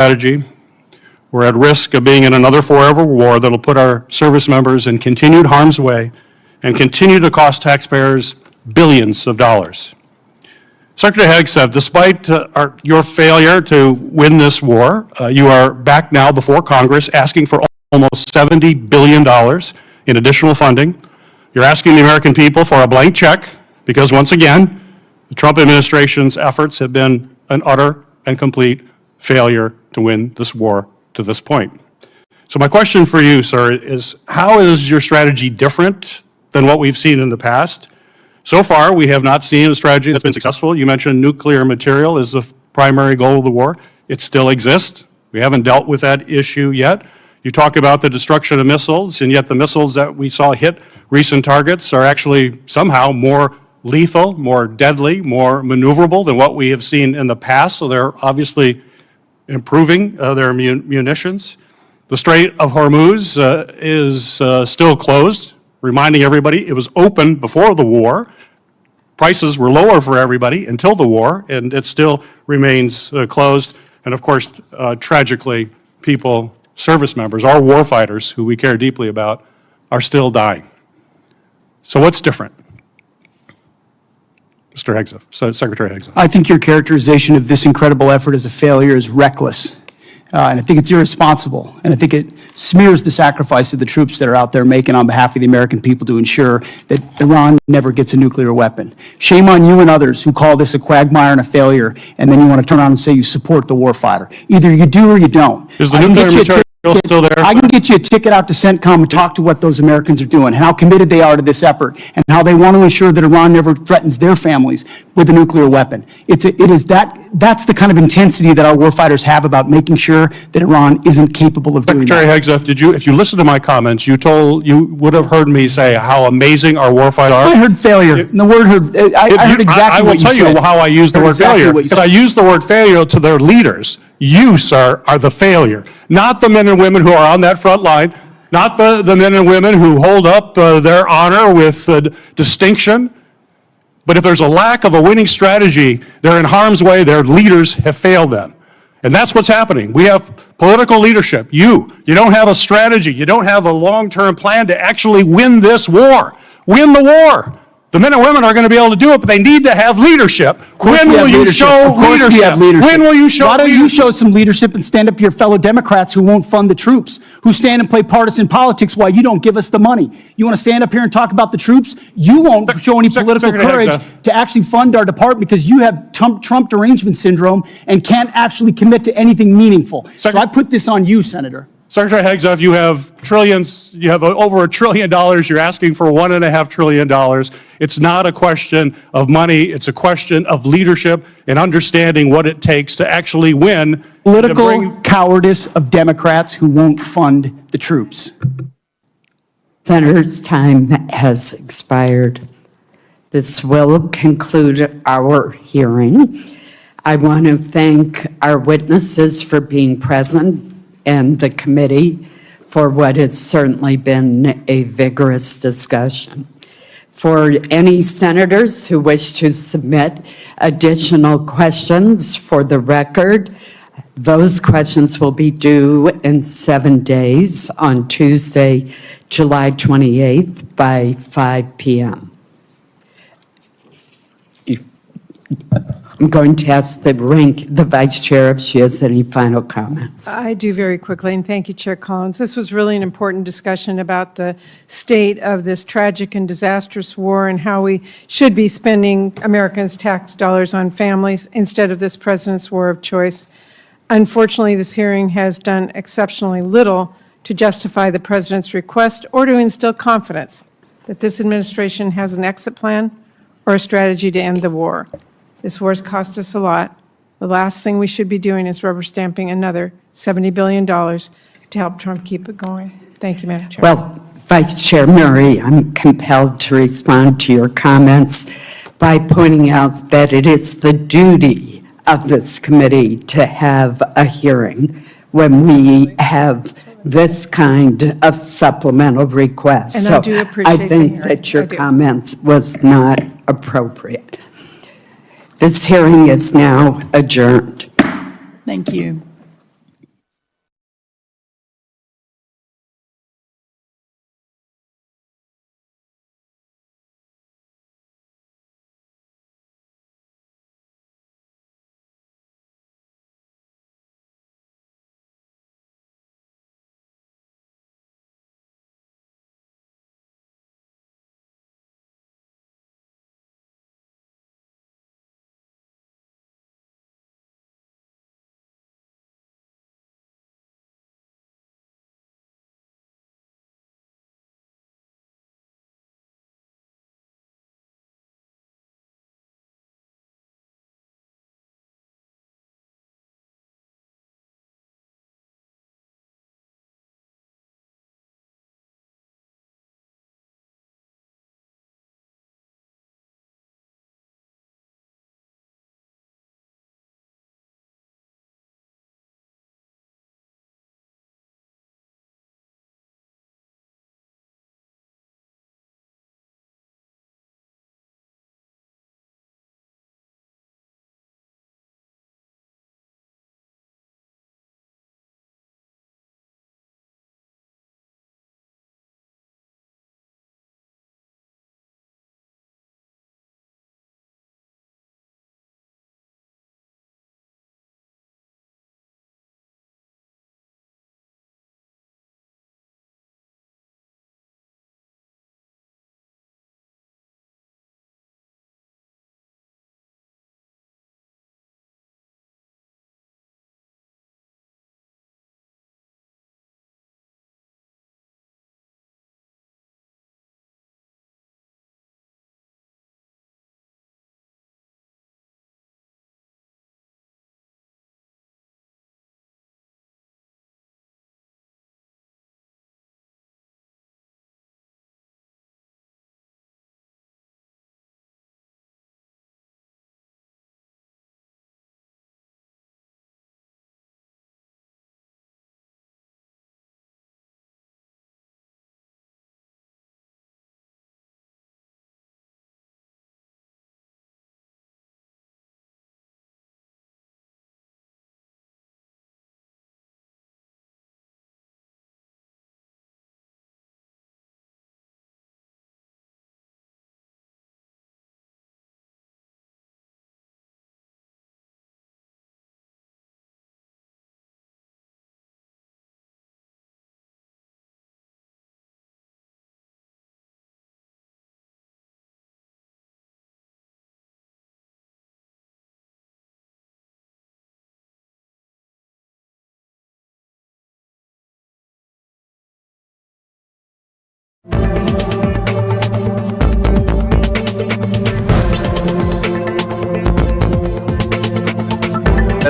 strategy, we're at risk of being in another forever war that'll put our service members in continued harm's way and continue to cost taxpayers billions of dollars. Secretary Hegseth, despite your failure to win this war, you are back now before Congress asking for almost $70 billion in additional funding. You're asking the American people for a blank check because, once again, the Trump administration's efforts have been an utter and complete failure to win this war to this point. So my question for you, sir, is how is your strategy different than what we've seen in the past? So far, we have not seen a strategy that's been successful. You mentioned nuclear material is the primary goal of the war. It still exists. We haven't dealt with that issue yet. You talk about the destruction of missiles, and yet the missiles that we saw hit recent targets are actually somehow more lethal, more deadly, more maneuverable than what we have seen in the past. So they're obviously improving their munitions. The Strait of Hormuz is still closed, reminding everybody it was open before the war. Prices were lower for everybody until the war, and it still remains closed. And of course, tragically, people, service members, our warfighters who we care deeply about, are still dying. So what's different? Mr. Hegseth, Secretary Hegseth. I think your characterization of this incredible effort as a failure is reckless. And I think it's irresponsible. And I think it smears the sacrifice of the troops that are out there making on behalf of the American people to ensure that Iran never gets a nuclear weapon. Shame on you and others who call this a quagmire and a failure, and then you want to turn around and say you support the warfighter. Either you do or you don't. Is the nuclear material still there? I can get you a ticket out to CENTCOM and talk to what those Americans are doing, how committed they are to this effort, and how they want to ensure that Iran never threatens their families with a nuclear weapon. That's the kind of intensity that our warfighters have about making sure that Iran isn't capable of doing that. Secretary Hegseth, if you listen to my comments, you would have heard me say how amazing our warfighters are. I heard failure. The word heard, I heard exactly what you said. I will tell you how I use the word failure. Because I use the word failure to their leaders. You, sir, are the failure, not the men and women who are on that front line, not the men and women who hold up their honor with distinction. But if there's a lack of a winning strategy, they're in harm's way. Their leaders have failed them. And that's what's happening. We have political leadership. You don't have a strategy. You don't have a long-term plan to actually win this war. Win the war. The men and women are going to be able to do it, but they need to have leadership. When will you show leadership? When will you show leadership? Why don't you show some leadership and stand up to your fellow Democrats who won't fund the troops, who stand and play partisan politics while you don't give us the money? You want to stand up here and talk about the troops? You won't show any political courage to actually fund our department because you have Trump derangement syndrome and can't actually commit to anything meaningful. So I put this on you, Senator. Secretary Hegseth, you have trillions, you have over $1 trillion, you're asking for $1.5 trillion. It's not a question of money, it's a question of leadership and understanding what it takes to actually win. Political cowardice of Democrats who won't fund the troops. Senator's time has expired. This will conclude our hearing. I want to thank our witnesses for being present and the committee for what has certainly been a vigorous discussion. For any senators who wish to submit additional questions for the record, those questions will be due in 7 days on Tuesday, July 28th by 5 p.m. I'm going to ask the Vice Chair if she has any final comments. I do very quickly, and thank you, Chair Collins. This was really an important discussion about the state of this tragic and disastrous war and how we should be spending Americans' tax dollars on families instead of this president's war of choice. Unfortunately, this hearing has done exceptionally little to justify the president's request or to instill confidence that this administration has an exit plan or a strategy to end the war. This war has cost us a lot. The last thing we should be doing is rubber stamping another $70 billion to help Trump keep it going. Thank you, Madam Chair. Well, Vice Chair Murray, I'm compelled to respond to your comments by pointing out that it is the duty of this committee to have a hearing when we have this kind of supplemental request. And I do appreciate I think that your comments was not appropriate. This hearing is now adjourned. Thank you.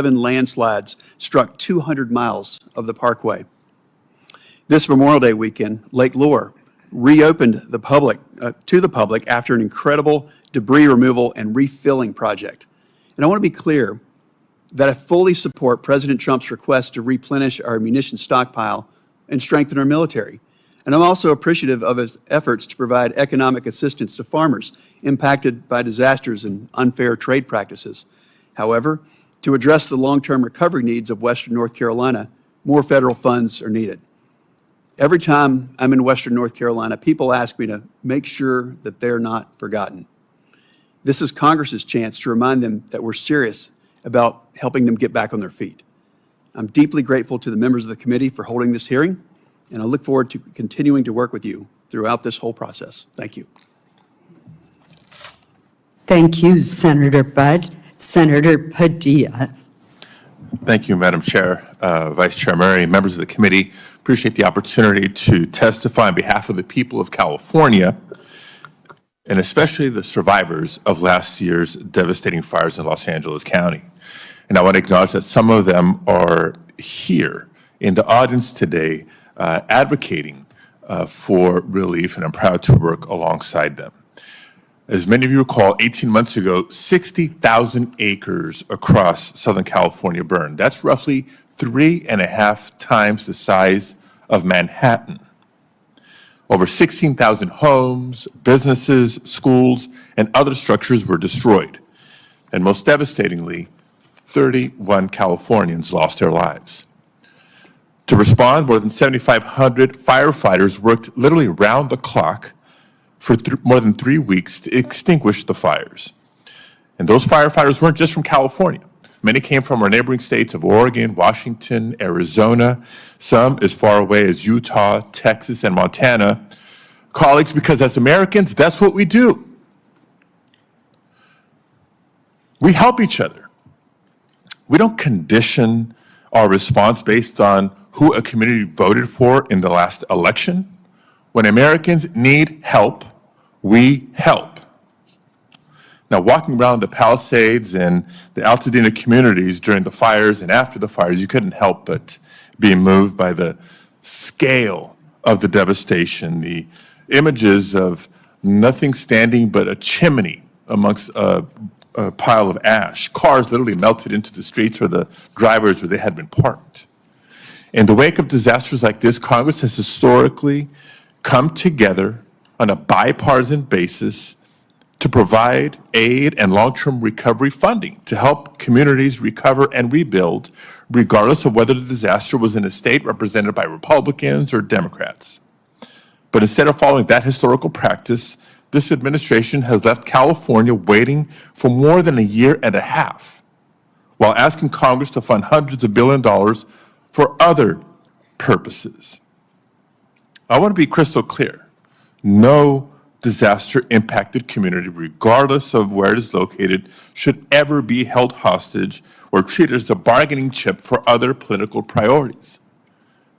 7 landslides struck 200 miles of the parkway. This Memorial Day weekend, Lake Lure reopened to the public after an incredible debris removal and refilling project. And I want to be clear that I fully support President Trump's request to replenish our munitions stockpile and strengthen our military. And I'm also appreciative of his efforts to provide economic assistance to farmers impacted by disasters and unfair trade practices. However, to address the long-term recovery needs of Western North Carolina, more federal funds are needed. Every time I'm in Western North Carolina, people ask me to make sure that they're not forgotten. This is Congress's chance to remind them that we're serious about helping them get back on their feet. I'm deeply grateful to the members of the committee for holding this hearing, and I look forward to continuing to work with you throughout this whole process. Thank you. Thank you, Senator Budd. Senator Padilla. Thank you, Madam Chair, Vice Chair Murray, members of the committee. Appreciate the opportunity to testify on behalf of the people of California, and especially the survivors of last year's devastating fires in Los Angeles County. And I want to acknowledge that some of them are here in the audience today advocating for relief, and I'm proud to work alongside them. As many of you recall, 18 months ago, 60,000 acres across Southern California burned. That's roughly 3.5 times the size of Manhattan. Over 16,000 homes, businesses, schools, and other structures were destroyed. And most devastatingly, 31 Californians lost their lives. To respond, more than 7,500 firefighters worked literally round the clock for more than 3 weeks to extinguish the fires. And those firefighters weren't just from California. Many came from our neighboring states of Oregon, Washington, Arizona, some as far away as Utah, Texas, and Montana. Colleagues, because as Americans, that's what we do. We help each other. We don't condition our response based on who a community voted for in the last election. When Americans need help, we help. Now, walking around the Palisades and the Altadena communities during the fires and after the fires, you couldn't help but be moved by the scale of the devastation, the images of nothing standing but a chimney amongst a pile of ash. Cars literally melted into the streets or the drivers where they had been parked. In the wake of disasters like this, Congress has historically come together on a bipartisan basis to provide aid and long-term recovery funding to help communities recover and rebuild, regardless of whether the disaster was in a state represented by Republicans or Democrats. But instead of following that historical practice, this administration has left California waiting for more than 1.5 years, while asking Congress to fund hundreds of billions of dollars for other purposes. I want to be crystal clear. No disaster-impacted community, regardless of where it is located, should ever be held hostage or treated as a bargaining chip for other political priorities.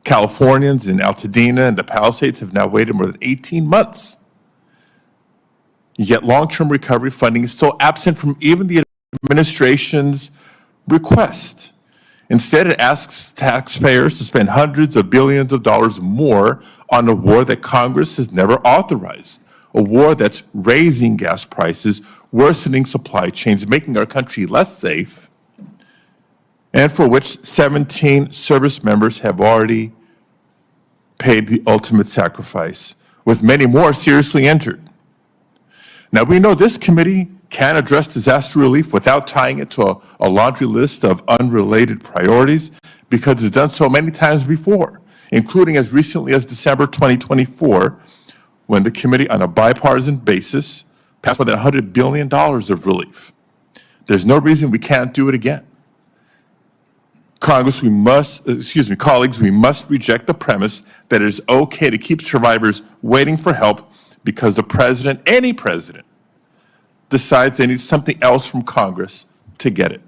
Californians in Altadena and the Palisades have now waited more than 18 months. Yet long-term recovery funding is still absent from even the administration's request. Instead, it asks taxpayers to spend hundreds of billions of dollars more on a war that Congress has never authorized, a war that's raising gas prices, worsening supply chains, making our country less safe, and for which 17 service members have already paid the ultimate sacrifice, with many more seriously injured. Now, we know this committee can address disaster relief without tying it to a laundry list of unrelated priorities, because it's done so many times before, including as recently as December 2024, when the committee on a bipartisan basis passed more than $100 billion of relief. There's no reason we can't do it again. Colleagues, we must reject the premise that it is okay to keep survivors waiting for help because the president, any president, decides they need something else from Congress to get it.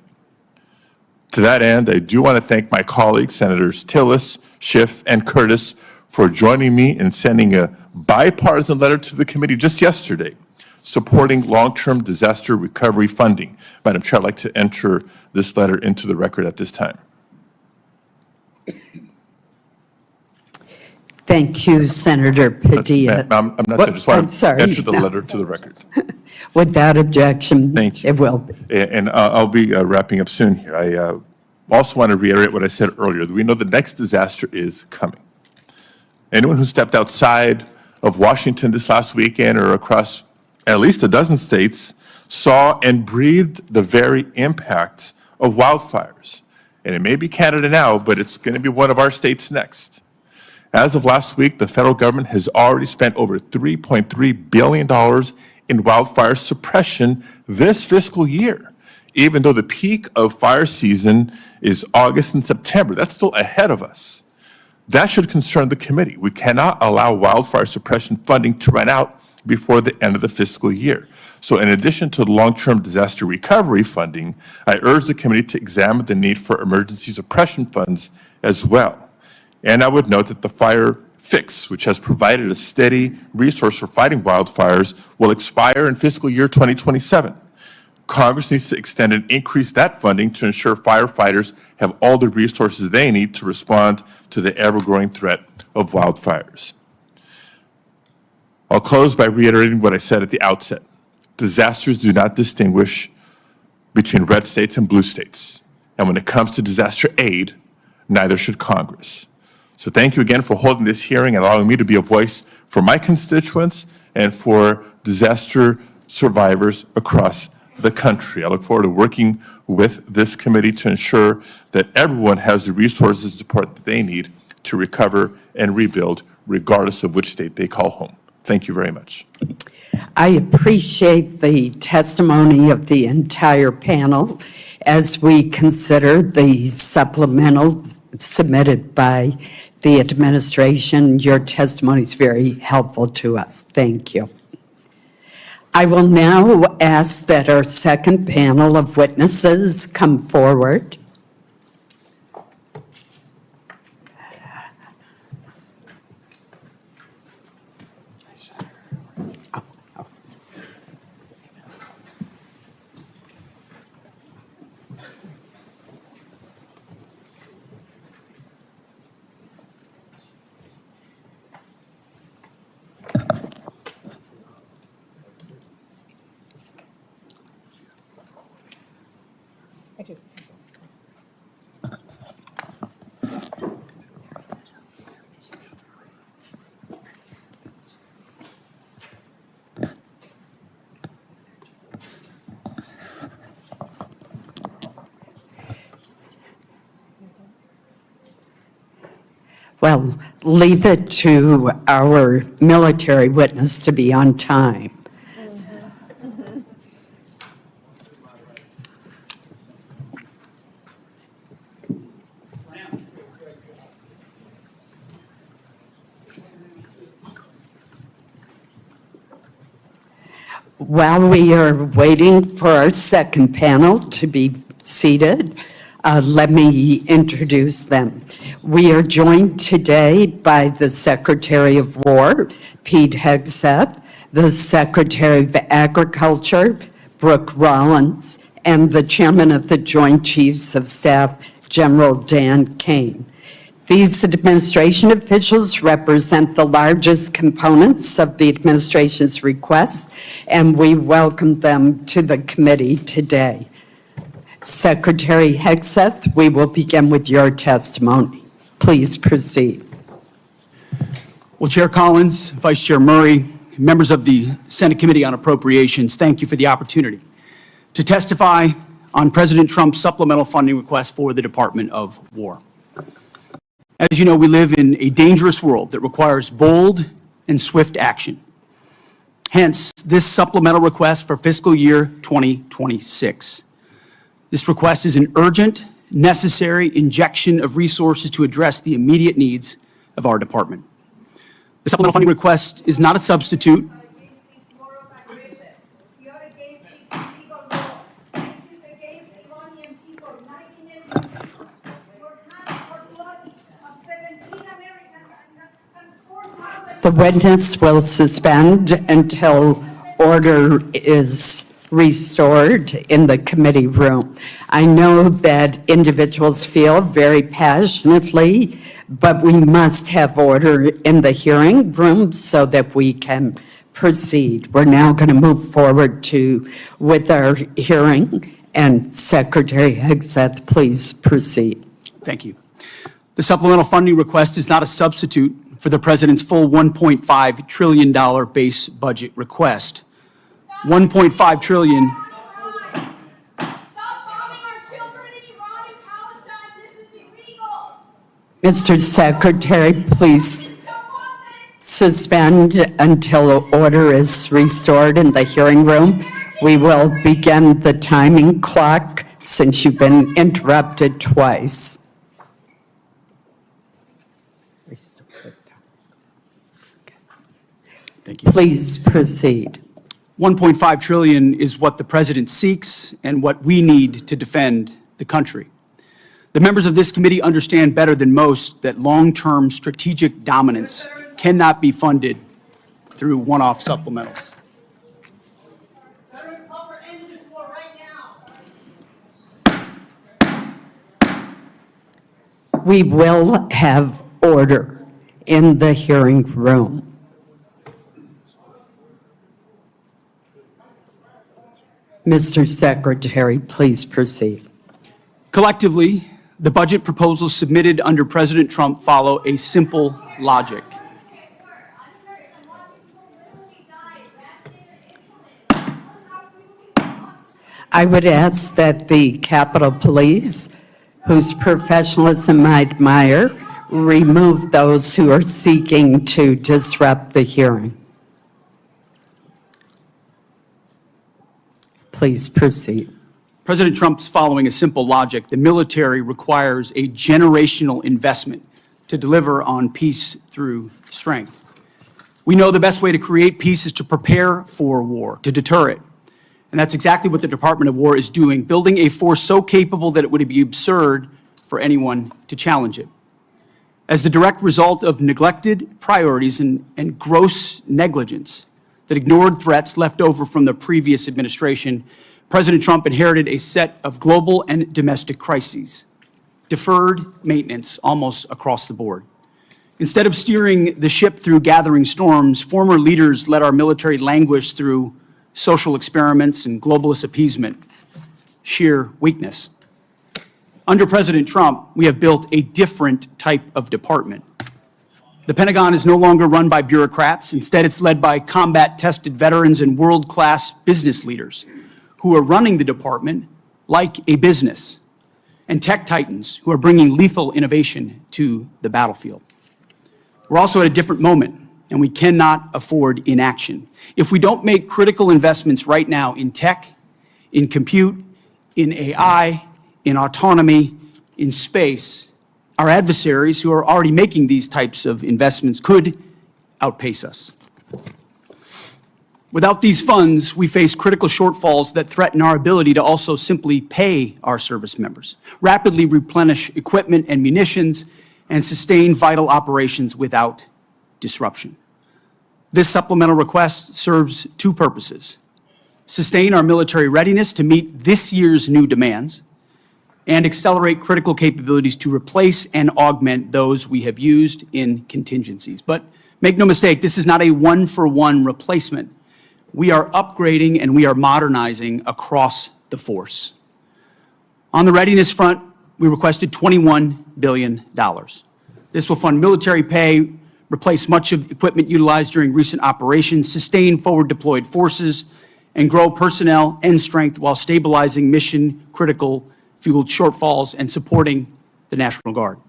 To that end, I do want to thank my colleagues, Senators Tillis, Schiff, and Curtis, for joining me in sending a bipartisan letter to the committee just yesterday supporting long-term disaster recovery funding. Madam Chair, I'd like to enter this letter into the record at this time. Thank you, Senator Padilla. I'm not, What- I just want I'm to sorry, enter the no. letter to the record. Without objection. Thank you. It will be. And I'll be wrapping up soon here. I also want to reiterate what I said earlier, that we know the next disaster is coming. Anyone who stepped outside of Washington this last weekend or across at least a dozen states saw and breathed the very impact of wildfires. And it may be Canada now, but it's going to be one of our states next. As of last week, the federal government has already spent over $3.3 billion in wildfire suppression this fiscal year, even though the peak of fire season is August and September. That's still ahead of us. That should concern the committee. We cannot allow wildfire suppression funding to run out before the end of the fiscal year. So in addition to the long-term disaster recovery funding, I urge the committee to examine the need for emergency suppression funds as well. And I would note that the Fire Fix, which has provided a steady resource for fighting wildfires, will expire in fiscal year 2027. Congress needs to extend and increase that funding to ensure firefighters have all the resources they need to respond to the ever-growing threat of wildfires. I'll close by reiterating what I said at the outset. Disasters do not distinguish between red states and blue states. And when it comes to disaster aid, neither should Congress. So thank you again for holding this hearing and allowing me to be a voice for my constituents and for disaster survivors across the country. I look forward to working with this committee to ensure that everyone has the resources and support that they need to recover and rebuild, regardless of which state they call home. Thank you very much. I appreciate the testimony of the entire panel as we consider the supplemental submitted by the administration. Your testimony is very helpful to us. Thank you. I will now ask that our second panel of witnesses come forward. Well, leave it to our military witness to be on time. While we are waiting for our second panel to be seated, let me introduce them. We are joined today by the Secretary of War, Pete Hegseth, the Secretary of Agriculture, Brooke Rollins, and the Chairman of the Joint Chiefs of Staff, General Dan Kane. These administration officials represent the largest components of the administration's request, and we welcome them to the committee today. Secretary Hegseth, we will begin with your testimony. Please proceed. Well, Chair Collins, Vice Chair Murray, members of the Senate Committee on Appropriations, thank you for the opportunity to testify on President Trump's supplemental funding request for the Department of War. As you know, we live in a dangerous world that requires bold and swift action. Hence, this supplemental request for fiscal year 2026. This request is an urgent, necessary injection of resources to address the immediate needs of our department. The supplemental funding request is not a substitute. Against this moral aggression. We are against this illegal law. This is against Iranian people, 19 million. Your hands are blood of 17 Americans and 4,000. The witness will suspend until order is restored in the committee room. I know that individuals feel very passionately, but we must have order in the hearing room so that we can proceed. We're now going to move forward with our hearing, and Secretary Hegseth, please proceed. Thank you. The supplemental funding request is not a substitute for the President's full $1.5 trillion base budget request. $1.5 trillion. Stop bombing our children in Iran and Palestine. This is illegal. Mr. Secretary, please suspend until order is restored in the hearing room. We will begin the timing clock since you've been interrupted twice. Thank you. Please proceed. $1.5 trillion is what the President seeks and what we need to defend the country. The members of this committee understand better than most that long-term strategic dominance cannot be funded through one-off supplementals. Veterans call for end to this war right now. We will have order in the hearing room. Mr. Secretary, please proceed. Collectively, the budget proposals submitted under President Trump follow a simple logic. I would ask that the Capitol Police, whose professionalism I admire, remove those who are seeking to disrupt the hearing. Please proceed. President Trump's following a simple logic. The military requires a generational investment to deliver on peace through strength. We know the best way to create peace is to prepare for war, to deter it. And that's exactly what the Department of War is doing, building a force so capable that it would be absurd for anyone to challenge it. As the direct result of neglected priorities and gross negligence that ignored threats left over from the previous administration, President Trump inherited a set of global and domestic crises, deferred maintenance almost across the board. Instead of steering the ship through gathering storms, former leaders let our military languish through social experiments and globalist appeasement, sheer weakness. Under President Trump, we have built a different type of department. The Pentagon is no longer run by bureaucrats. Instead, it's led by combat-tested veterans and world-class business leaders who are running the department like a business, and tech titans who are bringing lethal innovation to the battlefield. We're also at a different moment, and we cannot afford inaction. If we don't make critical investments right now in tech, in compute, in AI, in autonomy, in space, our adversaries who are already making these types of investments could outpace us. Without these funds, we face critical shortfalls that threaten our ability to also simply pay our service members, rapidly replenish equipment and munitions, and sustain vital operations without disruption. This supplemental request serves two purposes: sustain our military readiness to meet this year's new demands, and accelerate critical capabilities to replace and augment those we have used in contingencies. But make no mistake, this is not a one-for-one replacement. We are upgrading and we are modernizing across the force. On the readiness front, we requested $21 billion. This will fund military pay, replace much of the equipment utilized during recent operations, sustain forward-deployed forces, and grow personnel and strength while stabilizing mission-critical fueled shortfalls and supporting the National Guard.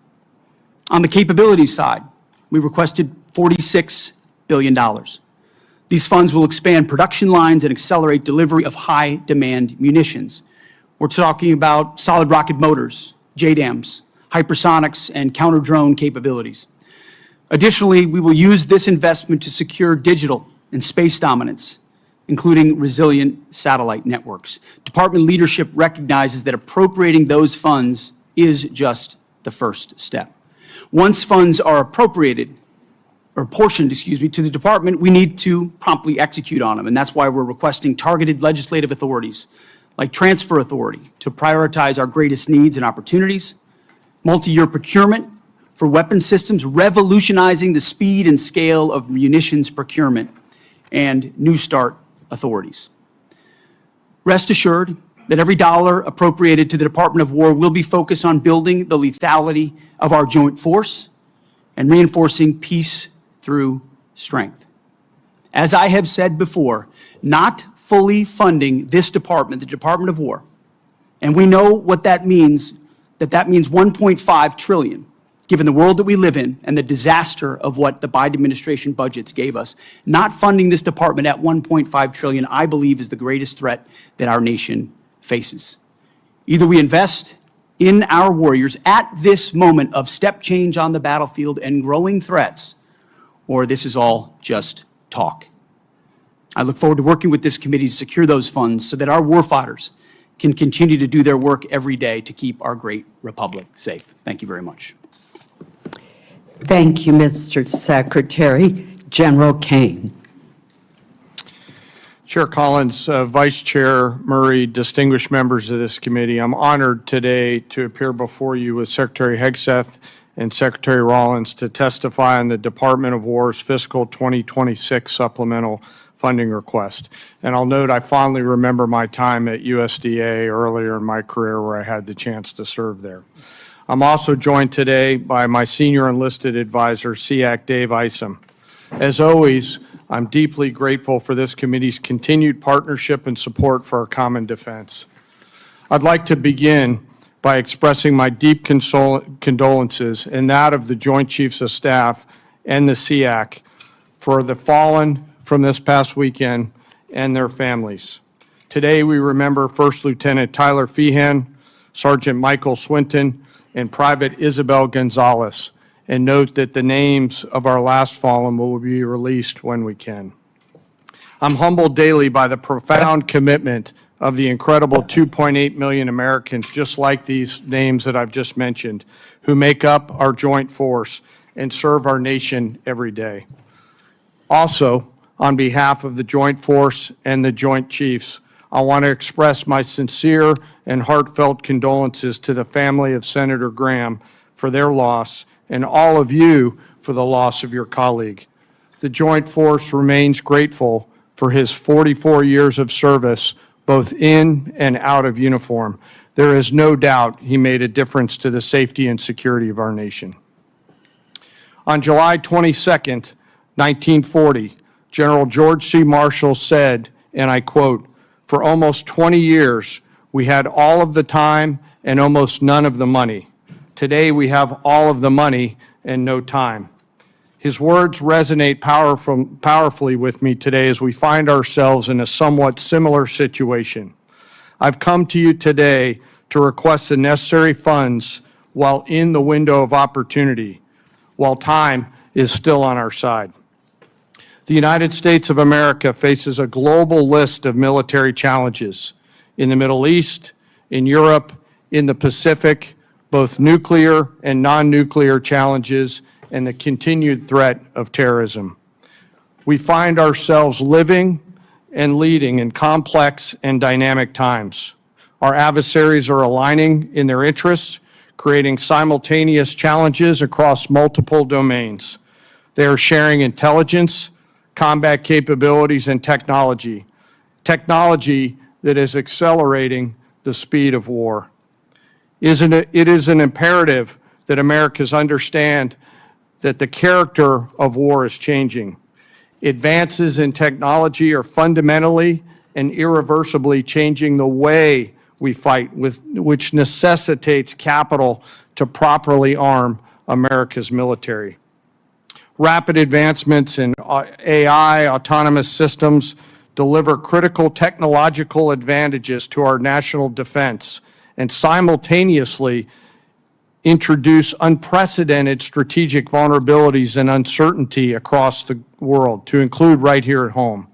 On the capabilities side, we requested $46 billion. These funds will expand production lines and accelerate delivery of high-demand munitions. We're talking about solid rocket motors, JDAMs, hypersonics, and counter-drone capabilities. Additionally, we will use this investment to secure digital and space dominance, including resilient satellite networks. Department leadership recognizes that appropriating those funds is just the first step. Once funds are appropriated, or portioned, to the department, we need to promptly execute on them. And that's why we're requesting targeted legislative authorities, like transfer authority, to prioritize our greatest needs and opportunities, multi-year procurement for weapon systems, revolutionizing the speed and scale of munitions procurement, and New START authorities. Rest assured that every dollar appropriated to the Department of War will be focused on building the lethality of our joint force and reinforcing peace through strength. As I have said before, not fully funding this department, the Department of War, and we know what that means, that means $1.5 trillion, given the world that we live in and the disaster of what the Biden administration budgets gave us. Not funding this department at $1.5 trillion, I believe, is the greatest threat that our nation faces. Either we invest in our warriors at this moment of step change on the battlefield and growing threats, or this is all just talk. I look forward to working with this committee to secure those funds so that our warfighters can continue to do their work every day to keep our great republic safe. Thank you very much. Thank you, Mr. Secretary. General Kane. Chair Collins, Vice Chair Murray, distinguished members of this committee, I'm honored today to appear before you with Secretary Hegseth and Secretary Rollins to testify on the Department of War's fiscal 2026 supplemental funding request. And I'll note I fondly remember my time at USDA earlier in my career where I had the chance to serve there. I'm also joined today by my senior enlisted advisor, SEAC Dave Isom. As always, I'm deeply grateful for this committee's continued partnership and support for our common defense. I'd like to begin by expressing my deep condolences and that of the Joint Chiefs of Staff and the SEAC for the fallen from this past weekend and their families. Today, we remember First Lieutenant Tyler Feehan, Sergeant Michael Swinton, and Private Isabel Gonzalez, and note that the names of our last fallen will be released when we can. I'm humbled daily by the profound commitment of the incredible 2.8 million Americans, just like these names that I've just mentioned, who make up our joint force and serve our nation every day. Also, on behalf of the Joint Force and the Joint Chiefs, I want to express my sincere and heartfelt condolences to the family of Senator Graham for their loss and all of you for the loss of your colleague. The Joint Force remains grateful for his 44 years of service, both in and out of uniform. There is no doubt he made a difference to the safety and security of our nation. On July 22nd, 1940, General George C. Marshall said, and I quote, "For almost 20 years, we had all of the time and almost none of the money. Today, we have all of the money and no time." His words resonate powerfully with me today as we find ourselves in a somewhat similar situation. I've come to you today to request the necessary funds while in the window of opportunity, while time is still on our side. The United States of America faces a global list of military challenges in the Middle East, in Europe, in the Pacific, both nuclear and non-nuclear challenges, and the continued threat of terrorism. We find ourselves living and leading in complex and dynamic times. Our adversaries are aligning in their interests, creating simultaneous challenges across multiple domains. They are sharing intelligence, combat capabilities, and technology that is accelerating the speed of war. It is an imperative that Americans understand that the character of war is changing. Advances in technology are fundamentally and irreversibly changing the way we fight, which necessitates capital to properly arm America's military. Rapid advancements in AI, autonomous systems, deliver critical technological advantages to our national defense and simultaneously introduce unprecedented strategic vulnerabilities and uncertainty across the world, to include right here at home.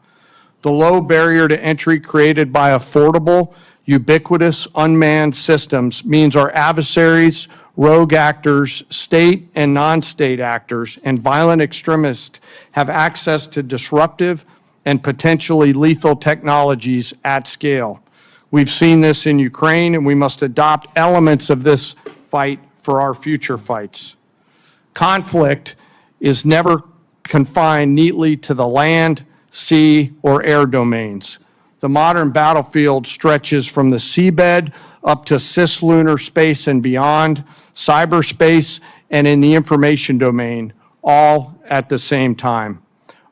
The low barrier to entry created by affordable ubiquitous unmanned systems means our adversaries, rogue actors, state and non-state actors, and violent extremists have access to disruptive and potentially lethal technologies at scale. We've seen this in Ukraine, and we must adopt elements of this fight for our future fights. Conflict is never confined neatly to the land, sea, or air domains. The modern battlefield stretches from the seabed up to cislunar space and beyond, cyberspace, and in the information domain, all at the same time.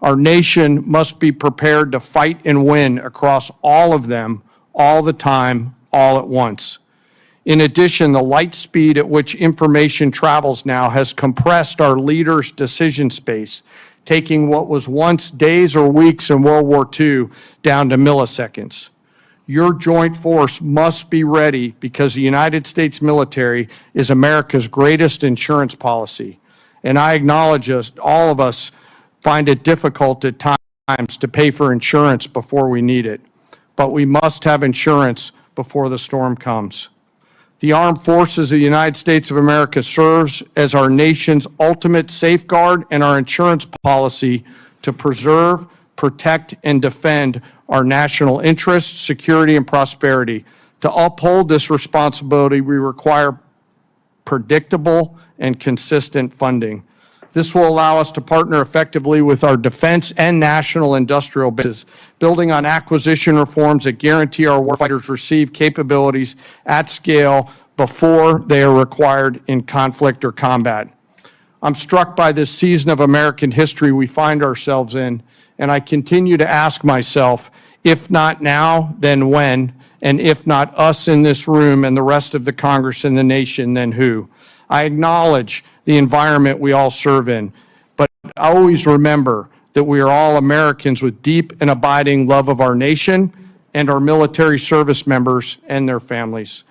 Our nation must be prepared to fight and win across all of them, all the time, all at once. In addition, the light speed at which information travels now has compressed our leaders' decision space, taking what was once days or weeks in World War II down to milliseconds. Your joint force must be ready because the United States military is America's greatest insurance policy. And I acknowledge all of us find it difficult at times to pay for insurance before we need it. But we must have insurance before the storm comes. The Armed Forces of the United States of America serves as our nation's ultimate safeguard and our insurance policy to preserve, protect, and defend our national interests, security, and prosperity. To uphold this responsibility, we require predictable and consistent funding. This will allow us to partner effectively with our defense and national industrial bases, building on acquisition reforms that guarantee our warfighters receive capabilities at scale before they are required in conflict or combat. I'm struck by this season of American history we find ourselves in, and I continue to ask myself, if not now, then when? And if not us in this room and the rest of the Congress and the nation, then who? I acknowledge the environment we all serve in, but always remember that we are all Americans with deep and abiding love of our nation and our military service members and their families.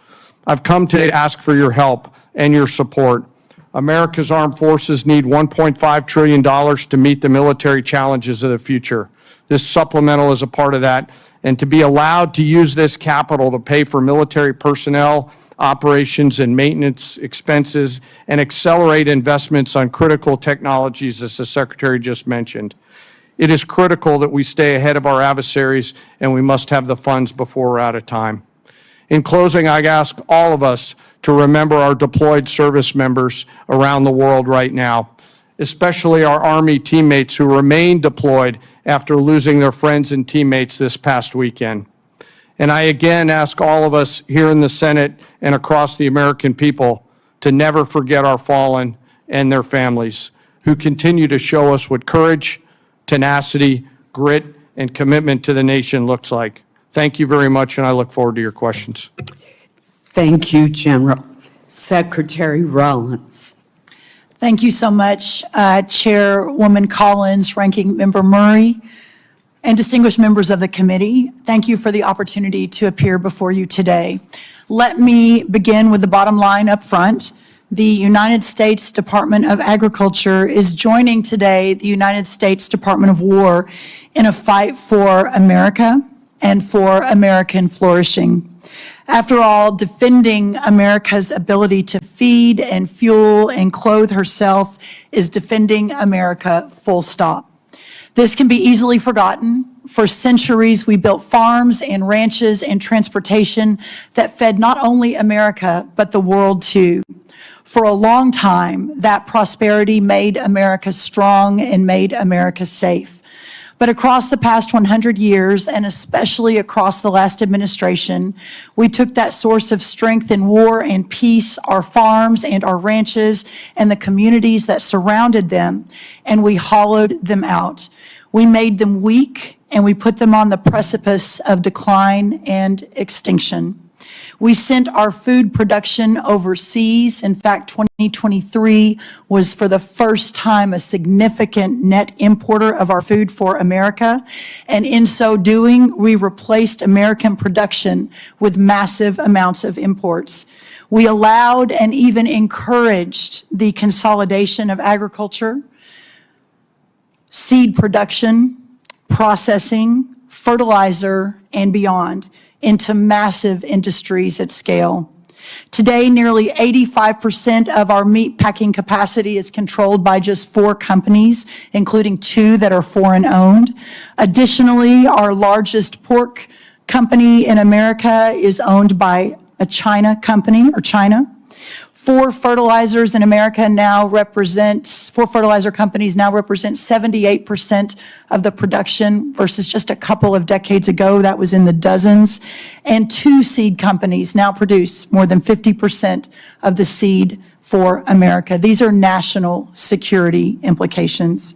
I've come today to ask for your help and your support. America's armed forces need $1.5 trillion to meet the military challenges of the future. This supplemental is a part of that, and to be allowed to use this capital to pay for military personnel, operations and maintenance expenses, and accelerate investments on critical technologies, as the Secretary just mentioned. It is critical that we stay ahead of our adversaries, and we must have the funds before we're out of time. In closing, I ask all of us to remember our deployed service members around the world right now, especially our Army teammates who remain deployed after losing their friends and teammates this past weekend. And I again ask all of us here in the Senate and across the American people to never forget our fallen and their families who continue to show us what courage, tenacity, grit, and commitment to the nation looks like. Thank you very much, and I look forward to your questions. Thank you, General. Secretary Rollins. Thank you so much, Chairwoman Collins, Ranking Member Murray, and distinguished members of the committee. Thank you for the opportunity to appear before you today. Let me begin with the bottom line up front. The United States Department of Agriculture is joining today the United States Department of War in a fight for America and for American flourishing. After all, defending America's ability to feed and fuel and clothe herself is defending America, full stop. This can be easily forgotten. For centuries, we built farms and ranches and transportation that fed not only America, but the world too. For a long time, that prosperity made America strong and made America safe. But across the past 100 years, and especially across the last administration, we took that source of strength in war and peace, our farms and our ranches, and the communities that surrounded them, and we hollowed them out. We made them weak, and we put them on the precipice of decline and extinction. We sent our food production overseas. In fact, 2023 was for the first time a significant net importer of our food for America. And in so doing, we replaced American production with massive amounts of imports. We allowed and even encouraged the consolidation of agriculture, seed production, processing, fertilizer, and beyond. into massive industries at scale. Today, nearly 85% of our meat packing capacity is controlled by just 4 companies, including 2 that are foreign-owned. Additionally, our largest pork company in America is owned by a China company, or China. 4 fertilizer companies now represent 78% of the production versus just a couple of decades ago, that was in the dozens. And 2 seed companies now produce more than 50% of the seed for America. These are national security implications.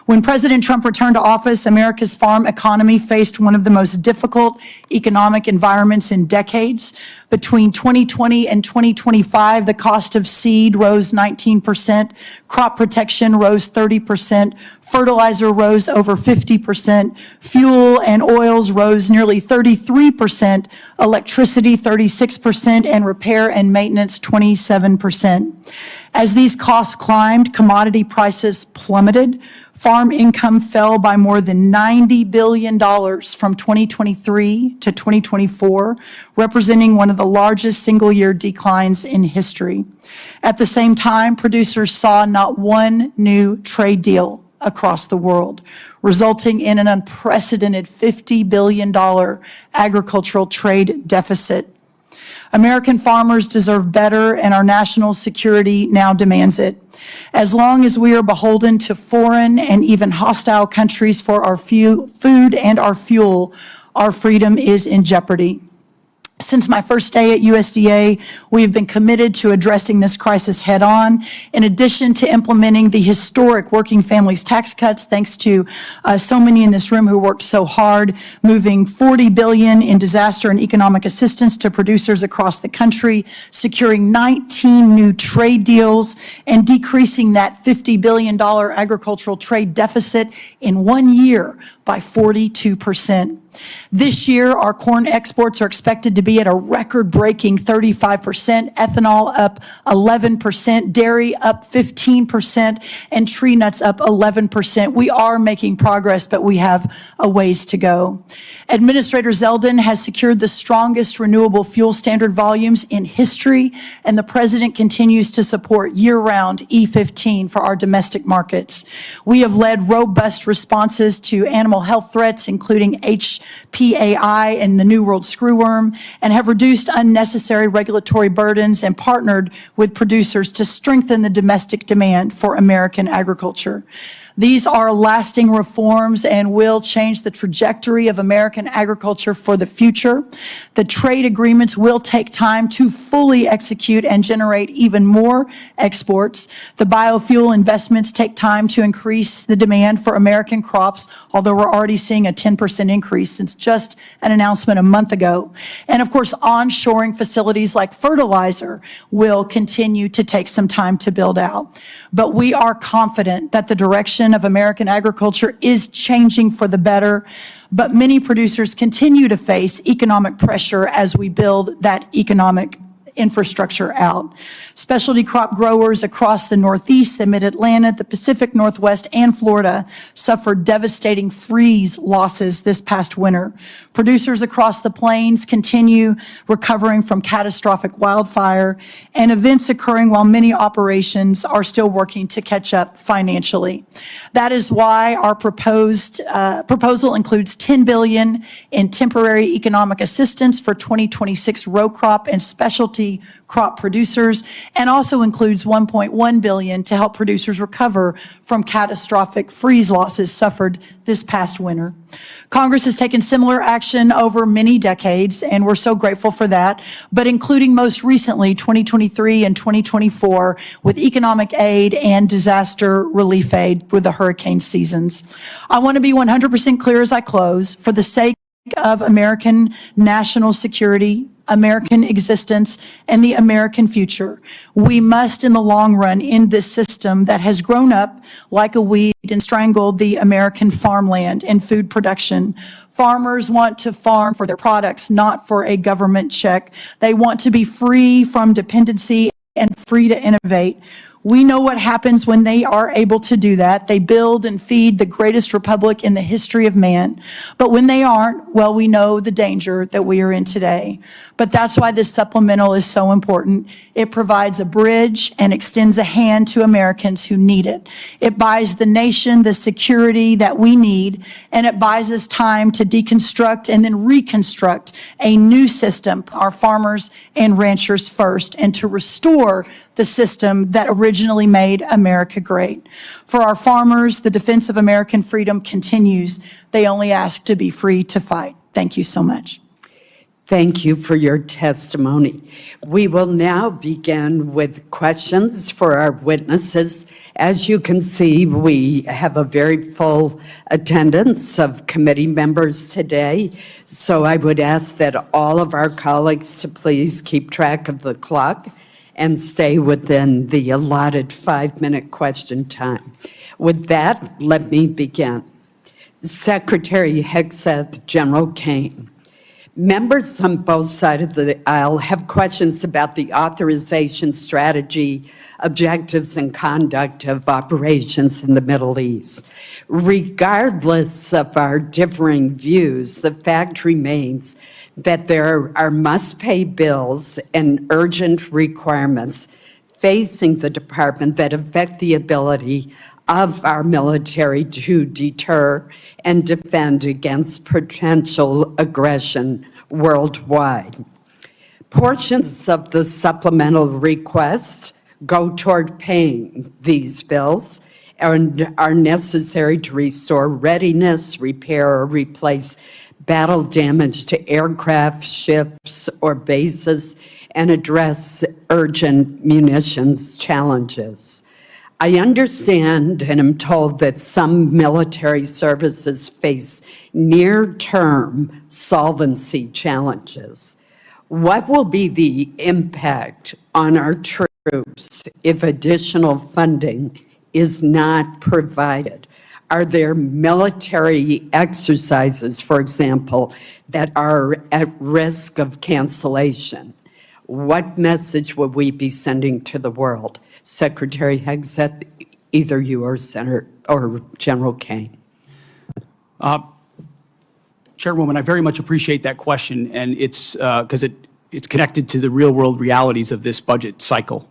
When President Trump returned to office, America's farm economy faced one of the most difficult economic environments in decades. Between 2020 and 2025, the cost of seed rose 19%, crop protection rose 30%, fertilizer rose over 50%, fuel and oils rose nearly 33%, electricity 36%, and repair and maintenance 27%. As these costs climbed, commodity prices plummeted. Farm income fell by more than $90 billion from 2023 to 2024, representing one of the largest single-year declines in history. At the same time, producers saw not one new trade deal across the world, resulting in an unprecedented $50 billion agricultural trade deficit. American farmers deserve better, and our national security now demands it. As long as we are beholden to foreign and even hostile countries for our food and our fuel, our freedom is in jeopardy. Since my first day at USDA, we have been committed to addressing this crisis head-on. In addition to implementing the historic working families tax cuts, thanks to so many in this room who worked so hard, moving $40 billion in disaster and economic assistance to producers across the country, securing 19 new trade deals, and decreasing that $50 billion agricultural trade deficit in 1 year by 42%. This year, our corn exports are expected to be at a record-breaking 35%, ethanol up 11%, dairy up 15%, and tree nuts up 11%. We are making progress, but we have a ways to go. Administrator Zeldin has secured the strongest renewable fuel standard volumes in history, and the President continues to support year-round E15 for our domestic markets. We have led robust responses to animal health threats, including HPAI and the New World screwworm, and have reduced unnecessary regulatory burdens and partnered with producers to strengthen the domestic demand for American agriculture. These are lasting reforms and will change the trajectory of American agriculture for the future. The trade agreements will take time to fully execute and generate even more exports. The biofuel investments take time to increase the demand for American crops, although we're already seeing a 10% increase since just an announcement a month ago. And of course, onshoring facilities like fertilizer will continue to take some time to build out. But we are confident that the direction of American agriculture is changing for the better, but many producers continue to face economic pressure as we build that economic infrastructure out. Specialty crop growers across the Northeast, the Mid-Atlantic, the Pacific Northwest, and Florida suffered devastating freeze losses this past winter. Producers across the plains continue recovering from catastrophic wildfire and events occurring while many operations are still working to catch up financially. That is why our proposal includes $10 billion in temporary economic assistance for 2026 row crop and specialty crop producers, and also includes $1.1 billion to help producers recover from catastrophic freeze losses suffered this past winter. Congress has taken similar action over many decades, and we're so grateful for that, but including most recently 2023 and 2024 with economic aid and disaster relief aid with the hurricane seasons. I want to be 100% clear as I close. For the sake of American national security, American existence, and the American future, we must, in the long run, end this system that has grown up like a weed and strangled the American farmland and food production. Farmers want to farm for their products, not for a government check. They want to be free from dependency and free to innovate. We know what happens when they are able to do that. They build and feed the greatest republic in the history of man. But when they aren't, well, we know the danger that we are in today. But that's why this supplemental is so important. It provides a bridge and extends a hand to Americans who need it. It buys the nation the security that we need, and it buys us time to deconstruct and then reconstruct a new system, our farmers and ranchers first, and to restore the system that originally made America great. For our farmers, the defense of American freedom continues. They only ask to be free to fight. Thank you so much. Thank you for your testimony. We will now begin with questions for our witnesses. As you can see, we have a very full attendance of committee members today, so I would ask that all of our colleagues to please keep track of the clock and stay within the allotted 5-minute question time. With that, let me begin. Secretary Hegseth, General Kane. Members on both sides of the aisle have questions about the authorization strategy, objectives, and conduct of operations in the Middle East. Regardless of our differing views, the fact remains that there are must-pay bills and urgent requirements facing the department that affect the ability of our military to deter and defend against potential aggression worldwide. Portions of the supplemental request go toward paying these bills and are necessary to restore readiness, repair, or replace battle-damaged aircraft, ships, or bases, and address urgent munitions challenges. I understand and am told that some military services face near-term solvency challenges. What will be the impact on our troops if additional funding is not provided? Are there military exercises, for example, that are at risk of cancellation? What message will we be sending to the world? Secretary Hegseth, either you or Senator or General Kane. Chairwoman, I very much appreciate that question, and it's because it's connected to the real-world realities of this budget cycle.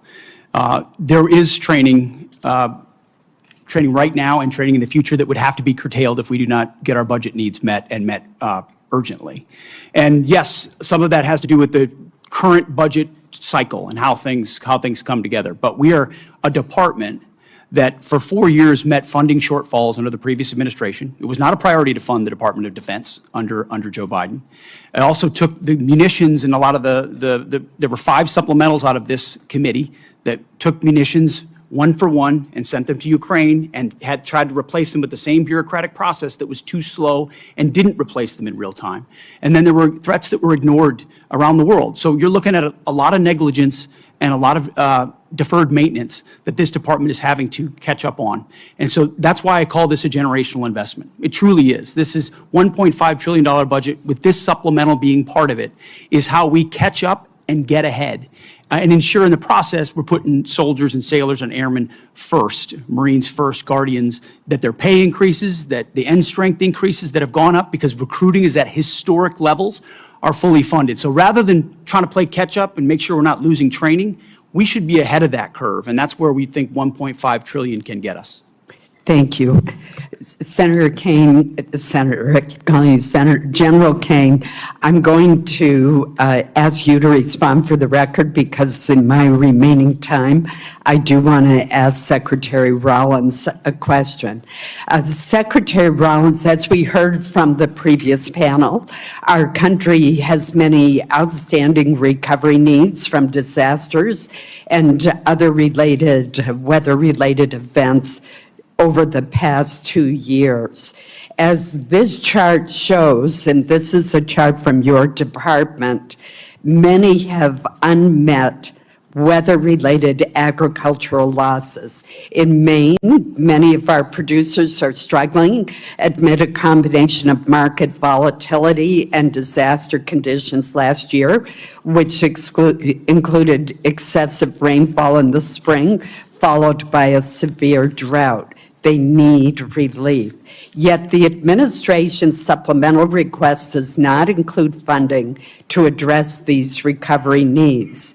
There is training right now and training in the future that would have to be curtailed if we do not get our budget needs met and met urgently. And yes, some of that has to do with the current budget cycle and how things come together. But we are a department that for 4 years met funding shortfalls under the previous administration. It was not a priority to fund the Department of Defense under Joe Biden. It also took the munitions and a lot of there were 5 supplementals out of this committee that took munitions one for one and sent them to Ukraine and had tried to replace them with the same bureaucratic process that was too slow and didn't replace them in real time. And then there were threats that were ignored around the world. So you're looking at a lot of negligence and a lot of deferred maintenance that this department is having to catch up on. And so that's why I call this a generational investment. It truly is. This is $1.5 trillion budget with this supplemental being part of it is how we catch up and get ahead. And ensure in the process we're putting soldiers and sailors and airmen first, Marines first, Guardians, that their pay increases, that the end strength increases that have gone up because recruiting is at historic levels are fully funded. So rather than trying to play catch up and make sure we're not losing training, we should be ahead of that curve. And that's where we think $1.5 trillion can get us. Thank you. Senator Kane, General Kane, I'm going to ask you to respond for the record because in my remaining time, I do want to ask Secretary Rollins a question. Secretary Rollins, as we heard from the previous panel, our country has many outstanding recovery needs from disasters and other weather-related events over the past 2 years. As this chart shows, and this is a chart from your department, many have unmet weather-related agricultural losses. In Maine, many of our producers are struggling amid a combination of market volatility and disaster conditions last year, which included excessive rainfall in the spring, followed by a severe drought. They need relief. Yet the administration's supplemental request does not include funding to address these recovery needs.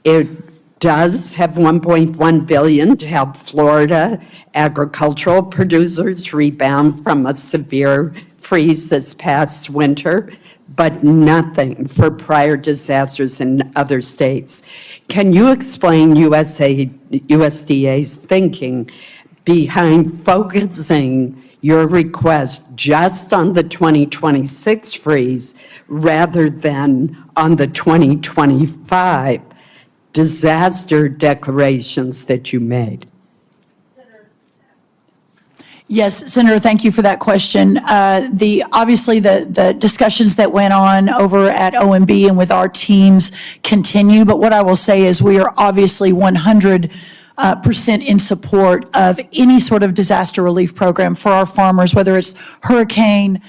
It does have $1.1 billion to help Florida agricultural producers rebound from a severe freeze this past winter, but nothing for prior disasters in other states. Can you explain USDA's thinking behind focusing your request just on the 2026 freeze rather than on the 2025 disaster declarations that you made? Yes, Senator, thank you for that question. Obviously, the discussions that went on over at OMB and with our teams continue, but what I will say is we are obviously 100% in support of any sort of disaster relief program for our farmers, whether it's hurricane,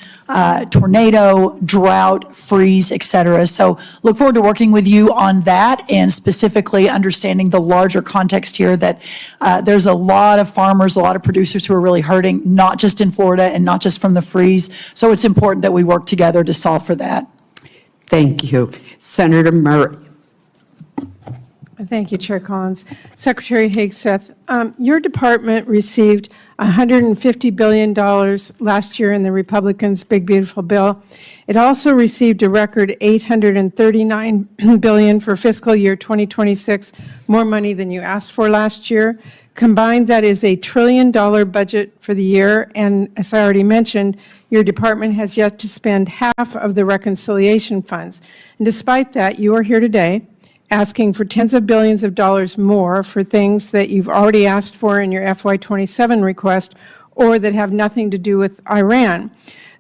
tornado, drought, freeze, et cetera. So look forward to working with you on that and specifically understanding the larger context here that there's a lot of farmers, a lot of producers who are really hurting, not just in Florida and not just from the freeze. So it's important that we work together to solve for that. Thank you. Senator Murray. Thank you, Chair Collins. Secretary Hegseth, your department received $150 billion last year in the Republicans' Big Beautiful Bill. It also received a record $839 billion for fiscal year 2026, more money than you asked for last year. Combined, that is a $1 trillion budget for the year, and as I already mentioned, your department has yet to spend half of the reconciliation funds. And despite that, you are here today asking for tens of billions of dollars more for things that you've already asked for in your FY27 request or that have nothing to do with Iran.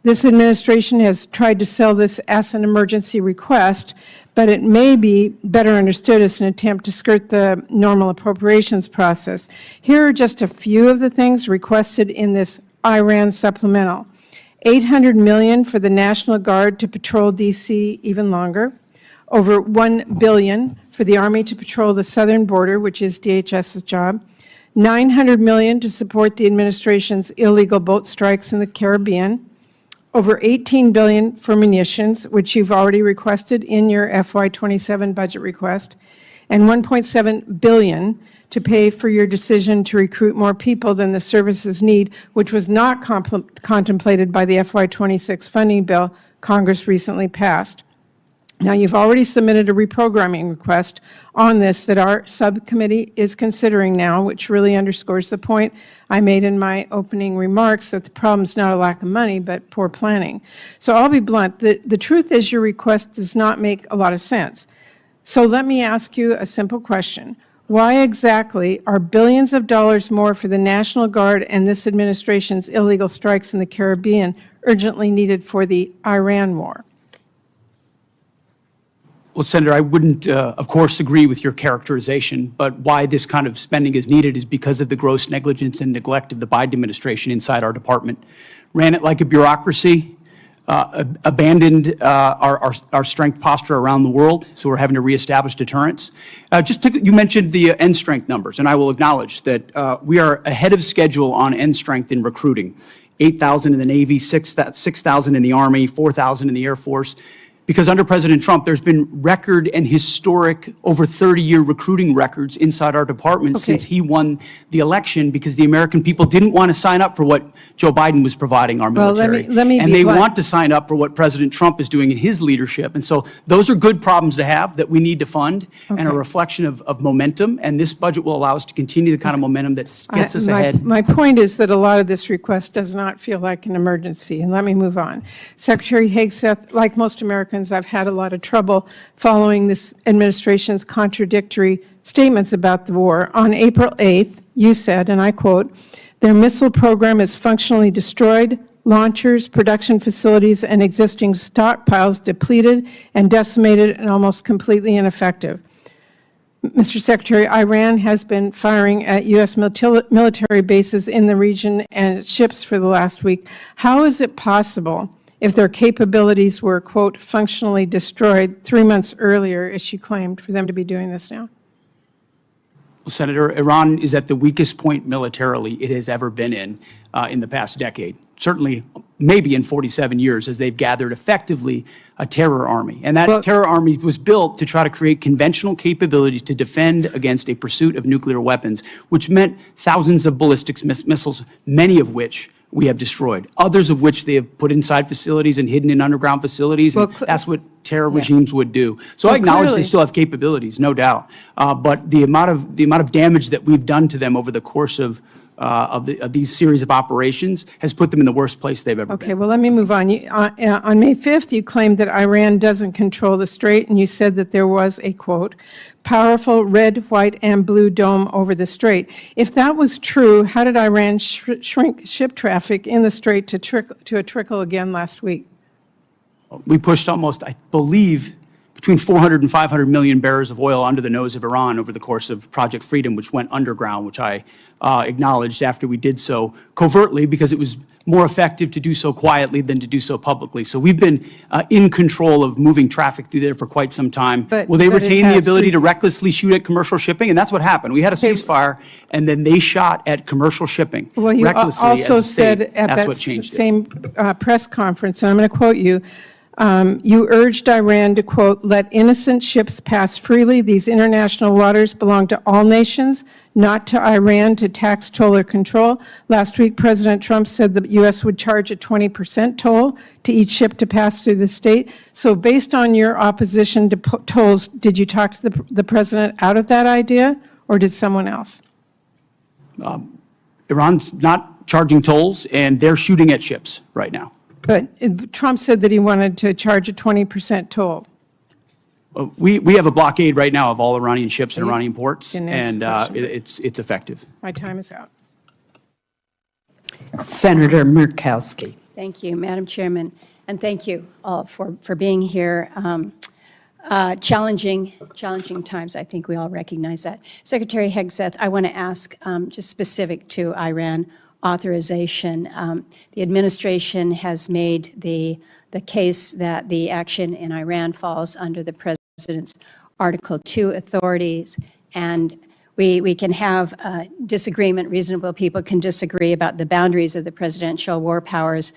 This administration has tried to sell this as an emergency request, but it may be better understood as an attempt to skirt the normal appropriations process. Here are just a few of the things requested in this Iran supplemental. $800 million for the National Guard to patrol D.C. even longer. Over $1 billion for the Army to patrol the southern border, which is DHS's job. $900 million to support the administration's illegal boat strikes in the Caribbean. Over $18 billion for munitions, which you've already requested in your FY27 budget request. And $1.7 billion to pay for your decision to recruit more people than the services need, which was not contemplated by the FY26 funding bill Congress recently passed. Now, you've already submitted a reprogramming request on this that our subcommittee is considering now, which really underscores the point I made in my opening remarks that the problem is not a lack of money, but poor planning. So I'll be blunt. The truth is your request does not make a lot of sense. So let me ask you a simple question. Why exactly are billions of dollars more for the National Guard and this administration's illegal strikes in the Caribbean urgently needed for the Iran war? Well, Senator, I wouldn't, of course, agree with your characterization, but why this kind of spending is needed is because of the gross negligence and neglect of the Biden administration inside our department. Ran it like a bureaucracy, abandoned our strength posture around the world, so we're having to reestablish deterrence. You mentioned the end strength numbers, and I will acknowledge that we are ahead of schedule on end strength in recruiting. 8,000 in the Navy, 6,000 in the Army, 4,000 in the Air Force. Because under President Trump, there's been record and historic over 30-year recruiting records inside our department since he won the election because the American people didn't want to sign up for what Joe Biden was providing our military. Let me and be they blunt. want to sign up for what President Trump is doing in his leadership. And so those are good problems to have that we need to fund and a reflection of momentum. And this budget will allow us to continue the kind of momentum that gets us ahead. My point is that a lot of this request does not feel like an emergency, and let me move on. Secretary Hegseth, like most Americans, I've had a lot of trouble following this administration's contradictory statements about the war. On April 8th, you said, and I quote, "Their missile program is functionally destroyed, launchers, production facilities, and existing stockpiles depleted and decimated and almost completely ineffective." Mr. Secretary, Iran has been firing at U.S. military bases in the region and at ships for the last week. How is it possible, if their capabilities were, quote, functionally destroyed 3 months earlier, as she claimed, for them to be doing this now? Senator, Iran is at the weakest point militarily it has ever been in the past decade. Certainly, maybe in 47 years, as they've gathered effectively a terror army. And that terror army was built to try to create conventional capabilities to defend against a pursuit of nuclear weapons, which meant thousands of ballistic missiles, many of which we have destroyed, others of which they have put inside facilities and hidden in underground facilities. And that's what terror regimes would do. So I acknowledge they still have capabilities, no doubt. But the amount of damage that we've done to them over the course of these series of operations has put them in the worst place they've ever been. Okay, well, let me move on. On May 5th, you claimed that Iran doesn't control the strait, and you said that there was a, quote, powerful red, white, and blue dome over the strait. If that was true, how did Iran shrink ship traffic in the strait to a trickle again last week? We pushed almost, I believe, between 400 and 500 million barrels of oil under the nose of Iran over the course of Project Freedom, which went underground, which I acknowledged after we did so covertly because it was more effective to do so quietly than to do so publicly. So we've been in control of moving traffic through there for quite some time. Will they retain the ability to recklessly shoot at commercial shipping? And that's what happened. We had a ceasefire, and then they shot at commercial shipping Well, you recklessly also as a state. said at That's that what changed it. same press conference, and I'm going to quote you, you urged Iran to, quote, let innocent ships pass freely. These international waters belong to all nations, not to Iran to tax, toll, or control. Last week, President Trump said the U.S. would charge a 20% toll to each ship to pass through the state. So based on your opposition to tolls, did you talk to the president out of that idea, or did someone else? Iran's not charging tolls, and they're shooting at ships right now. But Trump said that he wanted to charge a 20% toll. We have a blockade right now of all Iranian ships and Iranian ports, Didn't answer and the question. it's effective. My time is out. Senator Murkowski. Thank you, Madam Chairman, and thank you all for being here. Challenging times, I think we all recognize that. Secretary Hegseth, I want to ask, just specific to Iran authorization, the administration has made the case that the action in Iran falls under the President's Article 2 authorities, and we can have disagreement. Reasonable people can disagree about the boundaries of the presidential war powers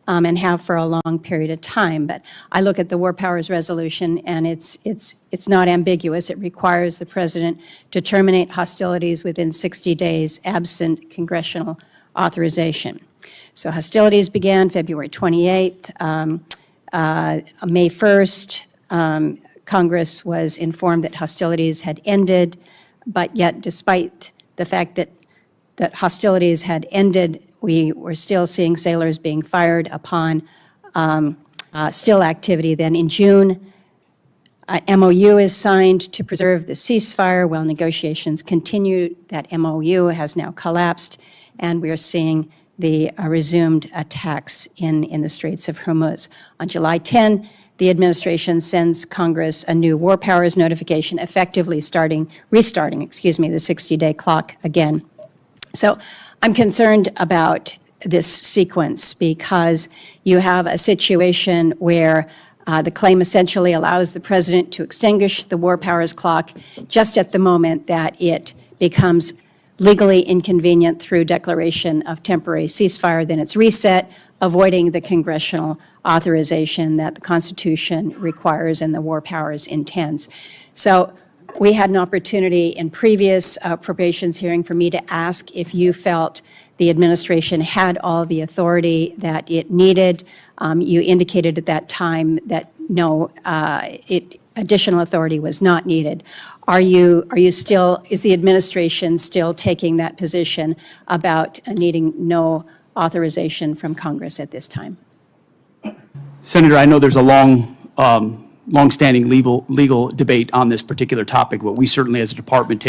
and have for a long period of time. But I look at the War Powers Resolution, and it's not ambiguous. It requires the President to terminate hostilities within 60 days absent congressional authorization. So hostilities began February 28th. May 1st, Congress was informed that hostilities had ended, but yet despite the fact that hostilities had ended, we were still seeing sailors being fired upon still activity. Then in June, an MOU is signed to preserve the ceasefire while negotiations continue. That MOU has now collapsed, and we are seeing the resumed attacks in the Straits of Hormuz. On July 10, the administration sends Congress a new war powers notification, effectively restarting the 60-day clock again. So I'm concerned about this sequence because you have a situation where the claim essentially allows the president to extinguish the war powers clock just at the moment that it becomes legally inconvenient through declaration of temporary ceasefire. Then it's reset, avoiding the congressional authorization that the Constitution requires and the war powers intends. So we had an opportunity in previous appropriations hearing for me to ask if you felt the administration had all the authority that it needed. You indicated at that time that no, additional authority was not needed. Are you still, is the administration still taking that position about needing no authorization from Congress at this time? Senator, I know there's a long-standing legal debate on this particular topic, but we certainly as a department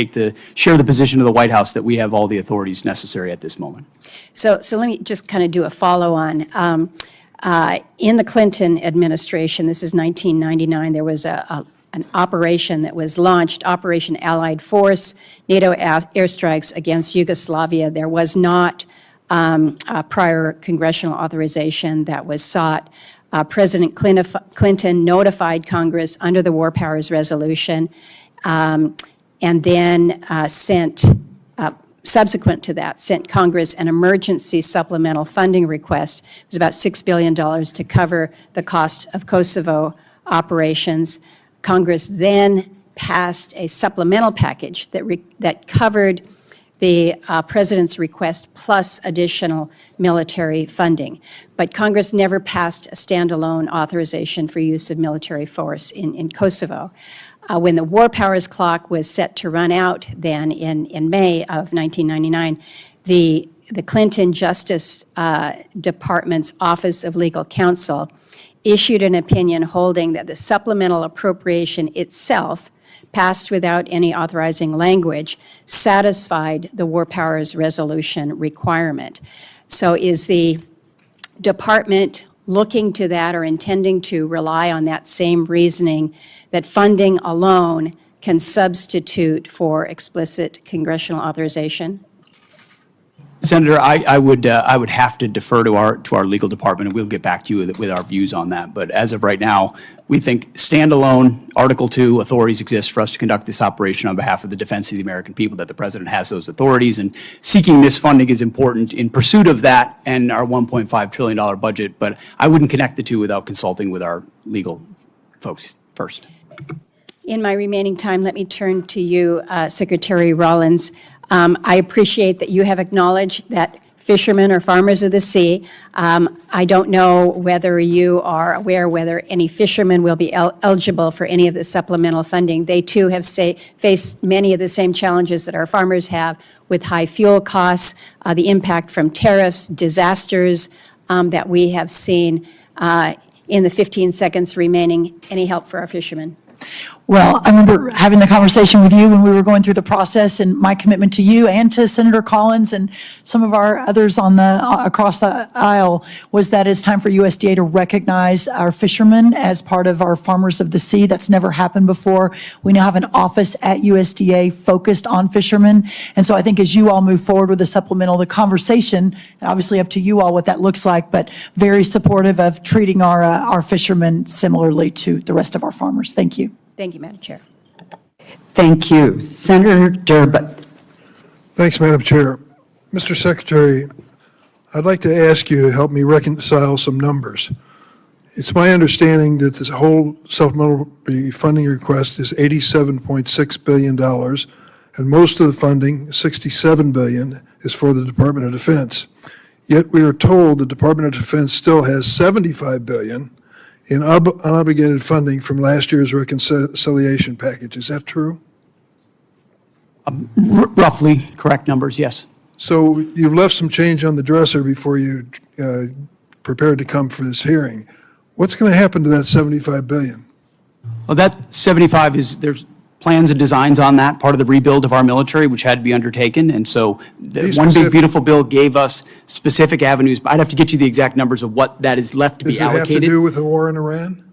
share the position of the White House that we have all the authorities necessary at this moment. So let me just kind of do a follow-on. In the Clinton administration, this is 1999, there was an operation that was launched, Operation Allied Force, NATO airstrikes against Yugoslavia. There was not a prior congressional authorization that was sought. President Clinton notified Congress under the War Powers Resolution. and then subsequent to that, sent Congress an emergency supplemental funding request. It was about $6 billion to cover the cost of Kosovo operations. Congress then passed a supplemental package that covered the president's request plus additional military funding. But Congress never passed a standalone authorization for use of military force in Kosovo. When the war powers clock was set to run out then in May of 1999, the Clinton Justice Department's Office of Legal Counsel issued an opinion holding that the supplemental appropriation itself, passed without any authorizing language, satisfied the war powers resolution requirement. So is the department looking to that or intending to rely on that same reasoning that funding alone can substitute for explicit congressional authorization? Senator, I would have to defer to our legal department, and we'll get back to you with our views on that. But as of right now, we think standalone Article 2 authorities exist for us to conduct this operation on behalf of the defense of the American people, that the president has those authorities, and seeking this funding is important in pursuit of that and our $1.5 trillion budget. But I wouldn't connect the two without consulting with our legal folks first. In my remaining time, let me turn to you, Secretary Rollins. I appreciate that you have acknowledged that fishermen are farmers of the sea. I don't know whether you are aware whether any fishermen will be eligible for any of the supplemental funding. They too have faced many of the same challenges that our farmers have with high fuel costs, the impact from tariffs, disasters that we have seen. In the 15 seconds remaining, any help for our fishermen? Well, I remember having the conversation with you when we were going through the process, and my commitment to you and to Senator Collins and some of our others on across the aisle was that it's time for USDA to recognize our fishermen as part of our farmers of the sea. That's never happened before. We now have an office at USDA focused on fishermen. And so I think as you all move forward with the supplemental, the conversation, and obviously up to you all what that looks like, but very supportive of treating our fishermen similarly to the rest of our farmers. Thank you. Thank you, Madam Chair. Thank you. Senator Durbin. Thanks, Madam Chair. Mr. Secretary, I'd like to ask you to help me reconcile some numbers. It's my understanding that this whole supplemental funding request is $87.6 billion, and most of the funding, $67 billion, is for the Department of Defense. Yet we are told the Department of Defense still has $75 billion in unobligated funding from last year's reconciliation package. Is that true? Roughly correct numbers, yes. So you've left some change on the dresser before you prepared to come for this hearing. What's going to happen to that $75 billion? Well, that 75 is, there's plans and designs on that, part of the rebuild of our military, which had to be undertaken. And so the One Big Beautiful Bill gave us specific avenues. I'd have to get you the exact numbers of what that is left to be allocated. Does it have to do with the war in Iran?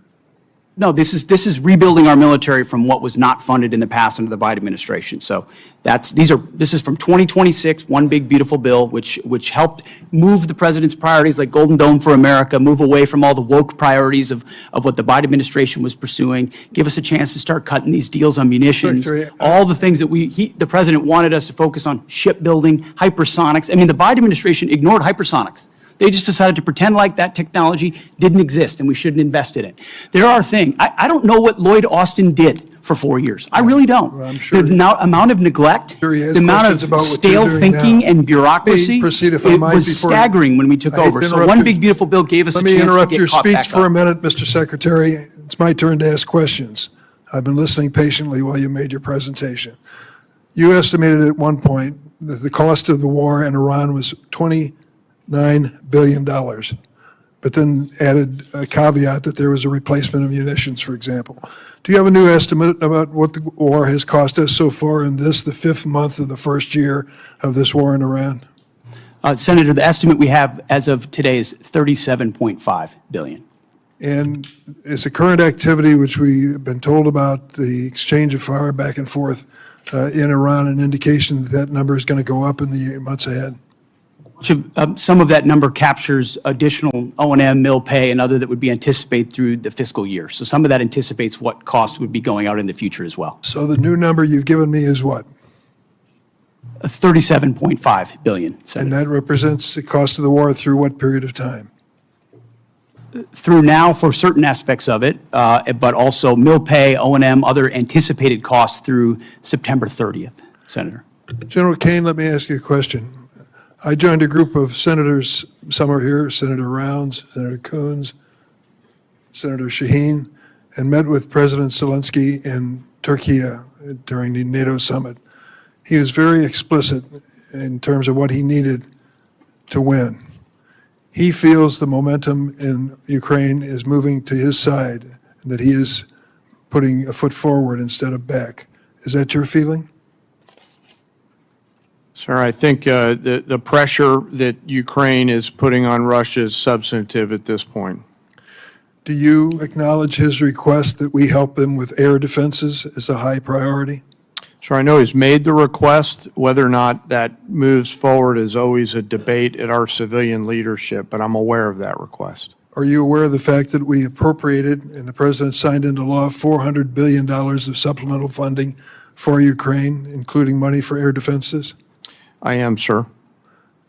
No, this is rebuilding our military from what was not funded in the past under the Biden administration. So this is from 2026, One Big Beautiful Bill, which helped move the president's priorities like Golden Dome for America, move away from all the woke priorities of what the Biden administration was pursuing, give us a chance to start cutting these deals on munitions, all the things that the president wanted us to focus on: shipbuilding, hypersonics. I mean, the Biden administration ignored hypersonics. They just decided to pretend like that technology didn't exist and we shouldn't invest in it. There are things, I don't know what Lloyd Austin did for 4 years. I really don't. Well, I'm sure the amount of neglect, the amount of stale thinking and bureaucracy, it was staggering when we took over. So One Big Beautiful Bill gave us a chance to get caught back up. Let me interrupt your speech for a minute, Mr. Secretary. It's my turn to ask questions. I've been listening patiently while you made your presentation. You estimated at one point that the cost of the war in Iran was $29 billion, but then added a caveat that there was a replacement of munitions, for example. Do you have a new estimate about what the war has cost us so far in the fifth month of the first year of this war in Iran? Senator, the estimate we have as of today is $37.5 billion. And is the current activity, which we've been told about, the exchange of fire back and forth in Iran, an indication that that number is going to go up in the months ahead? Some of that number captures additional O&M, mill pay, and other that would be anticipated through the fiscal year. So some of that anticipates what costs would be going out in the future as well. So the new number you've given me is what? 37.5 billion, And Senator. that represents the cost of the war through what period of time? Through now for certain aspects of it, but also mill pay, O&M, other anticipated costs through September 30th, Senator. General Kane, let me ask you a question. I joined a group of senators, some are here, Senator Rounds, Senator Coons, Senator Shaheen, and met with President Zelensky in Turkey during the NATO summit. He was very explicit in terms of what he needed to win. He feels the momentum in Ukraine is moving to his side, and that he is putting a foot forward instead of back. Is that your feeling? Sir, I think the pressure that Ukraine is putting on Russia is substantive at this point. Do you acknowledge his request that we help them with air defenses as a high priority? Sir, I know he's made the request. Whether or not that moves forward is always a debate at our civilian leadership, but I'm aware of that request. Are you aware of the fact that we appropriated and the president signed into law $400 billion of supplemental funding for Ukraine, including money for air defenses? I am, sir.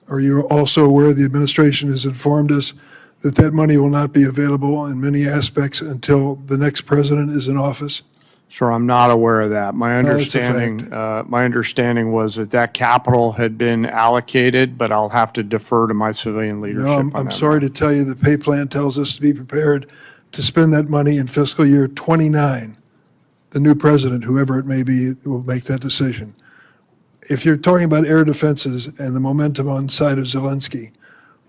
Are you also aware the administration has informed us that that money will not be available in many aspects until the next president is in office? Sir, I'm not aware of that. My that's a understanding was that capital had been allocated, but I'll have to defer to my civilian leadership No, on I'm that sorry to tell you the pay plan tells us to be prepared to spend that money in fiscal year 29. The new president, whoever it may be, will make that decision. If you're talking about air defenses and the momentum on the side of Zelensky,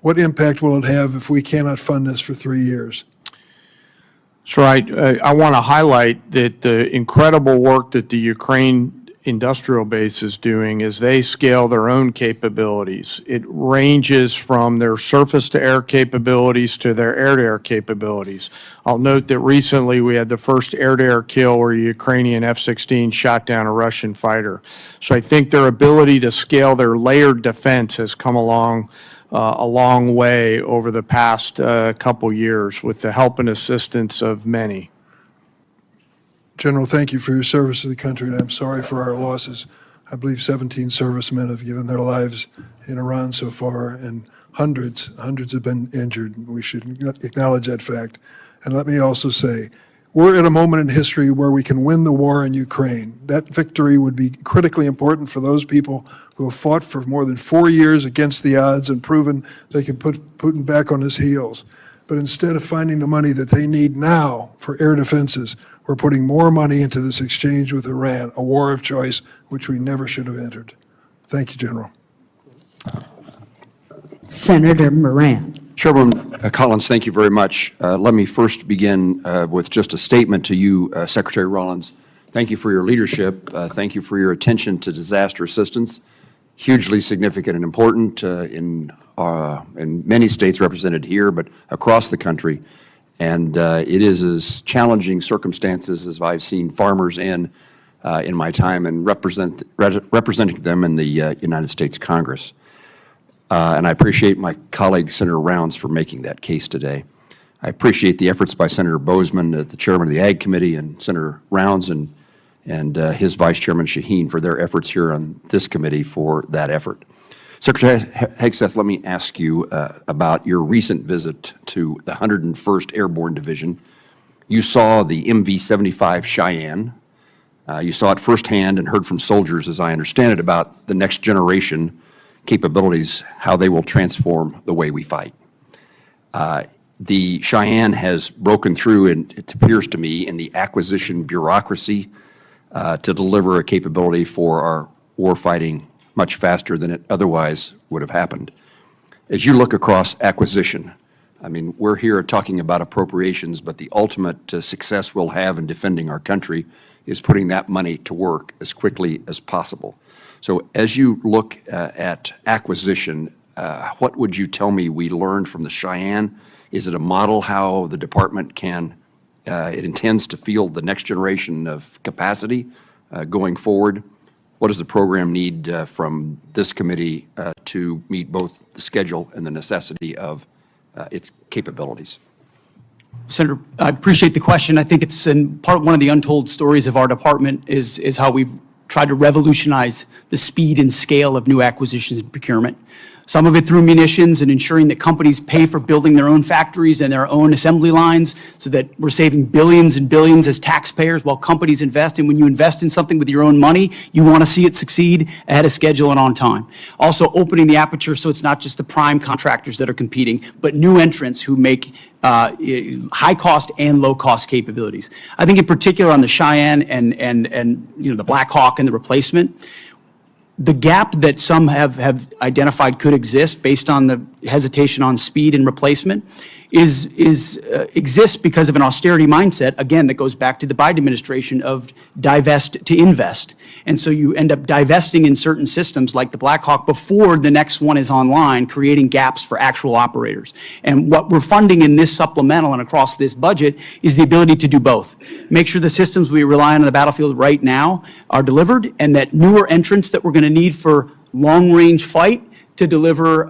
what impact will it have if we cannot fund this for 3 years? So I want to highlight that the incredible work that the Ukraine industrial base is doing as they scale their own capabilities. It ranges from their surface-to-air capabilities to their air-to-air capabilities. I'll note that recently we had the first air-to-air kill where a Ukrainian F-16 shot down a Russian fighter. So I think their ability to scale their layered defense has come along a long way over the past couple years with the help and assistance of many. General, thank you for your service to the country, and I'm sorry for our losses. I believe 17 servicemen have given their lives in Iran so far, and hundreds have been injured. We should acknowledge that fact. And let me also say, we're at a moment in history where we can win the war in Ukraine. That victory would be critically important for those people who have fought for more than 4 years against the odds and proven they can put Putin back on his heels. But instead of finding the money that they need now for air defenses, we're putting more money into this exchange with Iran, a war of choice which we never should have entered. Thank you, General. Senator Moran. Chairwoman Collins, thank you very much. Let me first begin with just a statement to you, Secretary Rollins. Thank you for your leadership. Thank you for your attention to disaster assistance. Hugely significant and important in many states represented here, but across the country. And it is as challenging circumstances as I've seen farmers in my time and representing them in the United States Congress. And I appreciate my colleague, Senator Rounds, for making that case today. I appreciate the efforts by Senator Bozeman, the chairman of the Ag Committee, and Senator Rounds and his Vice Chairman Shaheen for their efforts here on this committee for that effort. Secretary Hegseth, let me ask you about your recent visit to the 101st Airborne Division. You saw the MV-75 Cheyenne. You saw it firsthand and heard from soldiers, as I understand it, about the next generation capabilities, how they will transform the way we fight. The Cheyenne has broken through, and it appears to me, in the acquisition bureaucracy to deliver a capability for our warfighting much faster than it otherwise would have happened. As you look across acquisition, I mean, we're here talking about appropriations, but the ultimate success we'll have in defending our country is putting that money to work as quickly as possible. So as you look at acquisition, what would you tell me we learned from the Cheyenne? Is it a model how the department it intends to field the next generation of capacity going forward? what does the program need from this committee to meet both the schedule and the necessity of its capabilities? Senator, I appreciate the question. I think it's one of the untold stories of our department is how we've tried to revolutionize the speed and scale of new acquisitions and procurement. Some of it through munitions and ensuring that companies pay for building their own factories and their own assembly lines so that we're saving billions and billions as taxpayers while companies invest. And when you invest in something with your own money, you want to see it succeed ahead of schedule and on time. Also opening the aperture so it's not just the prime contractors that are competing, but new entrants who make high-cost and low-cost capabilities. I think in particular on the Cheyenne and the Black Hawk and the replacement, the gap that some have identified could exist based on the hesitation on speed and replacement exists because of an austerity mindset, again, that goes back to the Biden administration of divest to invest. And so you end up divesting in certain systems like the Black Hawk before the next one is online, creating gaps for actual operators. And what we're funding in this supplemental and across this budget is the ability to do both. Make sure the systems we rely on the battlefield right now are delivered, and that newer entrants that we're going to need for long-range fight to deliver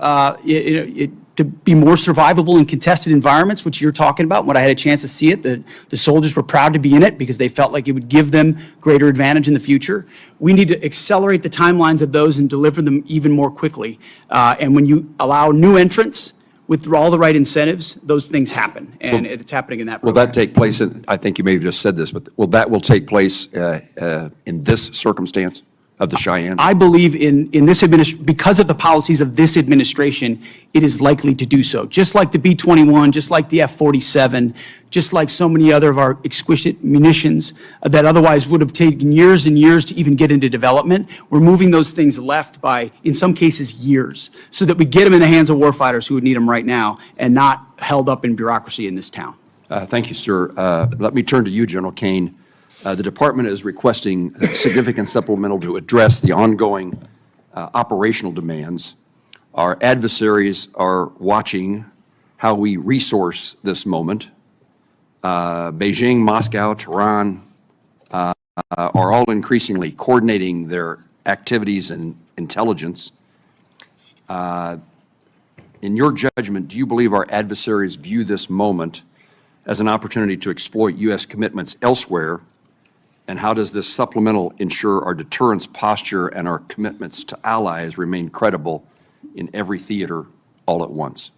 to be more survivable in contested environments, which you're talking about. When I had a chance to see it, the soldiers were proud to be in it because they felt like it would give them greater advantage in the future. We need to accelerate the timelines of those and deliver them even more quickly. And when you allow new entrants with all the right incentives, those things happen, and it's happening in that program. Will that take place, I think you may have just said this, but will take place in this circumstance of the Cheyenne? I believe in this administration, because of the policies of this administration, it is likely to do so. Just like the B-21, just like the F-47, just like so many other of our exquisite munitions that otherwise would have taken years and years to even get into development, we're moving those things left by, in some cases, years, so that we get them in the hands of warfighters who would need them right now and not held up in bureaucracy in this town. Thank you, sir. Let me turn to you, General Kane. The Department is requesting a significant supplemental to address the ongoing operational demands. Our adversaries are watching how we resource this moment. Beijing, Moscow, Tehran are all increasingly coordinating their activities and intelligence. In your judgment, do you believe our adversaries view this moment as an opportunity to exploit U.S. commitments elsewhere? And how does this supplemental ensure our deterrence posture and our commitments to allies remain credible in every theater all at once?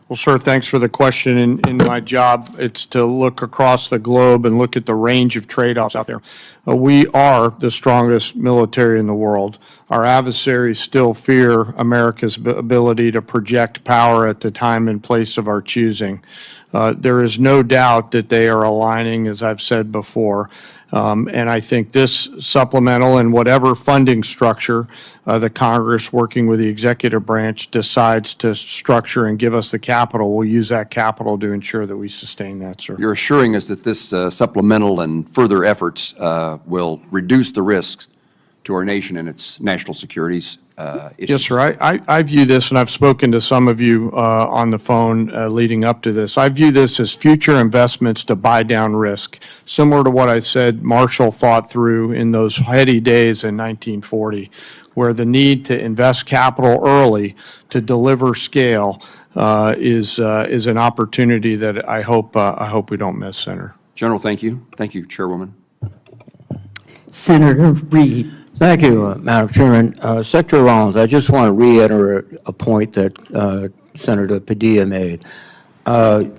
Well, sir, thanks for the question. In my job, it's to look across the globe and look at the range of trade-offs out there. We are the strongest military in the world. Our adversaries still fear America's ability to project power at the time and place of our choosing. There is no doubt that they are aligning, as I've said before. And I think this supplemental and whatever funding structure the Congress, working with the executive branch, decides to structure and give us the capital, we'll use that capital to ensure that we sustain that, sir. You're assuring us that this supplemental and further efforts will reduce the risks to our nation and its national securities issues. Yes, sir. I view this, and I've spoken to some of you on the phone leading up to this. I view this as future investments to buy down risk, similar to what I said Marshall thought through in those heady days in 1940, where the need to invest capital early to deliver scale is an opportunity that I hope we don't miss, Senator. General, thank you. Thank you, Chairwoman. Senator Reed. Thank you, Madam Chairman. Secretary Rollins, I just want to reiterate a point that Senator Padilla made.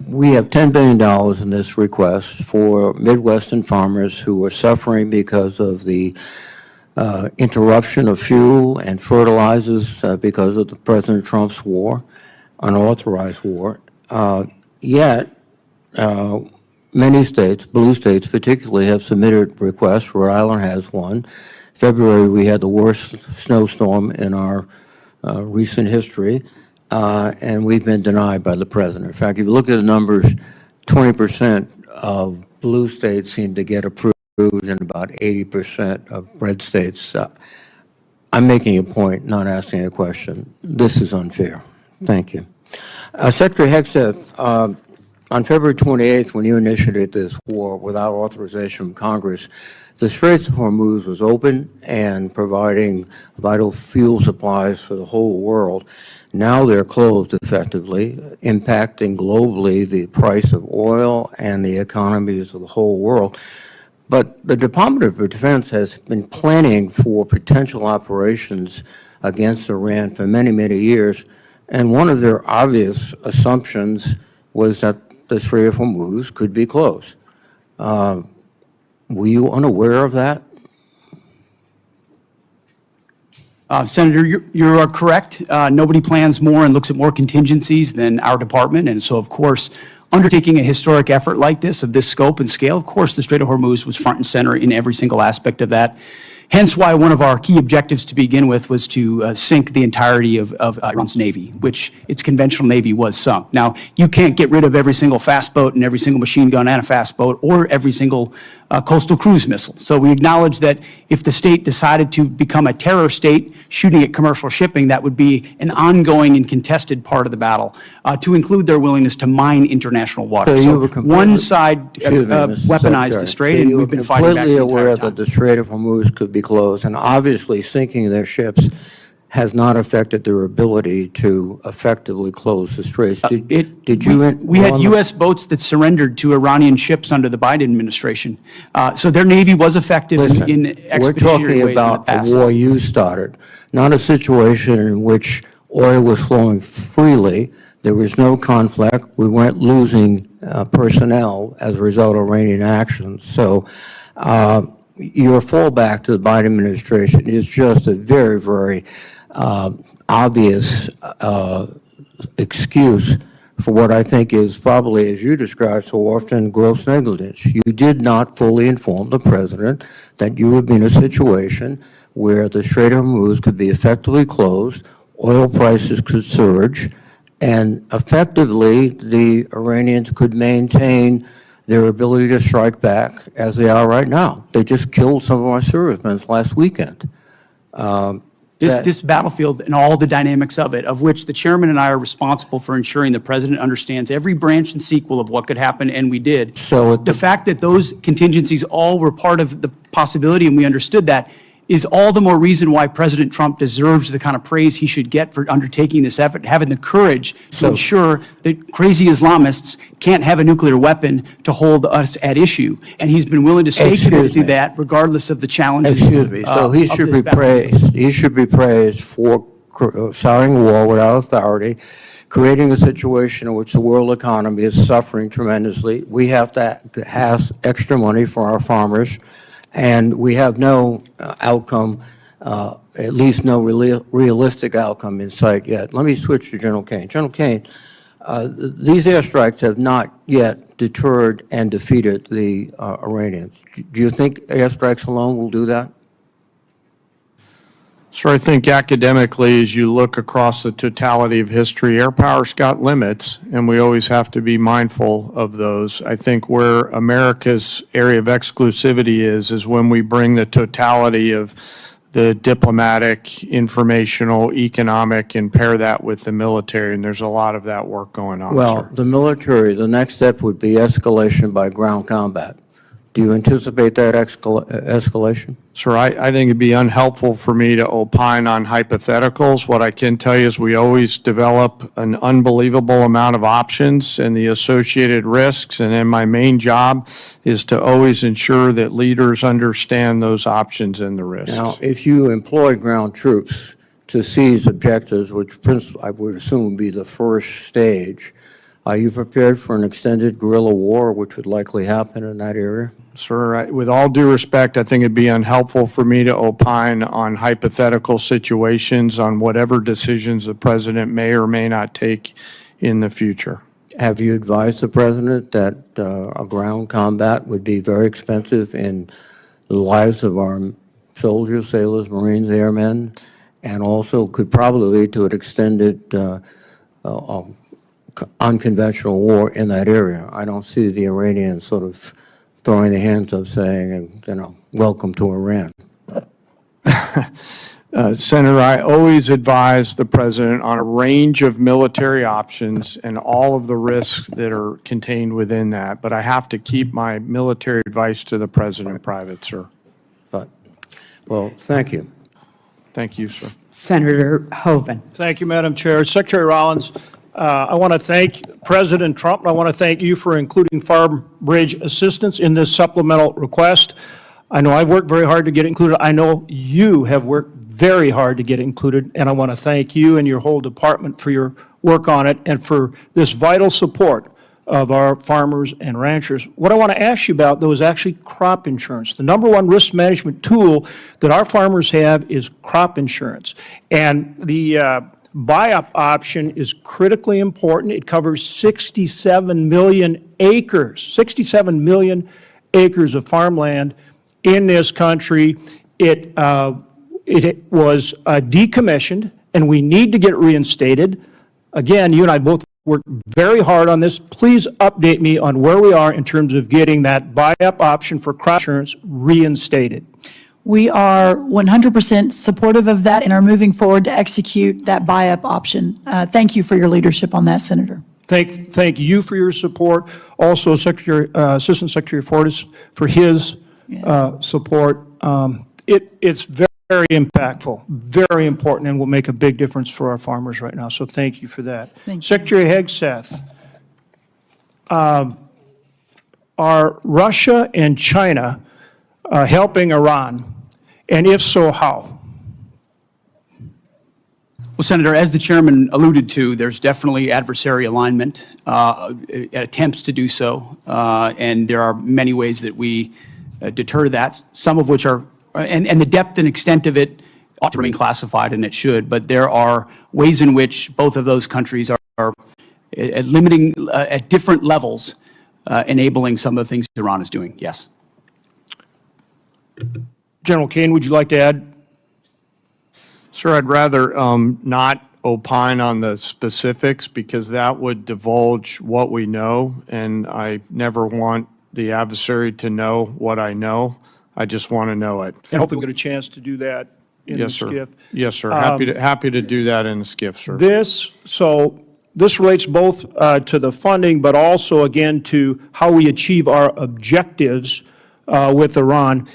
We have $10 billion in this request for Midwestern farmers who are suffering because of the interruption of fuel and fertilizers because of the President Trump's war, unauthorized war. Yet, many states, blue states particularly, have submitted requests. Rhode Island has one. February, we had the worst snowstorm in our recent history, and we've been denied by the president. In fact, if you look at the numbers, 20% of blue states seem to get approved and about 80% of red states. I'm making a point, not asking a question. This is unfair. Thank you. Secretary Hegseth, On February 28th, when you initiated this war without authorization from Congress, the Straits of Hormuz was open and providing vital fuel supplies for the whole world. Now they're closed effectively, impacting globally the price of oil and the economies of the whole world. But the Department of Defense has been planning for potential operations against Iran for many, many years, and one of their obvious assumptions was that the Strait of Hormuz could be closed. Were you unaware of that? Senator, you are correct. Nobody plans more and looks at more contingencies than our department. And so, of course, undertaking a historic effort like this, of this scope and scale, of course, the Strait of Hormuz was front and center in every single aspect of that. Hence why one of our key objectives to begin with was to sink the entirety of Iran's Navy, which its conventional Navy was sunk. Now, you can't get rid of every single fast boat and every single machine gun and a fast boat or every single coastal cruise missile. So we acknowledge that if the state decided to become a terror state shooting at commercial shipping, that would be an ongoing and contested part of the battle, to include their willingness to mine international waters. So one side weaponized the strait, and we've been fighting back the entire time. Completely aware that the Strait of Hormuz could be closed, and obviously sinking their ships has not affected their ability to effectively close the straits. We had U.S. boats that surrendered to Iranian ships under the Biden administration. So their Navy was effective in expeditionary ways in the past. We're talking about a war you started, not a situation in which oil was flowing freely. There was no conflict. We weren't losing personnel as a result of Iranian actions. So your fallback to the Biden administration is just a very, very obvious excuse for what I think is probably, as you described so often, gross negligence. You did not fully inform the president that you would be in a situation where the Strait of Hormuz could be effectively closed, oil prices could surge, and effectively the Iranians could maintain their ability to strike back as they are right now. They just killed some of our servicemen last weekend. This battlefield and all the dynamics of it, of which the chairman and I are responsible for ensuring the president understands every branch and sequel of what could happen, and we did. So the fact that those contingencies all were part of the possibility, and we understood that, is all the more reason why President Trump deserves the kind of praise he should get for undertaking this effort, having the courage to ensure that crazy Islamists can't have a nuclear weapon to hold us at issue. And he's been willing to stay committed to that regardless of the challenges. Excuse me. So he should be praised. He should be praised for starting a war without authority, creating a situation in which the world economy is suffering tremendously. We have to have extra money for our farmers. And we have no outcome, at least no realistic outcome in sight yet. Let me switch to General Kane. General Kane, these airstrikes have not yet deterred and defeated the Iranians. Do you think airstrikes alone will do that? So I think academically, as you look across the totality of history, air power's got limits, and we always have to be mindful of those. I think where America's area of exclusivity is when we bring the totality of the diplomatic, informational, economic, and pair that with the military, and there's a lot of that work going on, Well, sir. the military, the next step would be escalation by ground combat. Do you anticipate that escalation? Sir, I think it'd be unhelpful for me to opine on hypotheticals. What I can tell you is we always develop an unbelievable amount of options and the associated risks, and then my main job is to always ensure that leaders understand those options and the risks. Now, if you employ ground troops to seize objectives, which I would assume would be the first stage, are you prepared for an extended guerrilla war, which would likely happen in that area? Sir, with all due respect, I think it'd be unhelpful for me to opine on hypothetical situations on whatever decisions the president may or may not take in the future. Have you advised the president that a ground combat would be very expensive in the lives of our soldiers, sailors, Marines, airmen, and also could probably lead to an extended unconventional war in that area? I don't see the Iranians sort of throwing their hands up saying, welcome to Iran. Senator, I always advise the president on a range of military options and all of the risks that are contained within that, but I have to keep my military advice to the president private, sir. But, well, thank you. Thank you, sir. Senator Hoven. Thank you, Madam Chair. Secretary Rollins, I want to thank President Trump, and I want to thank you for including farm bridge assistance in this supplemental request. I know I've worked very hard to get it included. I know you have worked very hard to get it included, and I want to thank you and your whole department for your work on it and for this vital support of our farmers and ranchers. What I want to ask you about, though, is actually crop insurance. The number one risk management tool that our farmers have is crop insurance. And the buy-up option is critically important. It covers 67 million acres, 67 million acres of farmland in this country. It was decommissioned, and we need to get it reinstated. Again, you and I both worked very hard on this. Please update me on where we are in terms of getting that buy-up option for crop insurance reinstated. We are 100% supportive of that and are moving forward to execute that buy-up option. Thank you for your leadership on that, Senator. Thank you for your support. Also, Assistant Secretary Fortas for his support. It's very impactful, very important, and will make a big difference for our farmers right now. So thank you for that. Thank you. Secretary Hegseth, are Russia and China helping Iran? And if so, how? Well, Senator, as the chairman alluded to, there's definitely adversary alignment, attempts to do so, and there are many ways that we deter that, some of which are, and the depth and extent of it ought to remain classified, and it should, but there are ways in which both of those countries are limiting at different levels, enabling some of the things Iran is doing, yes. General Kane, would you like to add? Sir, I'd rather not opine on the specifics because that would divulge what we know, and I never want the adversary to know what I know. I just want to know it. And hopefully we'll get a chance to do that in the Yes, sir. skiff. Yes, sir. Happy to do that in the skiff, sir. This relates both to the funding, but also, again, to how we achieve our objectives with Iran.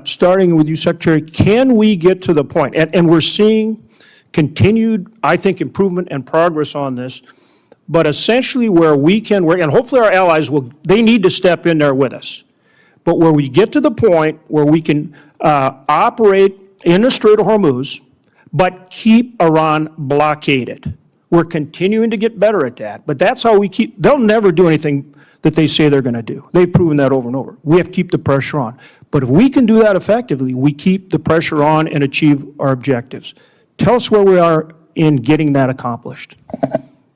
Starting with you, Secretary, can we get to the point, and we're seeing continued, I think, improvement and progress on this, but essentially where we can work, and hopefully our allies they need to step in there with us, but where we get to the point where we can operate in the Strait of Hormuz, but keep Iran blockaded. We're continuing to get better at that, but that's how they'll never do anything that they say they're going to do. They've proven that over and over. We have to keep the pressure on. But if we can do that effectively, we keep the pressure on and achieve our objectives. Tell us where we are in getting that accomplished.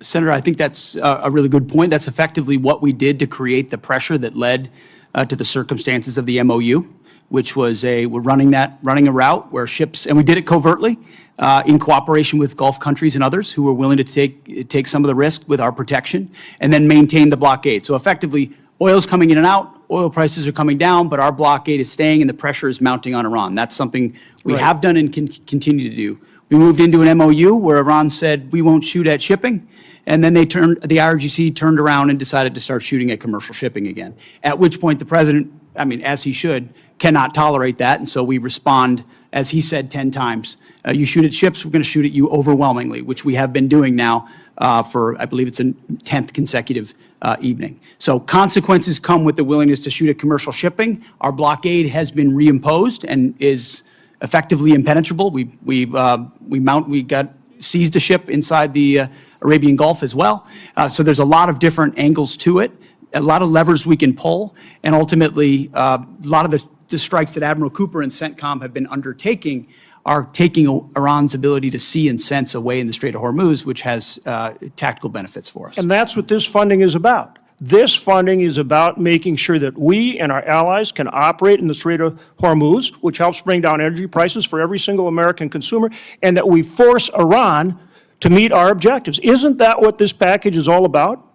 Senator, I think that's a really good point. That's effectively what we did to create the pressure that led to the circumstances of the MOU, which was we're running a route where ships, and we did it covertly in cooperation with Gulf countries and others who were willing to take some of the risk with our protection and then maintain the blockade. So effectively, oil's coming in and out, oil prices are coming down, but our blockade is staying and the pressure is mounting on Iran. That's something we have done and can continue to do. We moved into an MOU where Iran said we won't shoot at shipping, and then the IRGC turned around and decided to start shooting at commercial shipping again, at which point the president, as he should, cannot tolerate that, and so we respond, as he said 10 times, you shoot at ships, we're going to shoot at you overwhelmingly, which we have been doing now for, I believe it's a 10th consecutive evening. So consequences come with the willingness to shoot at commercial shipping. Our blockade has been reimposed and is effectively impenetrable. We got seized a ship inside the Arabian Gulf as well. So there's a lot of different angles to it, a lot of levers we can pull, and ultimately a lot of the strikes that Admiral Cooper and CENTCOM have been undertaking are taking Iran's ability to see and sense away in the Strait of Hormuz, which has tactical benefits for us. And that's what this funding is about. This funding is about making sure that we and our allies can operate in the Strait of Hormuz, which helps bring down energy prices for every single American consumer, and that we force Iran to meet our objectives. Isn't that what this package is all about?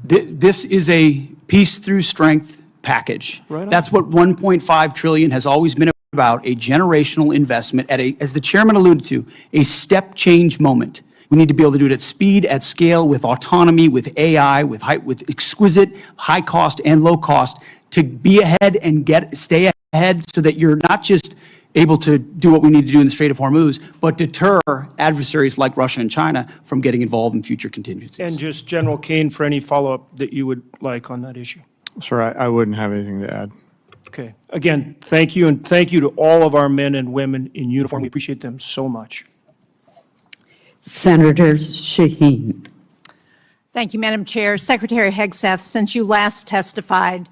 This is a peace through strength package. Right on. That's what $1.5 trillion has always been about a generational investment at as the chairman alluded to, a step change moment. We need to be able to do it at speed, at scale, with autonomy, with AI, with exquisite high cost and low cost to be ahead and stay ahead so that you're not just able to do what we need to do in the Strait of Hormuz, but deter adversaries like Russia and China from getting involved in future contingencies. And just General Kane for any follow-up that you would like on that issue. Sir, I wouldn't have anything to add. Okay. Again, thank you, and thank you to all of our men and women in uniform. We appreciate them so much. Senator Shaheen. Thank you, Madam Chair. Secretary Hegseth, since you last testified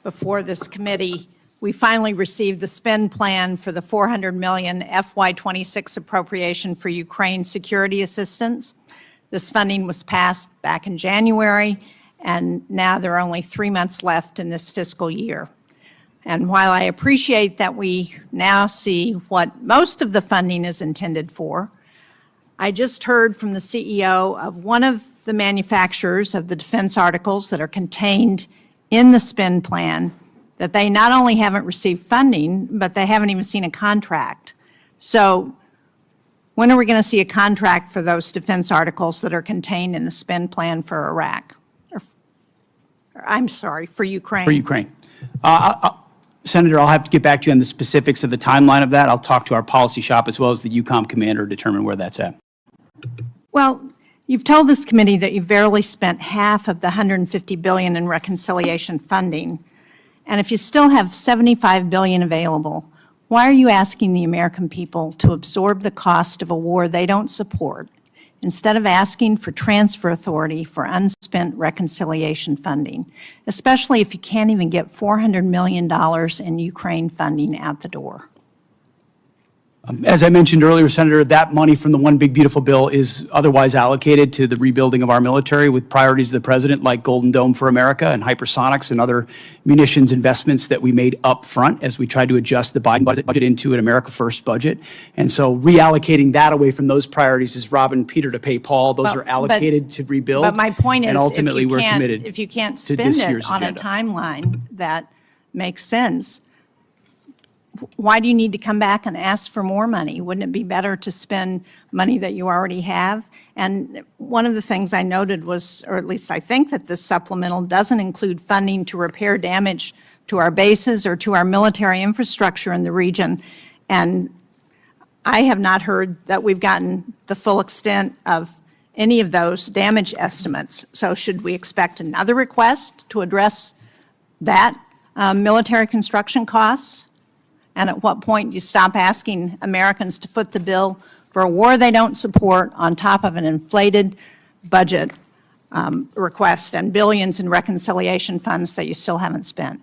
before this committee, we finally received the spend plan for the $400 million FY26 appropriation for Ukraine security assistance. This funding was passed back in January, and now there are only 3 months left in this fiscal year. And while I appreciate that we now see what most of the funding is intended for, I just heard from the CEO of one of the manufacturers of the defense articles that are contained in the spend plan that they not only haven't received funding, but they haven't even seen a contract. So when are we going to see a contract for those defense articles that are contained in the spend plan for Iraq? Or I'm sorry, for Ukraine. For Ukraine. Senator, I'll have to get back to you on the specifics of the timeline of that. I'll talk to our policy shop as well as the EUCOM commander to determine where that's at. Well, you've told this committee that you've barely spent half of the $150 billion in reconciliation funding. And if you still have $75 billion available, why are you asking the American people to absorb the cost of a war they don't support, instead of asking for transfer authority for unspent reconciliation funding, especially if you can't even get $400 million in Ukraine funding out the door? As I mentioned earlier, Senator, that money from the One Big Beautiful Bill is otherwise allocated to the rebuilding of our military with priorities of the president like Golden Dome for America and hypersonics and other munitions investments that we made up front as we tried to adjust the Biden budget into an America First budget. And so reallocating that away from those priorities is robbing Peter to pay Paul. Those are allocated to rebuild. But my point is, and ultimately we're committed if you can't to spend this it year's on a agenda. timeline that makes sense, why do you need to come back and ask for more money? Wouldn't it be better to spend money that you already have? And one of the things I noted was, or at least I think that this supplemental doesn't include funding to repair damage to our bases or to our military infrastructure in the region. And I have not heard that we've gotten the full extent of any of those damage estimates. So should we expect another request to address that military construction costs? And at what point do you stop asking Americans to foot the bill for a war they don't support on top of an inflated budget request and billions in reconciliation funds that you still haven't spent?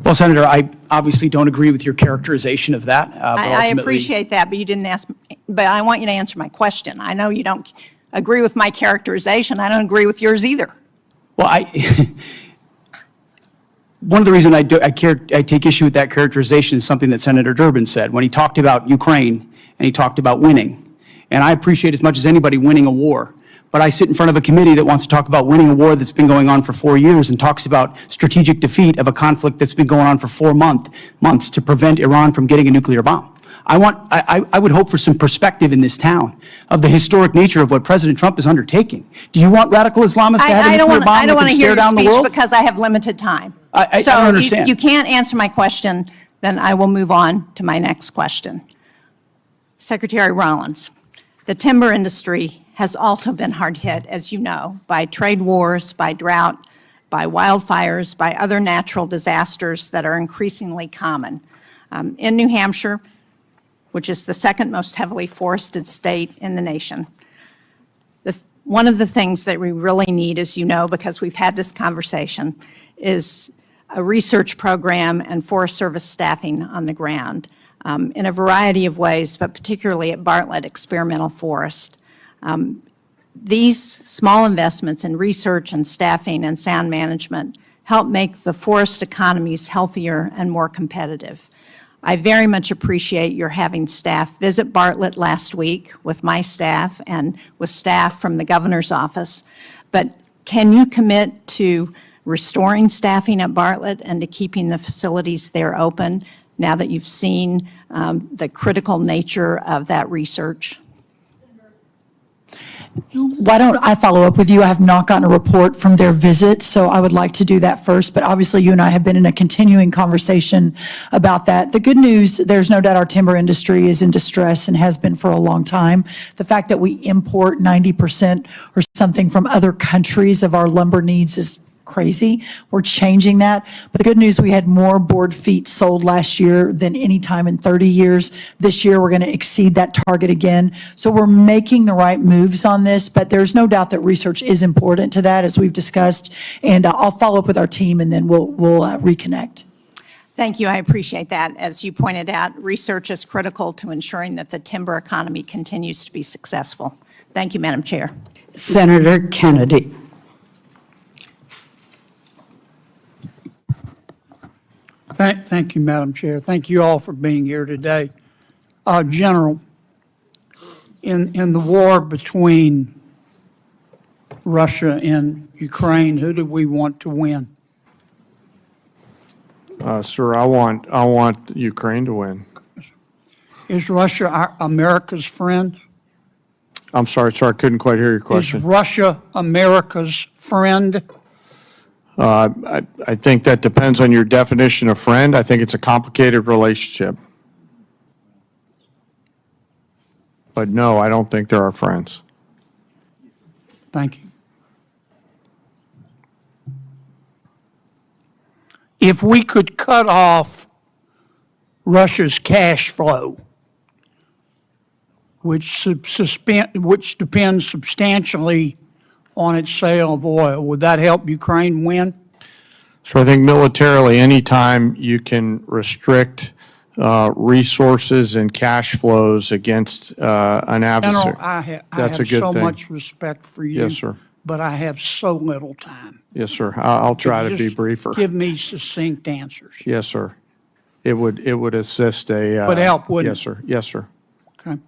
Well, Senator, I obviously don't agree with your characterization of that. But I ultimately- appreciate that, but you didn't ask, but I want you to answer my question. I know you don't agree with my characterization. I don't agree with yours either. Well, one of the reasons I take issue with that characterization is something that Senator Durbin said when he talked about Ukraine and he talked about winning. And I appreciate as much as anybody winning a war. But I sit in front of a committee that wants to talk about winning a war that's been going on for 4 years and talks about strategic defeat of a conflict that's been going on for 4 months to prevent Iran from getting a nuclear bomb. I would hope for some perspective in this town of the historic nature of what President Trump is undertaking. Do you want radical Islamists to have a nuclear bomb I don't that want can to hear stare your down the speech world? because I have limited time. I So don't understand. if you can't answer my question, then I will move on to my next question. Secretary Rollins, the timber industry has also been hard hit, as you know, by trade wars, by drought, by wildfires, by other natural disasters that are increasingly common. In New Hampshire, which is the second most heavily forested state in the nation, one of the things that we really need, as you know, because we've had this conversation, is a research program and Forest Service staffing on the ground in a variety of ways, but particularly at Bartlett Experimental Forest. These small investments in research and staffing and sound management help make the forest economies healthier and more competitive. I very much appreciate your having staff visit Bartlett last week with my staff and with staff from the governor's office. But can you commit to restoring staffing at Bartlett and to keeping the facilities there open now that you've seen the critical nature of that research? Why don't I follow up with you? I have not gotten a report from their visit, so I would like to do that first. But obviously, you and I have been in a continuing conversation about that. The good news, there's no doubt our timber industry is in distress and has been for a long time. The fact that we import 90% or something from other countries of our lumber needs is crazy. We're changing that. But the good news, we had more board feet sold last year than any time in 30 years. This year, we're going to exceed that target again. So we're making the right moves on this, but there's no doubt that research is important to that, as we've discussed. And I'll follow up with our team, and then we'll reconnect. Thank you. I appreciate that. As you pointed out, research is critical to ensuring that the timber economy continues to be successful. Thank you, Madam Chair. Senator Kennedy. Thank you, Madam Chair. Thank you all for being here today. General, in the war between Russia and Ukraine, who do we want to win? Sir, I want Ukraine to win. Is Russia America's friend? I'm sorry, sir, I couldn't quite hear your question. Is Russia America's friend? I think that depends on your definition of friend. I think it's a complicated relationship. But no, I don't think they're our friends. Thank you. If we could cut off Russia's cash flow, which depends substantially on its sale of oil, would that help Ukraine win? So I think militarily, anytime you can restrict resources and cash flows against an adversary, General, I that's a have good so thing. much respect for you. Yes, sir. But I have so little time. Yes, sir. I'll try to be Just briefer. Give me succinct answers. Yes, sir. It would assist a. Would help, wouldn't Yes, sir. Yes, sir. Okay.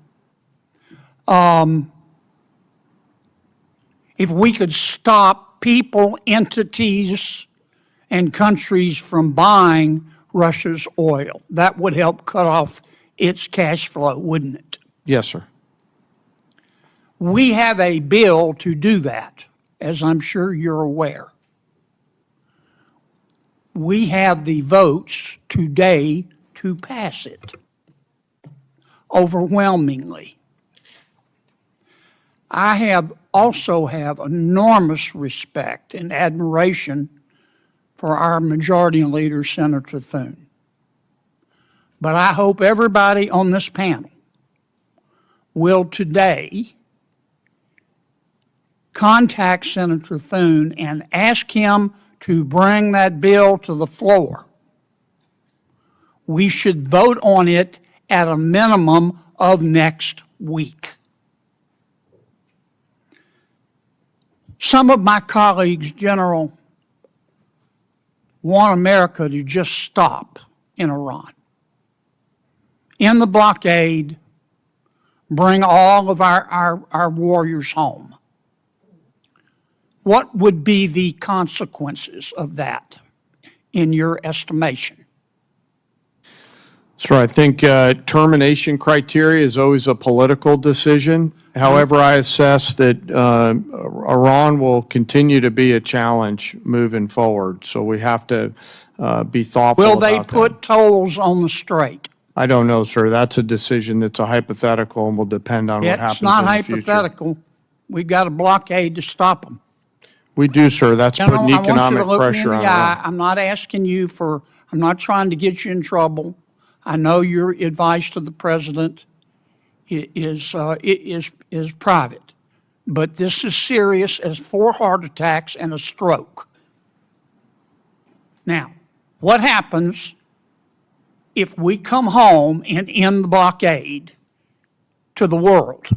If we could stop people, entities, and countries from buying Russia's oil, that would help cut off its cash flow, wouldn't it? Yes, sir. We have a bill to do that, as I'm sure you're aware. We have the votes today to pass it overwhelmingly. I also have enormous respect and admiration for our majority leader, Senator Thune. But I hope everybody on this panel will today contact Senator Thune and ask him to bring that bill to the floor. We should vote on it at a minimum of next week. Some of my colleagues, General, want America to just stop in Iran. End the blockade, bring all of our warriors home. What would be the consequences of that, in your estimation? Sir, I think termination criteria is always a political decision. However, I assess that Iran will continue to be a challenge moving forward, so we have to be thoughtful Will about they that. put tolls on the strait? I don't know, sir. That's a decision that's a hypothetical and will depend on what happens It's not in the future. hypothetical. We've got a blockade to stop them. We do, sir. That's General, putting I want you to economic look me in pressure the on eye. Iran. I'm not asking you for, I'm not trying to get you in trouble. I know your advice to the president is private. But this is serious as 4 heart attacks and a stroke. Now, what happens if we come home and end the blockade to the world?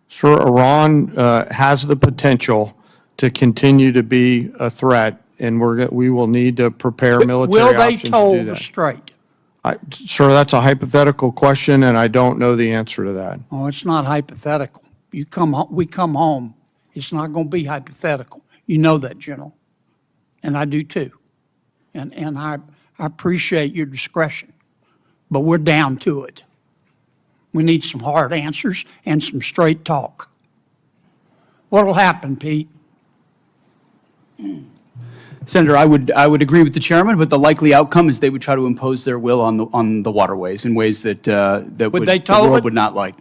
Sir, Iran has the potential to continue to be a threat, and we will need to prepare military Will they options to toll do the that. strait? Sir, that's a hypothetical question, and I don't know the answer to that. Oh, it's not hypothetical. We come home. It's not going to be hypothetical. You know that, General, and I do too. And I appreciate your discretion. but we're down to it. We need some hard answers and some straight talk. What'll happen, Pete? Senator, I would agree with the chairman, but the likely outcome is they would try to impose their will on the waterways in ways that Would they the toll world it? would not like.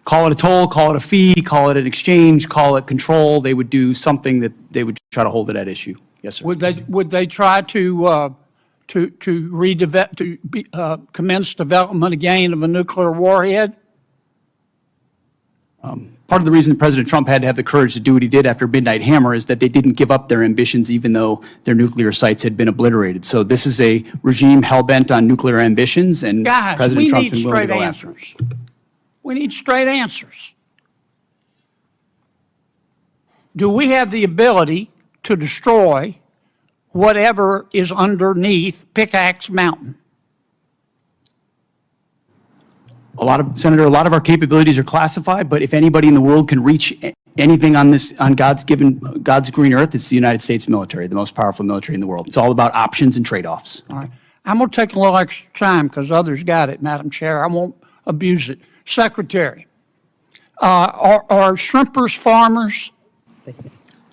Call it a toll, call it a fee, call it an exchange, call it control. They would do something that they would try to hold it at issue. Yes, sir. Would they try to commence development again of a nuclear warhead? Part of the reason President Trump had to have the courage to do what he did after Midnight Hammer is that they didn't give up their ambitions even though their nuclear sites had been obliterated. So this is a regime hell-bent on nuclear ambitions, and Guys, President we Trump's need been willing to straight go after them. answers. We need straight answers. Do we have the ability to destroy whatever is underneath Pickaxe Mountain? Senator, a lot of our capabilities are classified, but if anybody in the world can reach anything on God's green earth, it's the United States military, the most powerful military in the world. It's all about options and trade-offs. All right. I'm going to take a little extra time because others got it, Madam Chair. I won't abuse it. Secretary, are shrimpers farmers?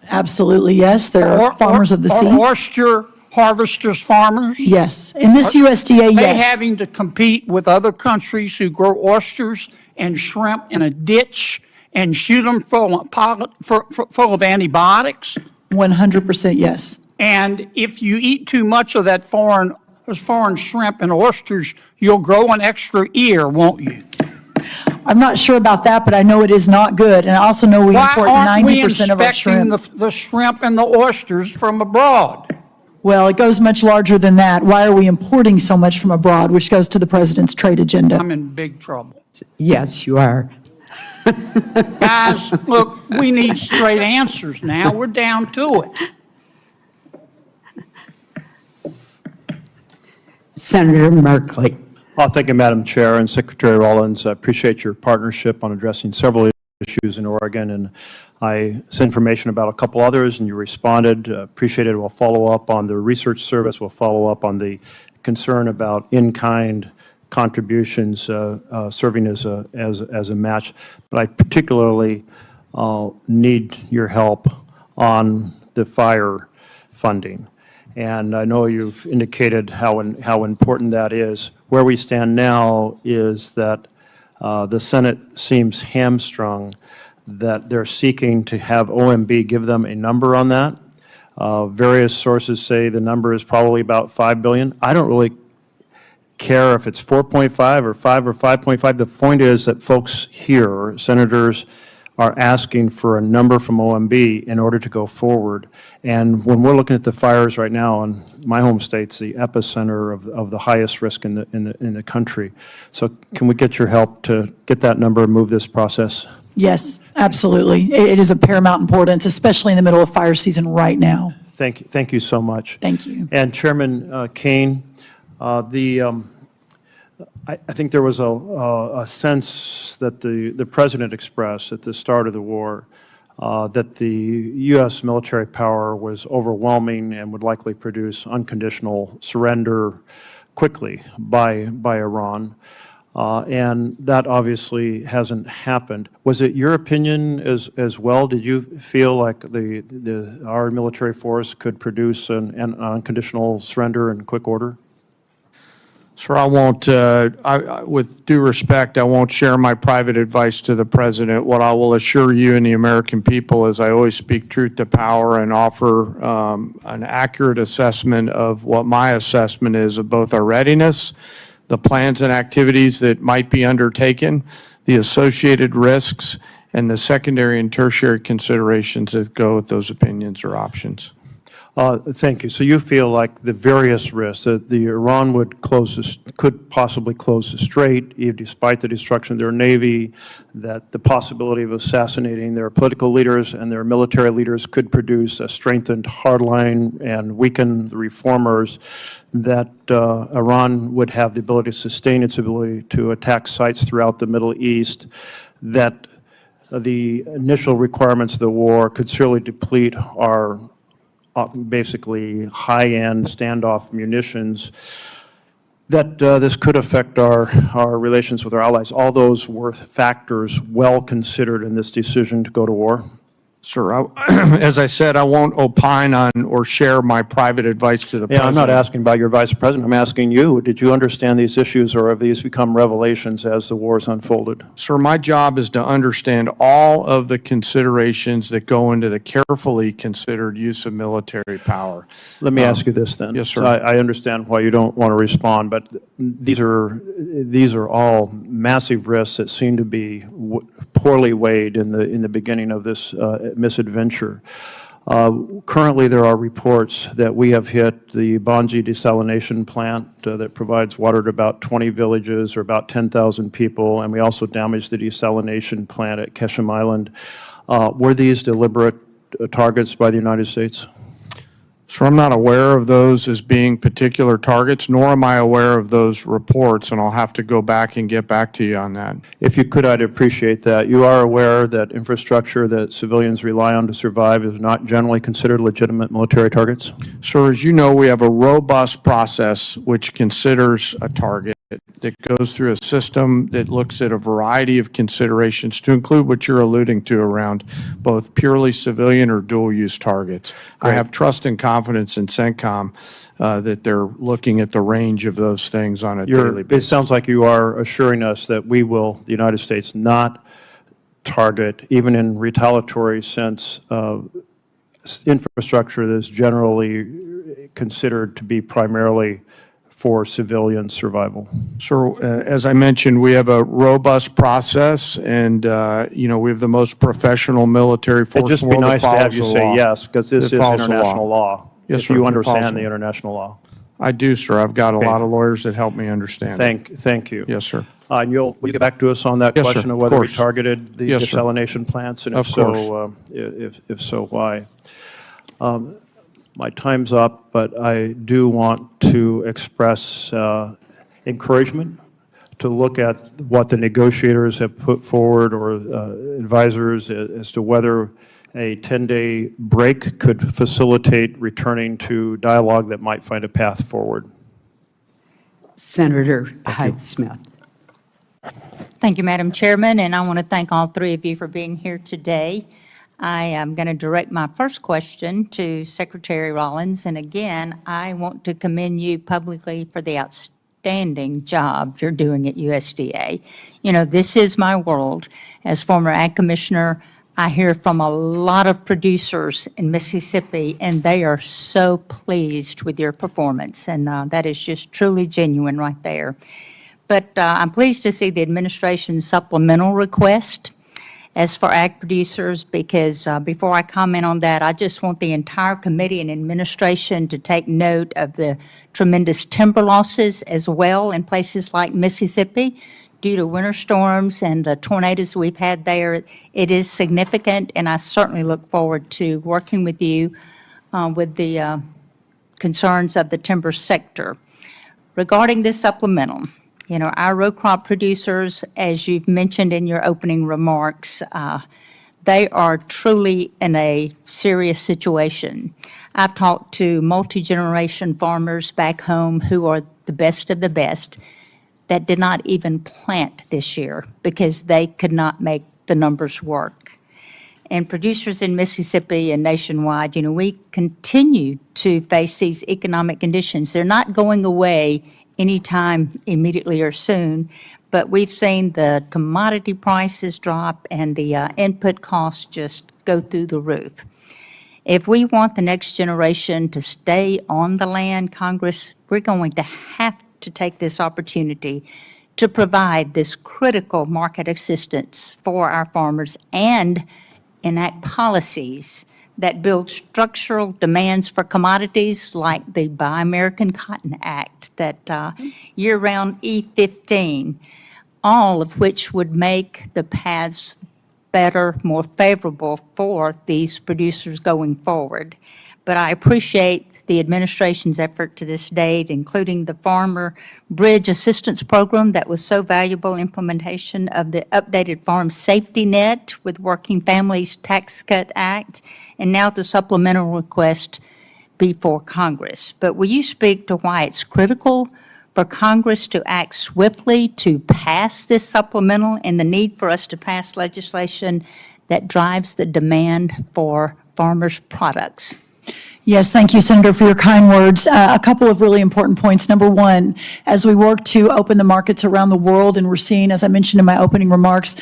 Absolutely, yes. There are farmers of the sea. Are oyster harvesters farmers? Yes. In this USDA, Are they yes. having to compete with other countries who grow oysters and shrimp in a ditch and shoot them full of antibiotics? 100% yes. And if you eat too much of that foreign shrimp and oysters, you'll grow an extra ear, won't you? I'm not sure about that, but I know it is not good. And I also know we import 90% of our inspecting shrimp. the shrimp and the oysters from abroad? Well, it goes much larger than that. Why are we importing so much from abroad, which goes to the president's trade agenda? I'm in big trouble. Yes, you are. Guys, look, we need straight answers now. We're down to it. Senator Merkley. Thank you, Madam Chair, and Secretary Rollins. I appreciate your partnership on addressing several issues in Oregon, and I sent information about a couple others, and you responded. Appreciate it. We'll follow up on the research service. We'll follow up on the concern about in-kind contributions serving as a match. But I particularly need your help on the fire funding. And I know you've indicated how important that is. Where we stand now is that the Senate seems hamstrung, that they're seeking to have OMB give them a number on that. Various sources say the number is probably about $5 billion. I don't really care if it's 4.5 or 5 or 5.5. The point is that folks here, senators, are asking for a number from OMB in order to go forward. And when we're looking at the fires right now in my home state's the epicenter of the highest risk in the country. So can we get your help to get that number and move this process? Yes, absolutely. It is of paramount importance, especially in the middle of fire season right now. Thank you so much. Thank you. And Chairman Kane, I think there was a sense that the President expressed at the start of the war that the U.S. military power was overwhelming and would likely produce unconditional surrender quickly by Iran. And that obviously hasn't happened. Was it your opinion as well? Did you feel like our military force could produce an unconditional surrender in quick order? Sir, I won't, with due respect, I won't share my private advice to the President. What I will assure you and the American people is I always speak truth to power and offer an accurate assessment of what my assessment is of both our readiness, the plans and activities that might be undertaken, the associated risks, and the secondary and tertiary considerations that go with those opinions or options. Thank you. So you feel like the various risks that the Iran could possibly close the strait, even despite the destruction of their navy, that the possibility of assassinating their political leaders and their military leaders could produce a strengthened hardline and weaken the reformers, that Iran would have the ability to sustain its ability to attack sites throughout the Middle East, that the initial requirements of the war could surely deplete our basically high-end standoff munitions, that this could affect our relations with our allies. All those were factors well considered in this decision to go to war. Sir, as I said, I won't opine on or share my private advice to the Yeah, President. I'm not asking about your Vice President. I'm asking you, did you understand these issues, or have these become revelations as the war's unfolded? Sir, my job is to understand all of the considerations that go into the carefully considered use of military power. Let me ask you this then. Yes, sir. I understand why you don't want to respond, but these are all massive risks that seem to be poorly weighed in the beginning of this misadventure. Currently, there are reports that we have hit the Bonji desalination plant that provides water to about 20 villages or about 10,000 people, and we also damaged the desalination plant at Ketchum Island. Were these deliberate targets by the United States? So I'm not aware of those as being particular targets, nor am I aware of those reports, and I'll have to go back and get back to you on that. If you could, I'd appreciate that. You are aware that infrastructure that civilians rely on to survive is not generally considered legitimate military targets? Sir, as you know, we have a robust process which considers a target, that goes through a system that looks at a variety of considerations to include what you're alluding to around both purely civilian or dual-use targets. I have trust and confidence in CENTCOM that they're looking at the range of those things on a daily basis. It sounds like you are assuring us that we will, the United States, not target, even in retaliatory sense, infrastructure that is generally considered to be primarily for civilian survival. So, as I mentioned, we have a robust process, and, you know, we have the most professional military force It'd just in be the world nice that to have follows you the say law. yes, because this is That follows the international law. Yes, If sir. you That understand follows the the- international law. I do, sir. I've got a Okay. lot of lawyers that help me understand it. Thank you. Yes, sir. And will you get back to us on that Yes, sir. question of Of whether we course. targeted the Yes, sir. desalination plants? And Of if so, if so, why? My time's up, but I do want to express encouragement to look at what the negotiators have put forward, or advisors, as to whether a 10-day break could facilitate returning to dialogue that might find a path forward. Senator Hyde-Smith. Thank you, Madam Chairman, and I want to thank all three of you for being here today. I am going to direct my first question to Secretary Rollins, and again, I want to commend you publicly for the outstanding job you're doing at USDA. You know, this is my world. As former Ag Commissioner, I hear from a lot of producers in Mississippi, and they are so pleased with your performance, and that is just truly genuine right there. But I'm pleased to see the administration's supplemental request as for ag producers, because before I comment on that, I just want the entire committee and administration to take note of the tremendous timber losses as well in places like Mississippi due to winter storms and the tornadoes we've had there. It is significant, and I certainly look forward to working with you with the concerns of the timber sector. Regarding this supplemental, you know, our row crop producers, as you've mentioned in your opening remarks, they are truly in a serious situation. I've talked to multi-generation farmers back home who are the best of the best that did not even plant this year because they could not make the numbers work. And producers in Mississippi and nationwide, you know, we continue to face these economic conditions. They're not going away anytime immediately or soon, but we've seen the commodity prices drop and the input costs just go through the roof. If we want the next generation to stay on the land, Congress, we're going to have to take this opportunity to provide this critical market assistance for our farmers and enact policies that build structural demands for commodities like the Buy American Cotton Act, that year-round E-15, all of which would make the paths better, more favorable for these producers going forward. But I appreciate the administration's effort to this date, including the Farmer Bridge Assistance Program that was so valuable, implementation of the updated Farm Safety Net with Working Families Tax Cut Act, and now the supplemental request before Congress. But will you speak to why it's critical for Congress to act swiftly to pass this supplemental and the need for us to pass legislation that drives the demand for farmers' products. Yes, thank you, Senator, for your kind words. A couple of really important points. Number one, as we work to open the markets around the world, and we're seeing, as I mentioned in my opening remarks,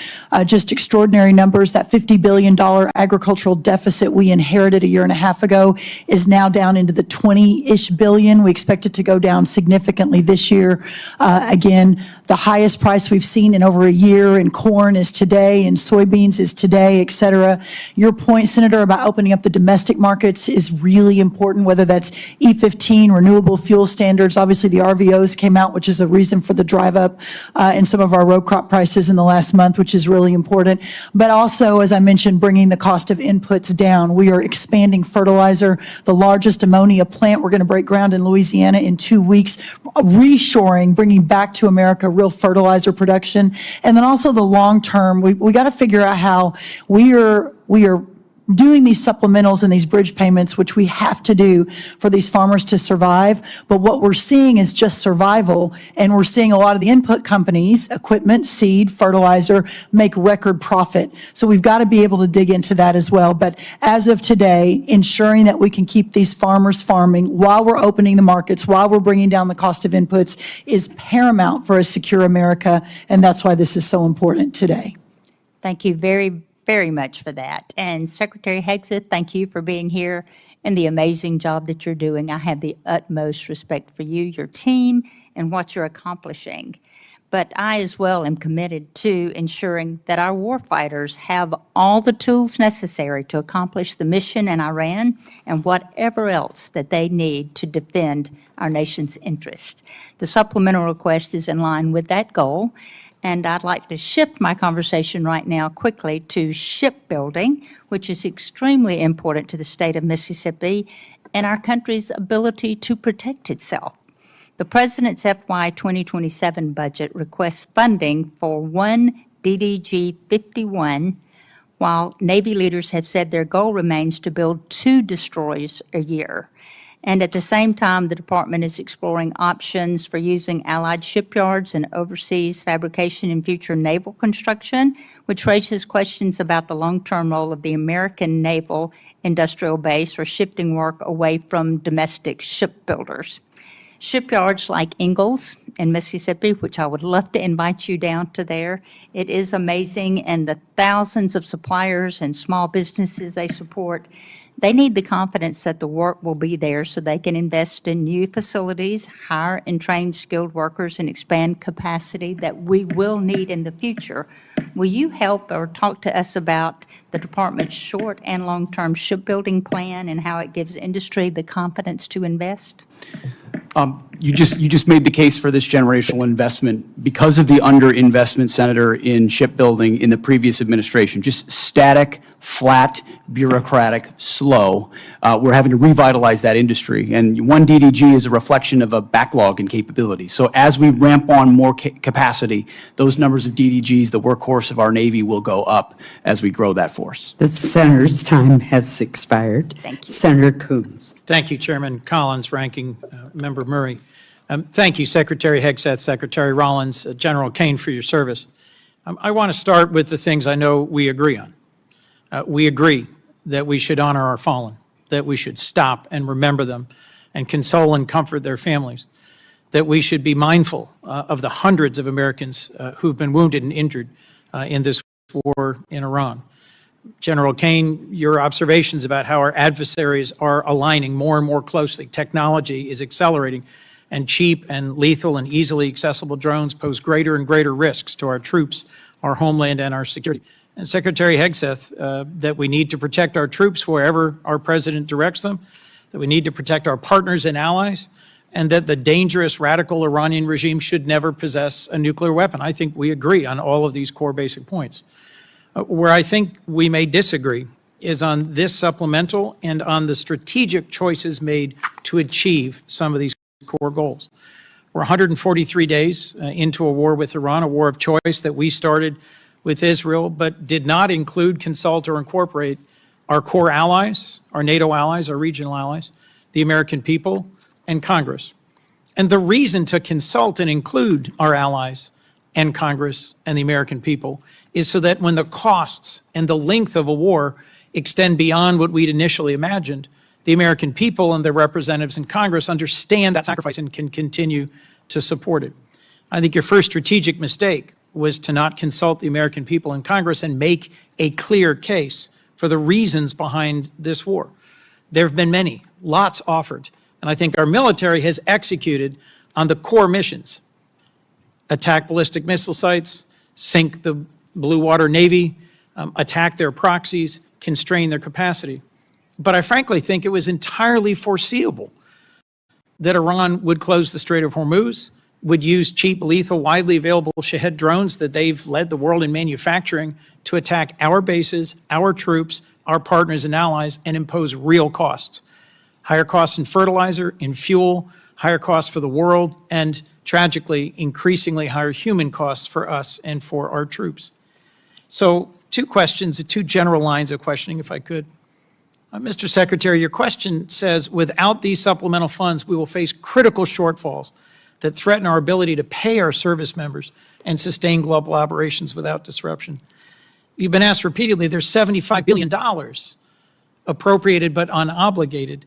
just extraordinary numbers. That $50 billion agricultural deficit we inherited a year and a half ago is now down into the 20-ish billion. We expect it to go down significantly this year. Again, the highest price we've seen in over a year in corn is today, in soybeans is today, et cetera. Your point, Senator, about opening up the domestic markets is really important, whether that's E15, renewable fuel standards. Obviously, the RVOs came out, which is a reason for the drive up in some of our row crop prices in the last month, which is really important. But also, as I mentioned, bringing the cost of inputs down. We are expanding fertilizer, the largest ammonia plant. We're going to break ground in Louisiana in 2 weeks, reshoring, bringing back to America real fertilizer production. And then also the long term, we got to figure out how we are doing these supplementals and these bridge payments, which we have to do for these farmers to survive. But what we're seeing is just survival, and we're seeing a lot of the input companies, equipment, seed, fertilizer, make record profit. So we've got to be able to dig into that as well. But as of today, ensuring that we can keep these farmers farming while we're opening the markets, while we're bringing down the cost of inputs, is paramount for a secure America, and that's why this is so important today. Thank you very much for that. And Secretary Hegseth, thank you for being here and the amazing job that you're doing. I have the utmost respect for you, your team, and what you're accomplishing. But I as well am committed to ensuring that our warfighters have all the tools necessary to accomplish the mission in Iran and whatever else that they need to defend our nation's interest. The supplemental request is in line with that goal. And I'd like to shift my conversation right now quickly to shipbuilding, which is extremely important to the state of Mississippi and our country's ability to protect itself. The President's FY 2027 budget requests funding for one DDG 51, while Navy leaders have said their goal remains to build 2 destroyers a year. And at the same time, the department is exploring options for using allied shipyards and overseas fabrication in future naval construction, which raises questions about the long-term role of the American naval industrial base or shifting work away from domestic shipbuilders. Shipyards like Ingalls in Mississippi, which I would love to invite you down to there. It is amazing, and the thousands of suppliers and small businesses they support, they need the confidence that the work will be there so they can invest in new facilities, hire and train skilled workers, and expand capacity that we will need in the future. Will you help or talk to us about the department's short and long-term shipbuilding plan and how it gives industry the confidence to invest? You just made the case for this generational investment because of the underinvestment, Senator, in shipbuilding in the previous administration. Just static, flat, bureaucratic, slow. We're having to revitalize that industry. And one DDG is a reflection of a backlog in capability. So as we ramp on more capacity, those numbers of DDGs, the workhorse of our Navy, will go up as we grow that force. The senator's time has expired. Thank you. Senator Coons. Thank you, Chairman Collins, Ranking Member Murray. Thank you, Secretary Hegseth, Secretary Rollins, General Kane, for your service. I want to start with the things I know we agree on. We agree that we should honor our fallen, that we should stop and remember them and console and comfort their families, that we should be mindful of the hundreds of Americans who've been wounded and injured in this war in Iran. General Kane, your observations about how our adversaries are aligning more and more closely. Technology is accelerating, and cheap and lethal and easily accessible drones pose greater and greater risks to our troops, our homeland, and our security. And Secretary Hegseth, that we need to protect our troops wherever our president directs them, that we need to protect our partners and allies, and that the dangerous radical Iranian regime should never possess a nuclear weapon. I think we agree on all of these core basic points. Where I think we may disagree is on this supplemental and on the strategic choices made to achieve some of these core goals. We're 143 days into a war with Iran, a war of choice that we started with Israel, but did not include, consult, or incorporate our core allies, our NATO allies, our regional allies, the American people, and Congress. And the reason to consult and include our allies and Congress and the American people is so that when the costs and the length of a war extend beyond what we'd initially imagined, the American people and their representatives in Congress understand that sacrifice and can continue to support it. I think your first strategic mistake was to not consult the American people in Congress and make a clear case for the reasons behind this war. There have been many, lots offered, and I think our military has executed on the core missions: attack ballistic missile sites, sink the Blue Water Navy, attack their proxies, constrain their capacity. But I frankly think it was entirely foreseeable that Iran would close the Strait of Hormuz, would use cheap, lethal, widely available Shahed drones that they've led the world in manufacturing to attack our bases, our troops, our partners and allies, and impose real costs. Higher costs in fertilizer, in fuel, higher costs for the world, and tragically, increasingly higher human costs for us and for our troops. So, two questions, two general lines of questioning, if I could. Mr. Secretary, your question says, without these supplemental funds, we will face critical shortfalls that threaten our ability to pay our service members and sustain global operations without disruption. You've been asked repeatedly, there's $75 billion appropriated but unobligated.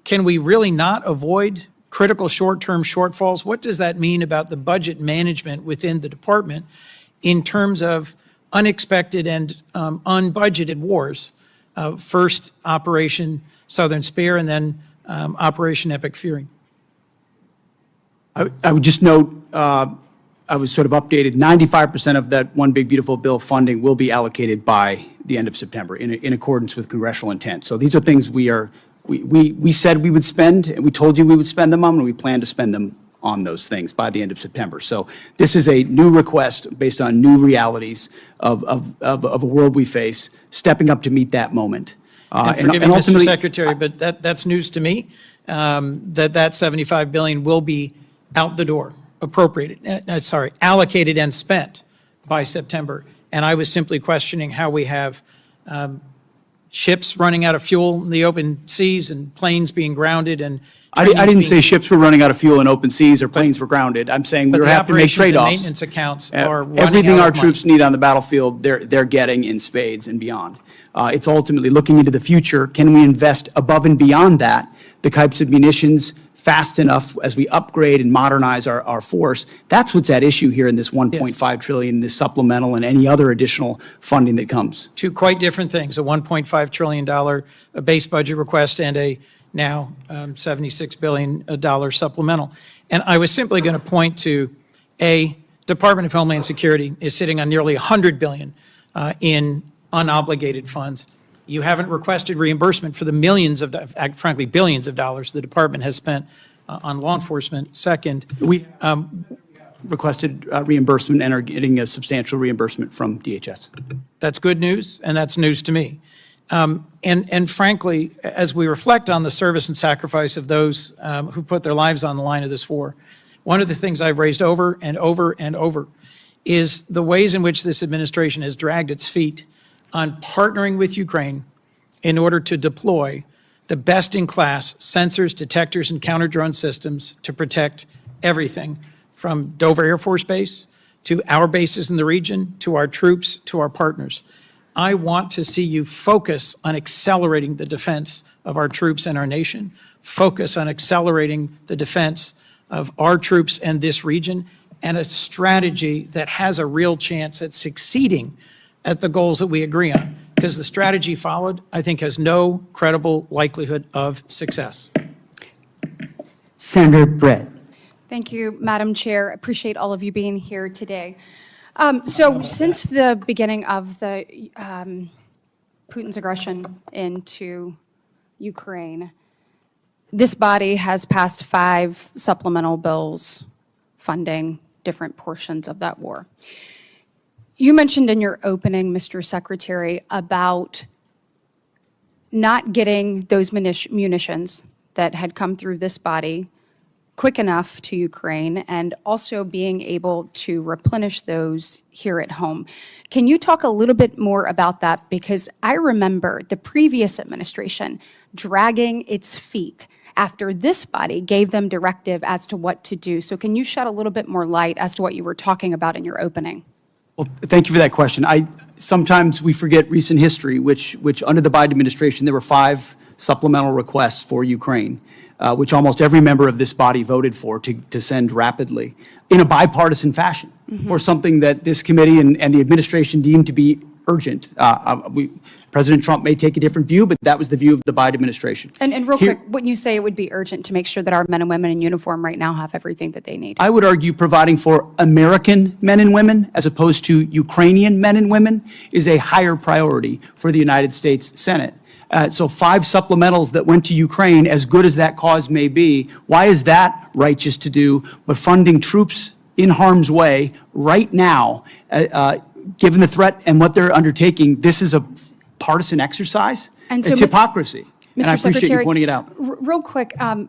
Can we really not avoid critical short-term shortfalls? What does that mean about the budget management within the department in terms of unexpected and unbudgeted wars? First, Operation Southern Spear, and then Operation Epic Fury. I would just note, I was sort of updated, 95% of that One Big Beautiful Bill funding will be allocated by the end of September in accordance with congressional intent. So these are things we said we would spend, and we told you we would spend them on, and we plan to spend them on those things by the end of September. So this is a new request based on new realities of a world we face, stepping up to meet that moment. And forgive me, Mr. Secretary, but that's news to me, that $75 billion will be out the door, allocated and spent by September. And I was simply questioning how we have ships running out of fuel in the open seas and planes being grounded and I didn't say ships were running out of fuel in open seas or planes were grounded. I'm saying we have to make trade-offs. But the operations and maintenance accounts are running everything out our of money. troops need on the battlefield, they're getting in spades and beyond. It's ultimately looking into the future. Can we invest above and beyond that, the types of munitions, fast enough as we upgrade and modernize our force? That's what's at issue here in this $1.5 trillion, this supplemental, and any other additional funding that comes. Two quite different things: a $1.5 trillion base budget request and a now $76 billion supplemental. And I was simply going to point to Department of Homeland Security is sitting on nearly $100 billion in unobligated funds. You haven't requested reimbursement for the millions of, frankly, billions of dollars the department has spent on law enforcement. Second, we requested reimbursement and are getting a substantial reimbursement from DHS. That's good news, and that's news to me. And frankly, as we reflect on the service and sacrifice of those who put their lives on the line of this war, one of the things I've raised over and over and over is the ways in which this administration has dragged its feet on partnering with Ukraine in order to deploy the best-in-class sensors, detectors, and counter-drone systems to protect everything from Dover Air Force Base to our bases in the region, to our troops, to our partners. I want to see you focus on accelerating the defense of our troops and our nation, focus on accelerating the defense of our troops and this region, and a strategy that has a real chance at succeeding at the goals that we agree on. Because the strategy followed, I think, has no credible likelihood of success. Senator Britt. Thank you, Madam Chair. Appreciate all of you being here today. So since the beginning of the Putin's aggression into Ukraine, this body has passed 5 supplemental bills funding different portions of that war. You mentioned in your opening, Mr. Secretary, about not getting those munitions that had come through this body quick enough to Ukraine, and also being able to replenish those here at home. Can you talk a little bit more about that? Because I remember the previous administration dragging its feet after this body gave them directive as to what to do. So can you shed a little bit more light as to what you were talking about in your opening? Well, thank you for that question. Sometimes we forget recent history, which under the Biden administration, there were 5 supplemental requests for Ukraine, which almost every member of this body voted for to send rapidly in a bipartisan fashion for something that this committee and the administration deemed to be urgent. President Trump may take a different view, but that was the view of the Biden administration. And real quick, wouldn't you say it would be urgent to make sure that our men and women in uniform right now have everything that they need? I would argue providing for American men and women as opposed to Ukrainian men and women is a higher priority for the United States Senate. So 5 supplementals that went to Ukraine, as good as that cause may be, why is that righteous to do? But funding troops in harm's way right now, given the threat and what they're undertaking, this is a partisan exercise. And so, it's hypocrisy. And I appreciate you pointing it out. Real quick, Madam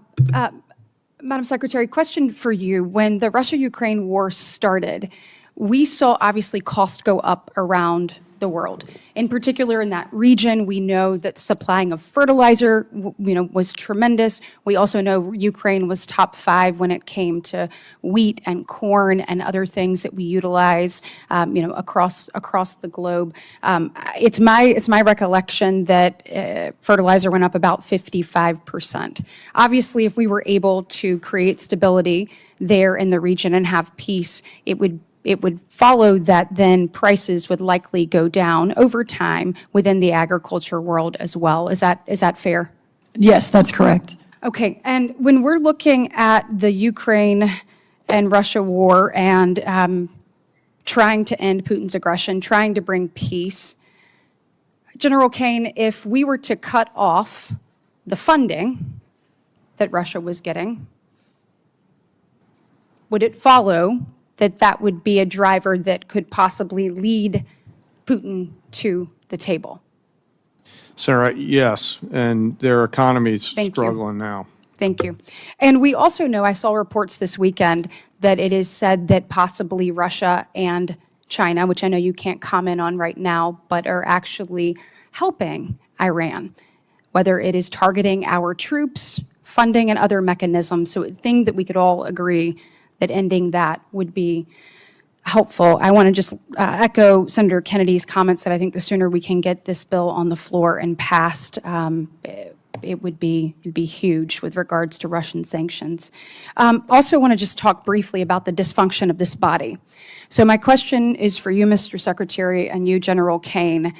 Secretary, question for you. When the Russia-Ukraine war started, we saw obviously cost go up around the world. In particular, in that region, we know that the supplying of fertilizer, was tremendous. We also know Ukraine was top 5 when it came to wheat and corn and other things that we utilize, across the globe. It's my recollection that fertilizer went up about 55%. Obviously, if we were able to create stability there in the region and have peace, it would follow that then prices would likely go down over time within the agriculture world as well. Is that fair? Yes, that's correct. Okay, and when we're looking at the Ukraine and Russia war and trying to end Putin's aggression, trying to bring peace, General Kane, if we were to cut off the funding that Russia was getting, would it follow that would be a driver that could possibly lead Putin to the table? Sarah, yes, and their economy's Thank you. struggling now. Thank you. And we also know, I saw reports this weekend, that it is said that possibly Russia and China, which I know you can't comment on right now, but are actually helping Iran, whether it is targeting our troops, funding, and other mechanisms. So a thing that we could all agree that ending that would be helpful. I want to just echo Senator Kennedy's comments that I think the sooner we can get this bill on the floor and passed, it'd be huge with regards to Russian sanctions. Also want to just talk briefly about the dysfunction of this body. So my question is for you, Mr. Secretary, and you, General Kane.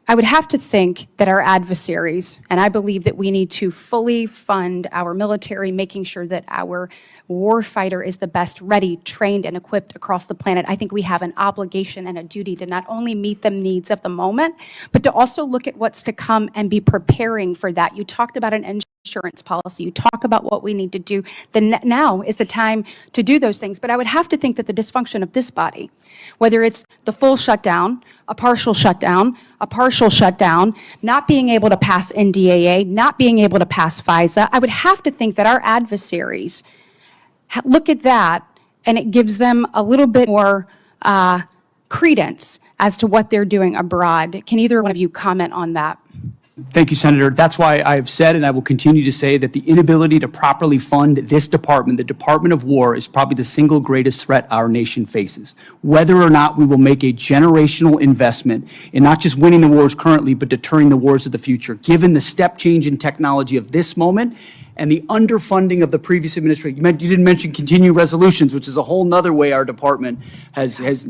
I would have to think that our adversaries, and I believe that we need to fully fund our military, making sure that our warfighter is the best ready, trained, and equipped across the planet. I think we have an obligation and a duty to not only meet the needs of the moment, but to also look at what's to come and be preparing for that. You talked about an insurance policy. You talk about what we need to do. Now is the time to do those things. But I would have to think that the dysfunction of this body, whether it's the full shutdown, a partial shutdown, not being able to pass NDAA, not being able to pass FISA, I would have to think that our adversaries look at that and it gives them a little bit more credence as to what they're doing abroad. Can either one of you comment on that? Thank you, Senator. That's why I have said, and I will continue to say, that the inability to properly fund this department, the Department of War, is probably the single greatest threat our nation faces. Whether or not we will make a generational investment in not just winning the wars currently, but deterring the wars of the future, given the step change in technology of this moment and the underfunding of the previous administration. You didn't mention continuing resolutions, which is a whole nother way our department has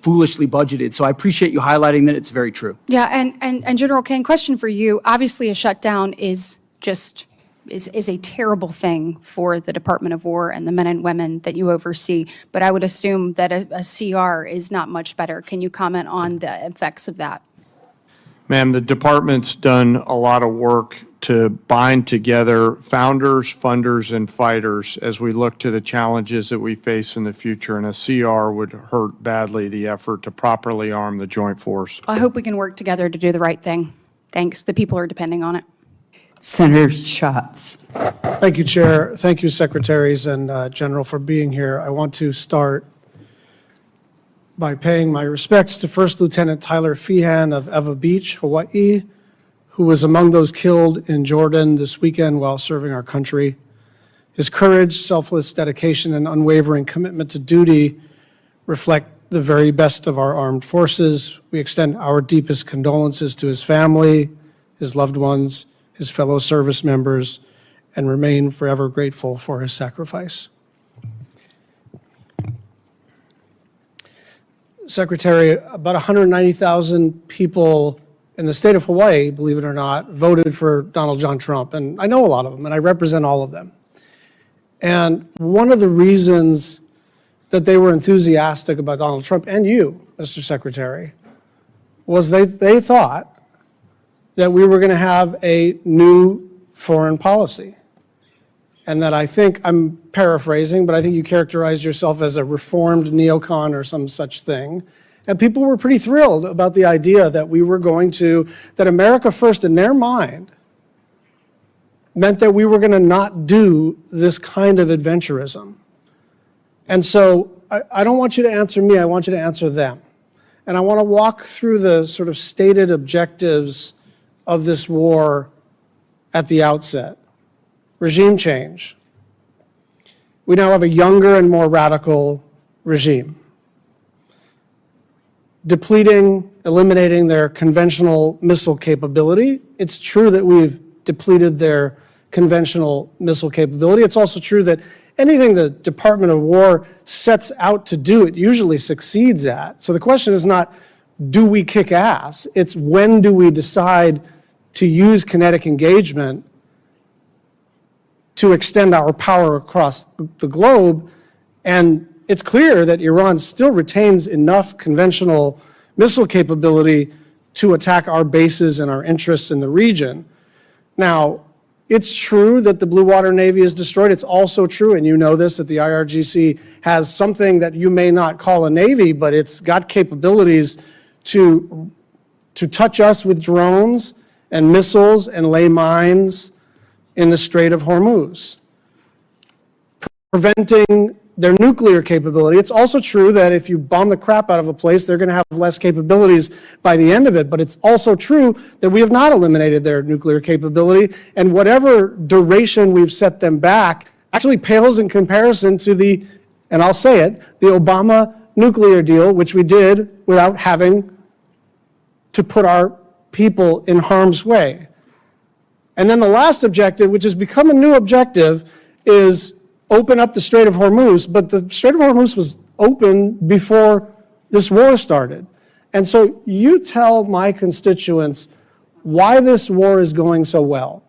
foolishly budgeted. So I appreciate you highlighting that. It's very true. Yeah, and General Kane, question for you. Obviously, a shutdown is a terrible thing for the Department of War and the men and women that you oversee. But I would assume that a CR is not much better. Can you comment on the effects of that? Ma'am, the department's done a lot of work to bind together founders, funders, and fighters as we look to the challenges that we face in the future, and a CR would hurt badly the effort to properly arm the joint force. I hope we can work together to do the right thing. Thanks. The people are depending on it. Senator Schatz. Thank you, Chair. Thank you, Secretaries and General, for being here. I want to start by paying my respects to First Lieutenant Tyler Feehan of Eva Beach, Hawaii, who was among those killed in Jordan this weekend while serving our country. His courage, selfless dedication, and unwavering commitment to duty reflect the very best of our armed forces. We extend our deepest condolences to his family, his loved ones, his fellow service members, and remain forever grateful for his sacrifice. Secretary, about 190,000 people in the state of Hawaii, believe it or not, voted for Donald John Trump. And I know a lot of them, and I represent all of them. And one of the reasons that they were enthusiastic about Donald Trump, and you, Mr. Secretary, was they thought that we were going to have a new foreign policy. And that I think, I'm paraphrasing, but I think you characterized yourself as a reformed neocon or some such thing. And people were pretty thrilled about the idea that we were going to, that America first in their mind meant that we were going to not do this kind of adventurism. And so I don't want you to answer me, I want you to answer them. And I want to walk through the sort of stated objectives of this war at the outset. Regime change. We now have a younger and more radical regime. Depleting, eliminating their conventional missile capability. It's true that we've depleted their conventional missile capability. It's also true that anything the Department of War sets out to do, it usually succeeds at. So the question is not, do we kick ass? It's when do we decide to use kinetic engagement to extend our power across the globe. And it's clear that Iran still retains enough conventional missile capability to attack our bases and our interests in the region. Now, it's true that the Blue Water Navy is destroyed. It's also true, and you know this, that the IRGC has something that you may not call a navy, but it's got capabilities to touch us with drones and missiles and lay mines in the Strait of Hormuz, preventing their nuclear capability. It's also true that if you bomb the crap out of a place, they're going to have less capabilities by the end of it. But it's also true that we have not eliminated their nuclear capability, and whatever duration we've set them back actually pales in comparison to the, and I'll say it, the Obama nuclear deal, which we did without having to put our people in harm's way. And then the last objective, which has become a new objective, is open up the Strait of Hormuz. But the Strait of Hormuz was open before this war started. And so you tell my constituents why this war is going so well.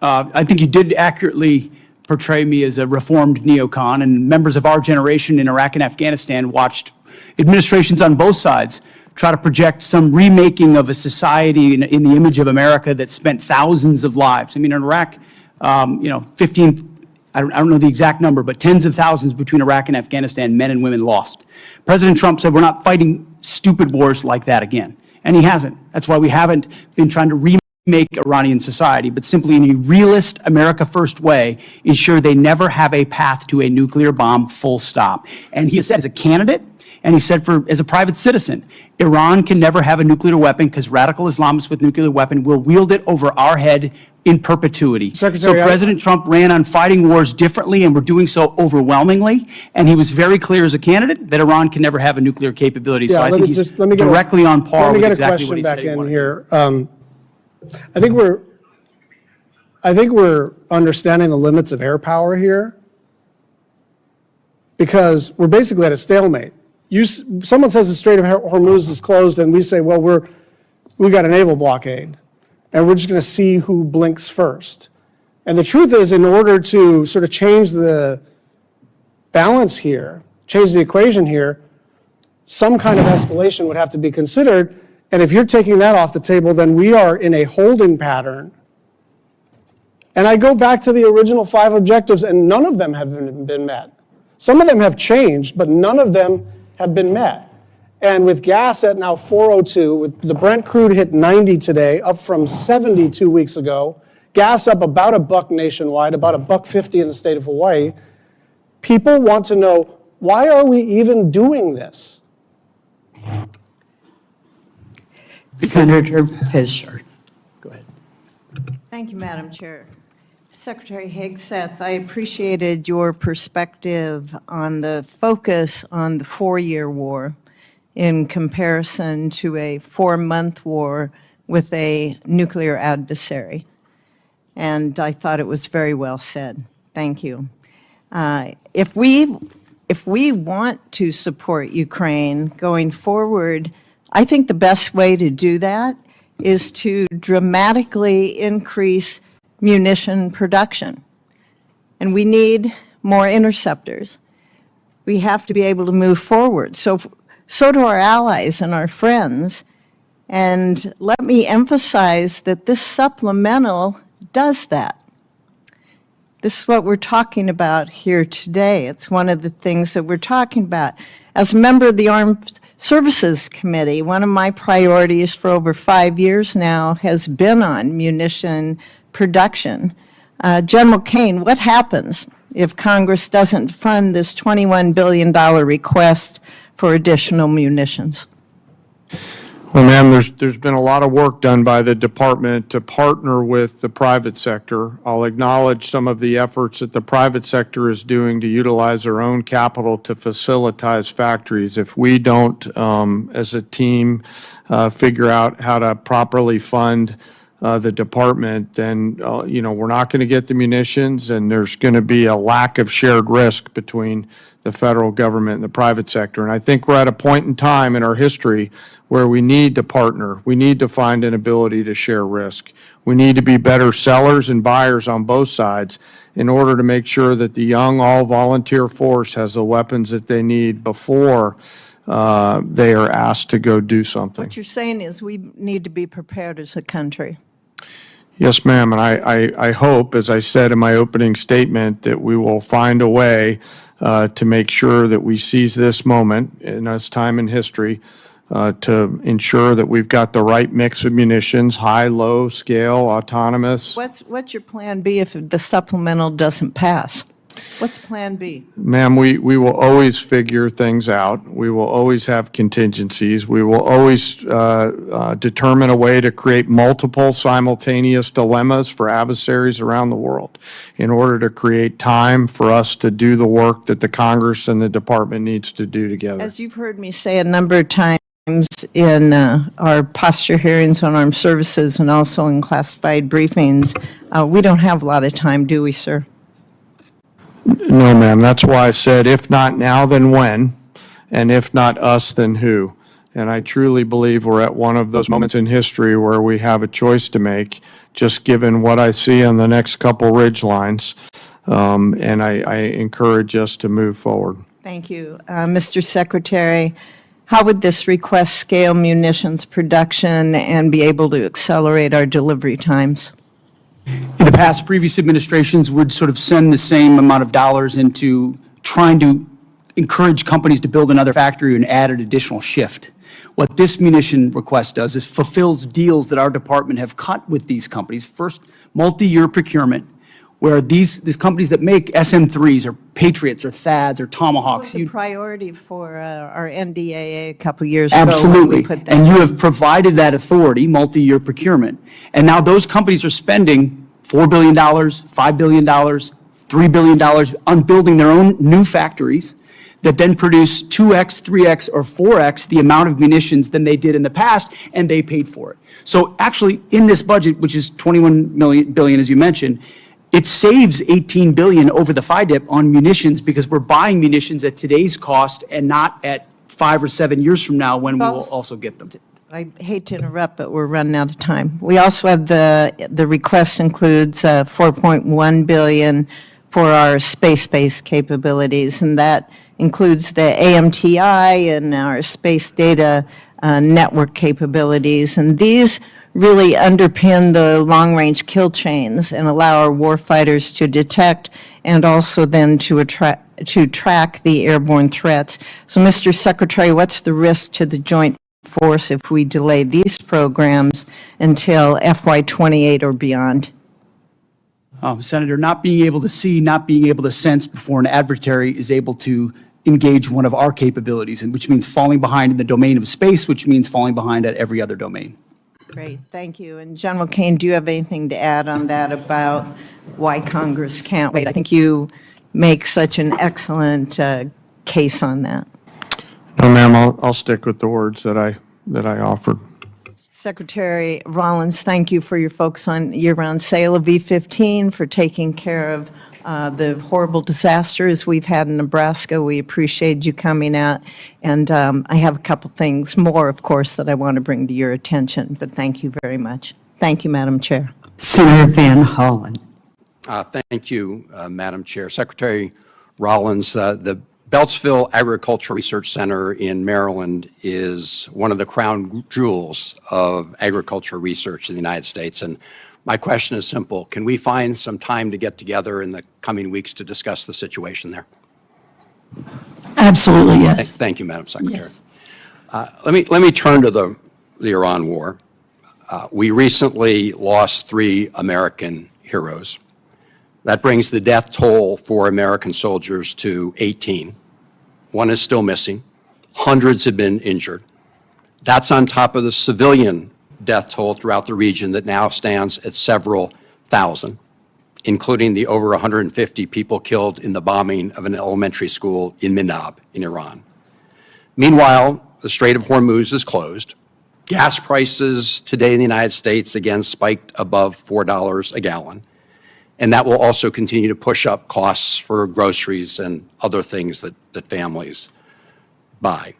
I think you did accurately portray me as a reformed neocon, and members of our generation in Iraq and Afghanistan watched administrations on both sides try to project some remaking of a society in the image of America that spent thousands of lives. I mean, in Iraq, 15, I don't know the exact number, but tens of thousands between Iraq and Afghanistan, men and women lost. President Trump said, we're not fighting stupid wars like that again. And he hasn't. That's why we haven't been trying to remake Iranian society, but simply in a realist, America first way, ensure they never have a path to a nuclear bomb, full stop. And he has said as a candidate, and he said as a private citizen, Iran can never have a nuclear weapon because radical Islamists with nuclear weapon will wield it over our head in perpetuity. Secretary, so President Trump ran on fighting wars differently, and we're doing so overwhelmingly. And he was very clear as a candidate that Iran can never have a nuclear capability. So I think he's directly on par with exactly what he said he wanted. Let me get a question back in here. I think we're understanding the limits of air power here, because we're basically at a stalemate. Someone says the Strait of Hormuz is closed, and we say, well, we got a naval blockade, and we're just going to see who blinks first. And the truth is, in order to sort of change the balance here, change the equation here, some kind of escalation would have to be considered. And if you're taking that off the table, then we are in a holding pattern. And I go back to the original 5 objectives, and none of them have been met. Some of them have changed, but none of them have been met. And with gas at now 402, with the Brent crude hit 90 today, up from 70 2 weeks ago, gas up about $1 nationwide, about $1.50 in the state of Hawaii, people want to know, why are we even doing this? Senator Fisher. Go ahead. Thank you, Madam Chair. Secretary Hegseth, I appreciated your perspective on the focus on the 4-year war in comparison to a 4-month war with a nuclear adversary. And I thought it was very well said. Thank you. If we want to support Ukraine going forward, I think the best way to do that is to dramatically increase munition production. And we need more interceptors. We have to be able to move forward. So do our allies and our friends. And let me emphasize that this supplemental does that. This is what we're talking about here today. It's one of the things that we're talking about. As a member of the Armed Services Committee, one of my priorities for over 5 years now has been on munition production. General Kane, what happens if Congress doesn't fund this $21 billion request for additional munitions? Well, ma'am, there's been a lot of work done by the department to partner with the private sector. I'll acknowledge some of the efforts that the private sector is doing to utilize their own capital to facilitate factories. If we don't, as a team, figure out how to properly fund the department, then, we're not going to get the munitions, and there's going to be a lack of shared risk between the federal government and the private sector. And I think we're at a point in time in our history where we need to partner. We need to find an ability to share risk. We need to be better sellers and buyers on both sides in order to make sure that the young all-volunteer force has the weapons that they need before they are asked to go do something. What you're saying is we need to be prepared as a country. Yes, ma'am, and I hope, as I said in my opening statement, that we will find a way to make sure that we seize this moment in this time in history to ensure that we've got the right mix of munitions, high, low scale, autonomous. What's your plan B if the supplemental doesn't pass? What's plan B? Ma'am, we will always figure things out. We will always have contingencies. We will always determine a way to create multiple simultaneous dilemmas for adversaries around the world in order to create time for us to do the work that the Congress and the department needs to do together. As you've heard me say a number of times in our posture hearings on armed services and also in classified briefings, we don't have a lot of time, do we, sir? No, ma'am. That's why I said, if not now, then when? And if not us, then who? And I truly believe we're at one of those moments in history where we have a choice to make, just given what I see on the next couple ridge lines. And I encourage us to move forward. Thank you. Mr. Secretary, how would this request scale munitions production and be able to accelerate our delivery times? In the past, previous administrations would sort of send the same amount of dollars into trying to encourage companies to build another factory and add an additional shift. What this munition request does is fulfills deals that our department have cut with these companies. First, multi-year procurement, where these companies that make SM-3s or Patriots or THAADs or Tomahawks. It was a priority for our NDAA a couple years ago. Absolutely. When we put that And you have provided that authority, multi-year procurement. And now those companies are spending $4 billion, $5 billion, $3 billion on building their own new factories that then produce 2x, 3x, or 4x the amount of munitions than they did in the past, and they paid for it. So actually, in this budget, which is $21 billion, as you mentioned, it saves $18 billion over the FIDIP on munitions because we're buying munitions at today's cost and not at 5 or 7 years from now when we will also get them. I hate to interrupt, but we're running out of time. We also have the request includes $4.1 billion for our space-based capabilities, and that includes the AMTI and our space data network capabilities. And these really underpin the long-range kill chains and allow our warfighters to detect and also then to track the airborne threats. So, Mr. Secretary, what's the risk to the joint force if we delay these programs until FY28 or beyond? Senator, not being able to see, not being able to sense before an adversary is able to engage one of our capabilities, and which means falling behind in the domain of space, which means falling behind at every other domain. Great, thank you. And General Kane, do you have anything to add on that about why Congress can't wait? I think you make such an excellent case on that. No, ma'am, I'll stick with the words that I offered. Secretary Rollins, thank you for your focus on year-round sale of B-15, for taking care of the horrible disasters we've had in Nebraska. We appreciate you coming out. And I have a couple things more, of course, that I want to bring to your attention, but thank you very much. Thank you, Madam Chair. Senator Van Hollen. Thank you, Madam Chair. Secretary Rollins, the Beltsville Agricultural Research Center in Maryland is one of the crown jewels of agricultural research in the United States. And my question is simple. Can we find some time to get together in the coming weeks to discuss the situation there? Absolutely, yes. Thank you, Madam Secretary. Yes. Let me turn to the Iran war. We recently lost 3 American heroes. That brings the death toll for American soldiers to 18. 1 is still missing. Hundreds have been injured. That's on top of the civilian death toll throughout the region that now stands at several thousand, including the over 150 people killed in the bombing of an elementary school in Minab in Iran. Meanwhile, the Strait of Hormuz is closed. Gas prices today in the United States again spiked above $4 a gallon. And that will also continue to push up costs for groceries and other things that families buy.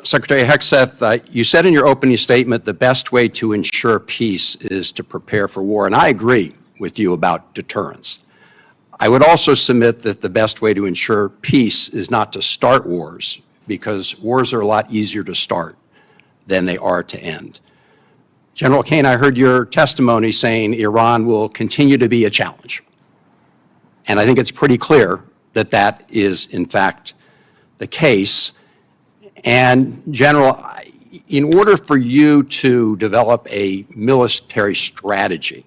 Secretary Hegseth, you said in your opening statement the best way to ensure peace is to prepare for war, and I agree with you about deterrence. I would also submit that the best way to ensure peace is not to start wars, because wars are a lot easier to start than they are to end. General Kane, I heard your testimony saying Iran will continue to be a challenge. And I think it's pretty clear that that is, in fact, the case. And, General, in order for you to develop a military strategy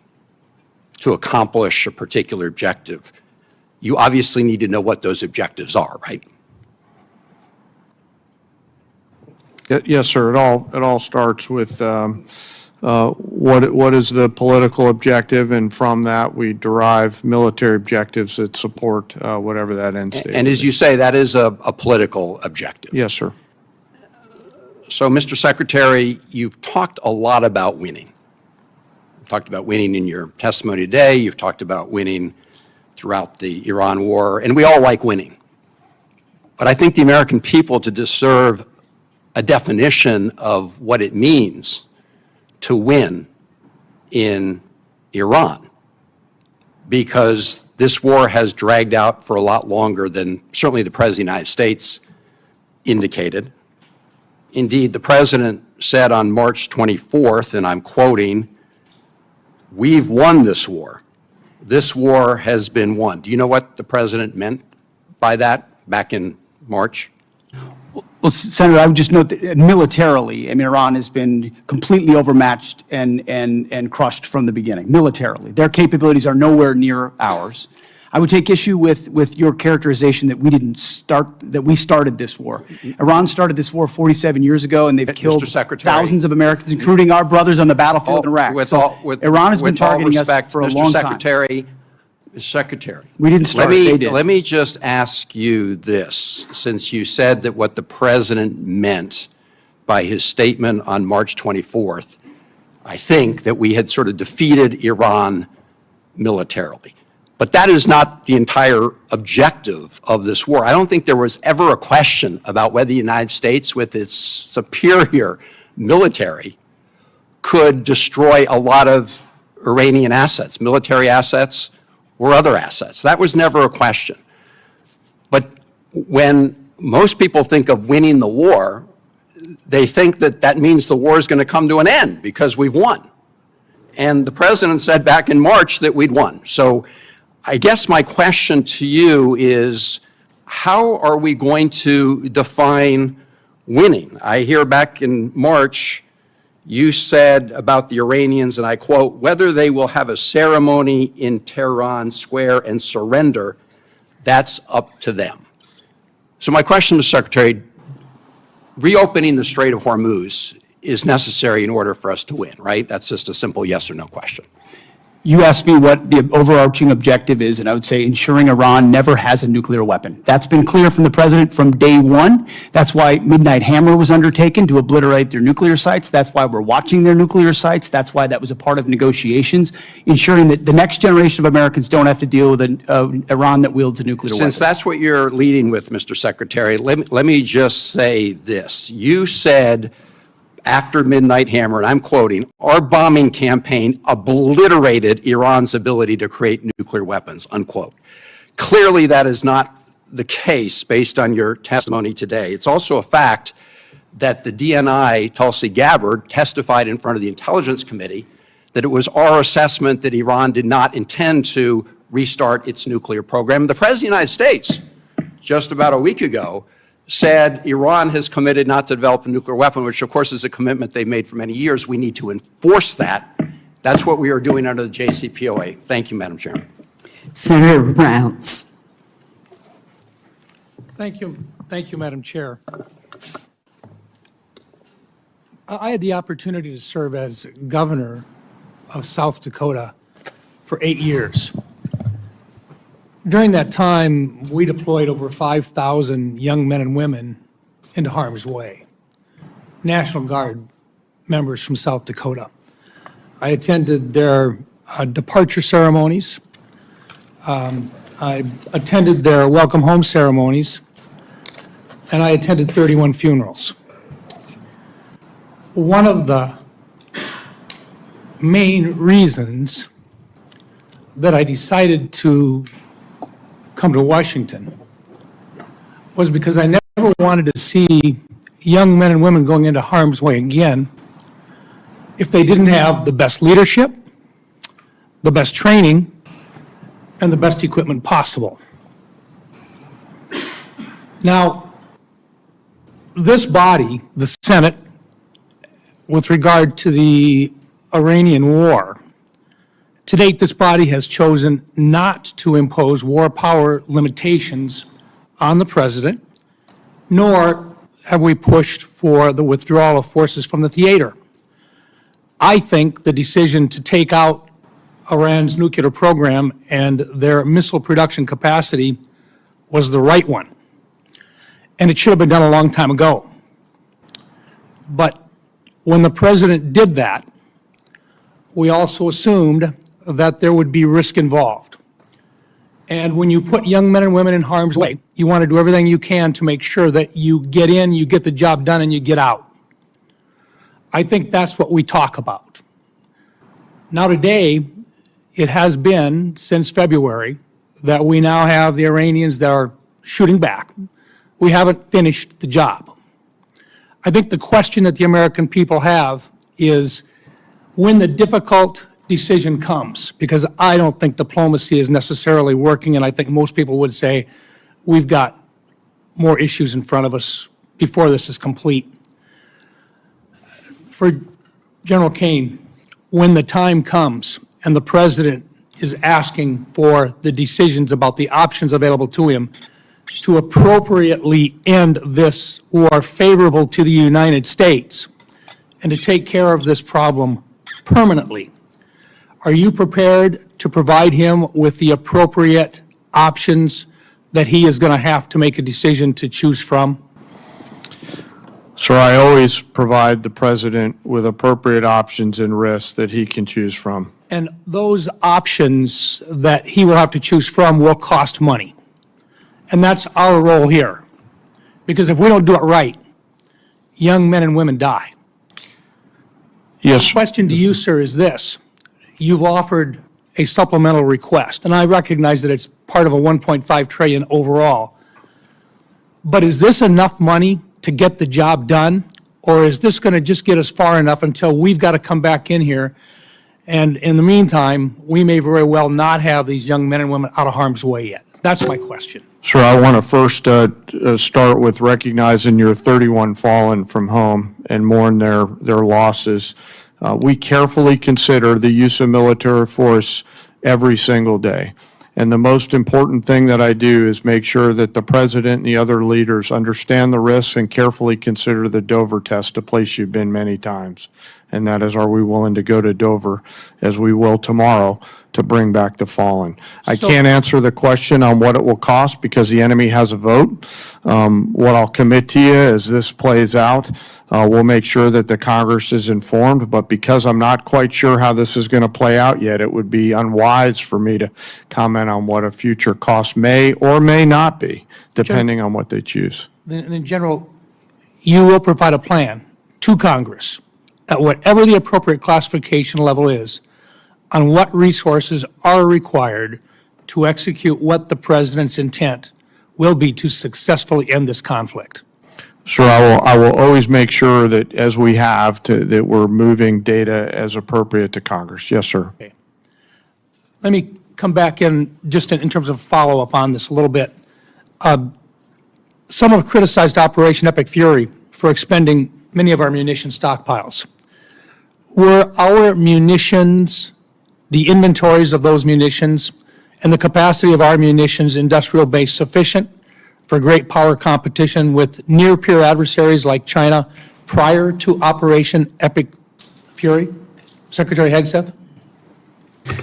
to accomplish a particular objective, you obviously need to know what those objectives are, right? Yes, sir. It all starts with what is the political objective, and from that we derive military objectives that support whatever that end state is. And as you say, that is a political objective. Yes, sir. So, Mr. Secretary, you've talked a lot about winning. You've talked about winning in your testimony today. You've talked about winning throughout the Iran war, and we all like winning. But I think the American people deserve a definition of what it means to win in Iran, because this war has dragged out for a lot longer than certainly the President of the United States indicated. Indeed, the President said on March 24th, and I'm quoting, "We've won this war. This war has been won." Do you know what the President meant by that back in March? Well, Senator, I would just note that militarily, I mean, Iran has been completely overmatched and crushed from the beginning, militarily. Their capabilities are nowhere near ours. I would take issue with your characterization that we started this war. Iran started this war 47 years ago, and they've killed thousands of Americans, including our brothers on the battlefield in Iraq. Iran has been targeting us for a long time. Mr. Secretary, we didn't start it, they did. Let me just ask you this, since you said that what the President meant by his statement on March 24th, I think that we had sort of defeated Iran militarily. But that is not the entire objective of this war. I don't think there was ever a question about whether the United States, with its superior military, could destroy a lot of Iranian assets, military assets, or other assets. That was never a question. But when most people think of winning the war, they think that that means the war is going to come to an end because we've won. And the President said back in March that we'd won. So I guess my question to you is, how are we going to define winning? I hear back in March you said about the Iranians, and I quote, "Whether they will have a ceremony in Tehran Square and surrender, that's up to them." So my question, Mr. Secretary, reopening the Strait of Hormuz is necessary in order for us to win, right? That's just a simple yes or no question. You asked me what the overarching objective is, and I would say ensuring Iran never has a nuclear weapon. That's been clear from the president from day one. That's why Midnight Hammer was undertaken, to obliterate their nuclear sites. That's why we're watching their nuclear sites. That's why that was a part of negotiations, ensuring that the next generation of Americans don't have to deal with an Iran that wields a nuclear weapon. Since that's what you're leading with, Mr. Secretary, let me just say this. You said after Midnight Hammer, and I'm quoting, "Our bombing campaign obliterated Iran's ability to create nuclear weapons," unquote. Clearly, that is not the case based on your testimony today. It's also a fact that the DNI, Tulsi Gabbard, testified in front of the Intelligence Committee that it was our assessment that Iran did not intend to restart its nuclear program. The President of the United States, just about a week ago, said Iran has committed not to develop a nuclear weapon, which of course is a commitment they've made for many years. We need to enforce that. That's what we are doing under the JCPOA. Thank you, Madam Chairman. Senator Rounds. Thank you, Madam Chair. I had the opportunity to serve as governor of South Dakota for 8 years. During that time, we deployed over 5,000 young men and women into harm's way, National Guard members from South Dakota. I attended their departure ceremonies. I attended their welcome home ceremonies, and I attended 31 funerals. One of the main reasons that I decided to come to Washington was because I never wanted to see young men and women going into harm's way again if they didn't have the best leadership, the best training, and the best equipment possible. Now, this body, the Senate, with regard to the Iranian war, to date, this body has chosen not to impose war power limitations on the president, nor have we pushed for the withdrawal of forces from the theater. I think the decision to take out Iran's nuclear program and their missile production capacity was the right one, and it should have been done a long time ago. But when the president did that, we also assumed that there would be risk involved. And when you put young men and women in harm's way, you want to do everything you can to make sure that you get in, you get the job done, and you get out. I think that's what we talk about. Now today, it has been since February that we now have the Iranians that are shooting back. We haven't finished the job. I think the question that the American people have is, when the difficult decision comes, because I don't think diplomacy is necessarily working, and I think most people would say we've got more issues in front of us before this is complete. For General Kane, when the time comes and the president is asking for the decisions about the options available to him to appropriately end this war favorable to the United States and to take care of this problem permanently, are you prepared to provide him with the appropriate options that he is going to have to make a decision to choose from? Sir, I always provide the president with appropriate options and risks that he can choose from. And those options that he will have to choose from will cost money. And that's our role here. Because if we don't do it right, young men and women die. Yes. The question to you, sir, is this. You've offered a supplemental request, and I recognize that it's part of a $1.5 trillion overall. But is this enough money to get the job done? Or is this going to just get us far enough until we've got to come back in here? And in the meantime, we may very well not have these young men and women out of harm's way yet. That's my question. Sir, I want to first start with recognizing your 31 fallen from home and mourn their losses. We carefully consider the use of military force every single day. And the most important thing that I do is make sure that the president and the other leaders understand the risks and carefully consider the Dover test, a place you've been many times. And that is, are we willing to go to Dover, as we will tomorrow, to bring back the fallen? I can't answer the question on what it will cost because the enemy has a vote. What I'll commit to you as this plays out, we'll make sure that the Congress is informed, but because I'm not quite sure how this is going to play out yet, it would be unwise for me to comment on what a future cost may or may not be, depending on what they choose. In general, you will provide a plan to Congress at whatever the appropriate classification level is on what resources are required to execute what the president's intent will be to successfully end this conflict. Sure, I will always make sure that, as we have, that we're moving data as appropriate to Congress. Yes, sir. Okay. Let me come back in just in terms of follow-up on this a little bit. Some have criticized Operation Epic Fury for expending many of our munition stockpiles. Were our munitions, the inventories of those munitions, and the capacity of our munitions industrial base sufficient for great power competition with near-peer adversaries like China prior to Operation Epic Fury? Secretary Hegseth?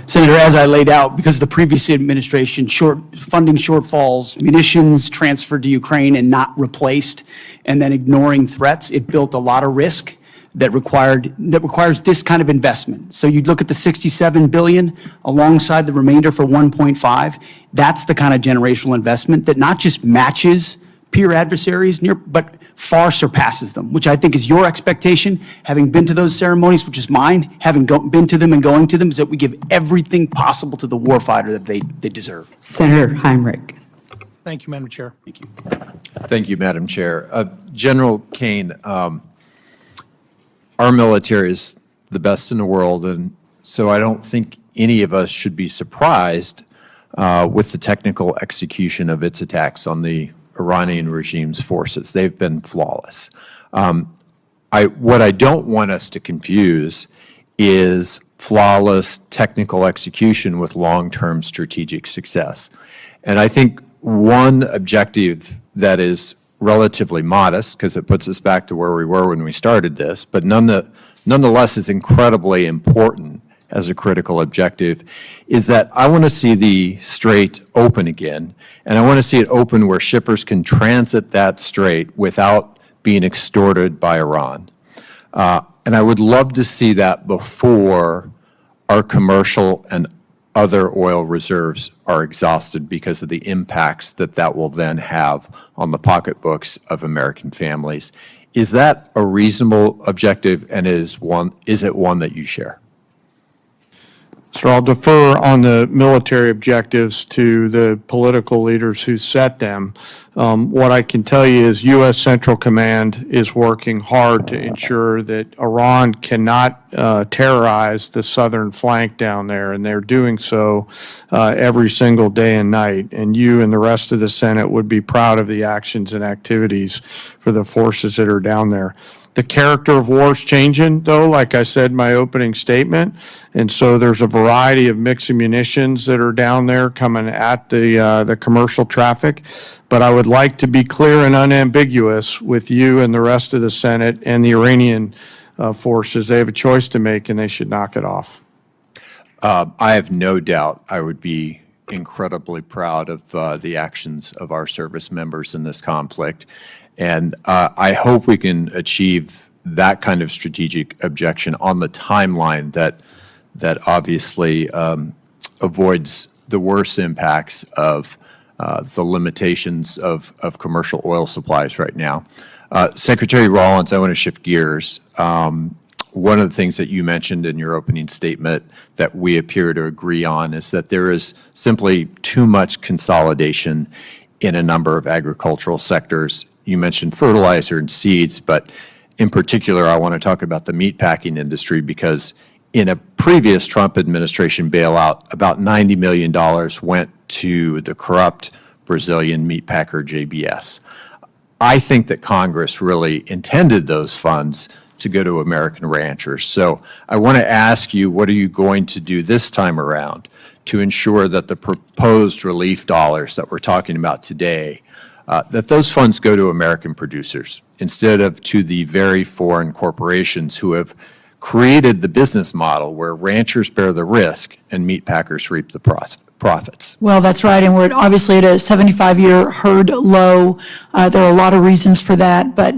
Senator, as I laid out, because of the previous administration, funding shortfalls, munitions transferred to Ukraine and not replaced, and then ignoring threats, it built a lot of risk that requires this kind of investment. So you'd look at the $67 billion alongside the remainder for 1.5. That's the kind of generational investment that not just matches peer adversaries, but far surpasses them, which I think is your expectation, having been to those ceremonies, which is mine, having been to them and going to them, is that we give everything possible to the warfighter that they deserve. Senator Heinrich. Thank you, Madam Chair. Thank you. Thank you, Madam Chair. General Kane, our military is the best in the world, and so I don't think any of us should be surprised with the technical execution of its attacks on the Iranian regime's forces. They've been flawless. What I don't want us to confuse is flawless technical execution with long-term strategic success. And I think one objective that is relatively modest, because it puts us back to where we were when we started this, but nonetheless is incredibly important as a critical objective, is that I want to see the strait open again, and I want to see it open where shippers can transit that strait without being extorted by Iran. And I would love to see that before our commercial and other oil reserves are exhausted because of the impacts that will then have on the pocketbooks of American families. Is that a reasonable objective, and is it one that you share? So I'll defer on the military objectives to the political leaders who set them. What I can tell you is U.S. Central Command is working hard to ensure that Iran cannot terrorize the southern flank down there, and they're doing so every single day and night. And you and the rest of the Senate would be proud of the actions and activities for the forces that are down there. The character of war is changing, though, like I said in my opening statement, and so there's a variety of mixed munitions that are down there coming at the commercial traffic. But I would like to be clear and unambiguous with you and the rest of the Senate and the Iranian forces. They have a choice to make, and they should knock it off. I have no doubt I would be incredibly proud of the actions of our service members in this conflict. And I hope we can achieve that kind of strategic objection on the timeline that obviously avoids the worst impacts of the limitations of commercial oil supplies right now. Secretary Rollins, I want to shift gears. One of the things that you mentioned in your opening statement that we appear to agree on is that there is simply too much consolidation in a number of agricultural sectors. You mentioned fertilizer and seeds, but in particular, I want to talk about the meatpacking industry because in a previous Trump administration bailout, about $90 million went to the corrupt Brazilian meatpacker JBS. I think that Congress really intended those funds to go to American ranchers. So I want to ask you, what are you going to do this time around to ensure that the proposed relief dollars that we're talking about today, that those funds go to American producers instead of to the very foreign corporations who have created the business model where ranchers bear the risk and meat packers reap the profits? Well, that's right, and we're obviously at a 75-year herd low. There are a lot of reasons for that, but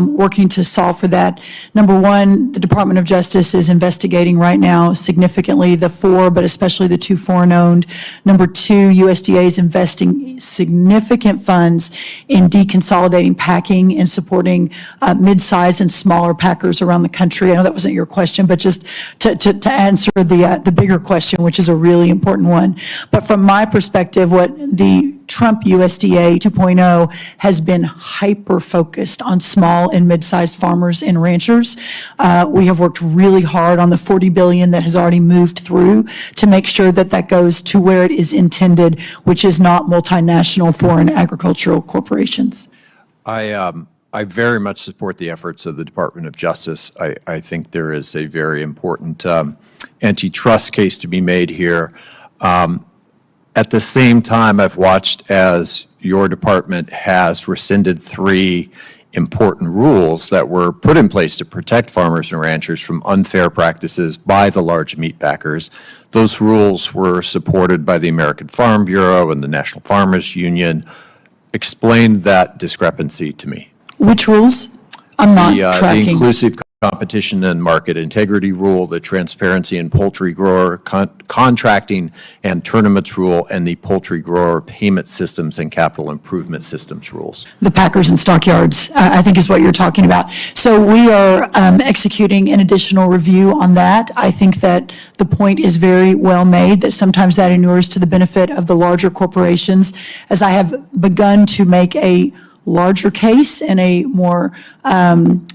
working to solve for that. Number one, the Department of Justice is investigating right now significantly the but especially the 2 foreign-owned. Number two, USDA is investing significant funds in deconsolidating packing and supporting mid-size and smaller packers around the country. I know that wasn't your question, but just to answer the bigger question, which is a really important one. But from my perspective, what the Trump USDA 2.0 has been hyper-focused on small and mid-sized farmers and ranchers. We have worked really hard on the $40 billion that has already moved through to make sure that that goes to where it is intended, which is not multinational foreign agricultural corporations. I very much support the efforts of the Department of Justice. I think there is a very important antitrust case to be made here. At the same time, I've watched as your department has rescinded 3 important rules that were put in place to protect farmers and ranchers from unfair practices by the large meat packers. Those rules were supported by the American Farm Bureau and the National Farmers Union. Explain that discrepancy to me. Which rules? I'm not tracking. The inclusive competition and market integrity rule, the transparency and poultry grower contracting and tournaments rule, and the poultry grower payment systems and capital improvement systems rules. The packers and stockyards, I think is what you're talking about. So we are executing an additional review on that. I think that the point is very well made, that sometimes that inures to the benefit of the larger corporations. As I have begun to make a larger case and a more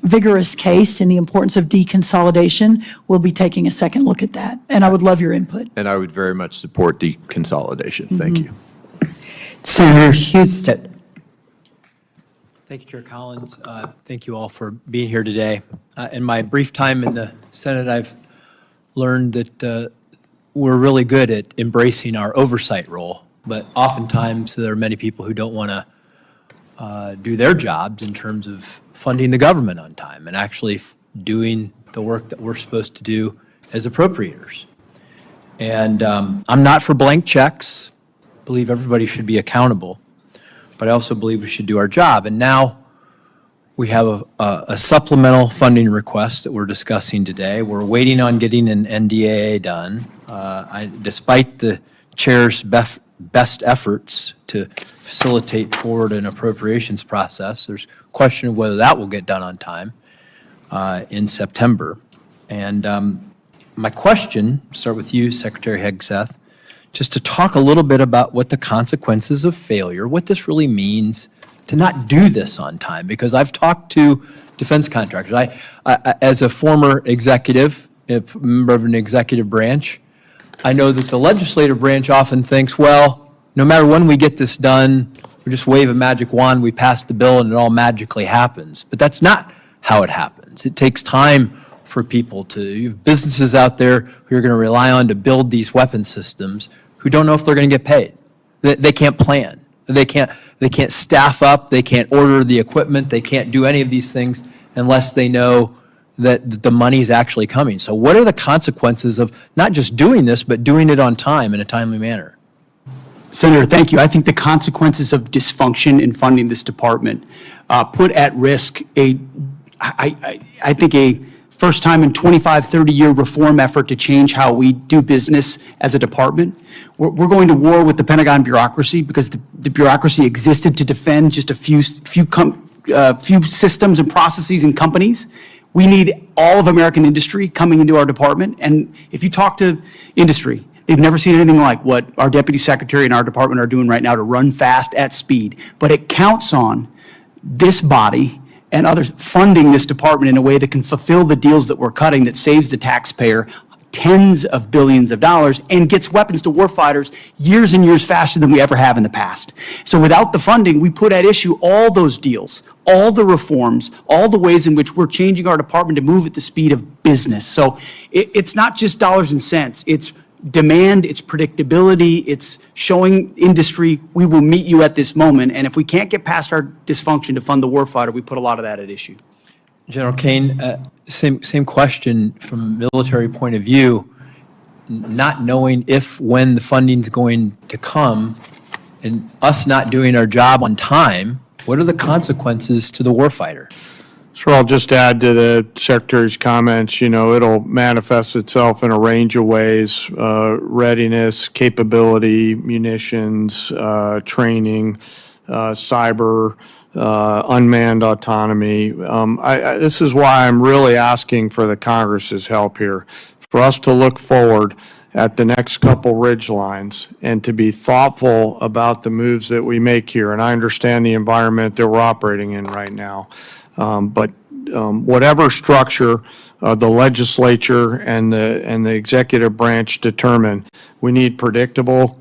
vigorous case in the importance of deconsolidation, we'll be taking a second look at that. And I would love your input. And I would very much support deconsolidation. Thank you. Senator Houston. Thank you, Chair Collins. Thank you all for being here today. In my brief time in the Senate, I've learned that we're really good at embracing our oversight role, but oftentimes there are many people who don't want to do their jobs in terms of funding the government on time and actually doing the work that we're supposed to do as appropriators. And I'm not for blank checks. I believe everybody should be accountable, but I also believe we should do our job. And now we have a supplemental funding request that we're discussing today. We're waiting on getting an NDAA done. Despite the chair's best efforts to facilitate forward an appropriations process, there's question of whether that will get done on time in September. And my question, start with you, Secretary Hegseth, just to talk a little bit about what the consequences of failure, what this really means to not do this on time, because I've talked to defense contractors. I as a former executive, a member of an executive branch, I know that the legislative branch often thinks, well, no matter when we get this done, we just wave a magic wand, we pass the bill, and it all magically happens. But that's not how it happens. It takes time for people you have businesses out there who you're going to rely on to build these weapon systems who don't know if they're going to get paid. They can't plan. They can't staff up. They can't order the equipment. They can't do any of these things unless they know that the money is actually coming. So what are the consequences of not just doing this, but doing it on time in a timely manner? Senator, thank you. I think the consequences of dysfunction in funding this department put at risk I think a first time in 25, 30-year reform effort to change how we do business as a department. We're going to war with the Pentagon bureaucracy because the bureaucracy existed to defend just a few systems and processes and companies. We need all of American industry coming into our department. And if you talk to industry, they've never seen anything like what our deputy secretary and our department are doing right now to run fast at speed. But it counts on this body and others funding this department in a way that can fulfill the deals that we're cutting that saves the taxpayer tens of billions of dollars and gets weapons to warfighters years and years faster than we ever have in the past. So without the funding, we put at issue all those deals, all the reforms, all the ways in which we're changing our department to move at the speed of business. So it's not just dollars and cents. It's demand, it's predictability, it's showing industry, we will meet you at this moment. And if we can't get past our dysfunction to fund the warfighter, we put a lot of that at issue. General Kane, same question from a military point of view, not knowing if, when the funding's going to come, and us not doing our job on time, what are the consequences to the warfighter? So I'll just add to the Secretary's comments, it'll manifest itself in a range of ways, readiness, capability, munitions, training, cyber, unmanned autonomy. This is why I'm really asking for the Congress's help here, for us to look forward at the next couple ridge lines and to be thoughtful about the moves that we make here. And I understand the environment that we're operating in right now. But whatever structure the legislature and the executive branch determine, we need predictable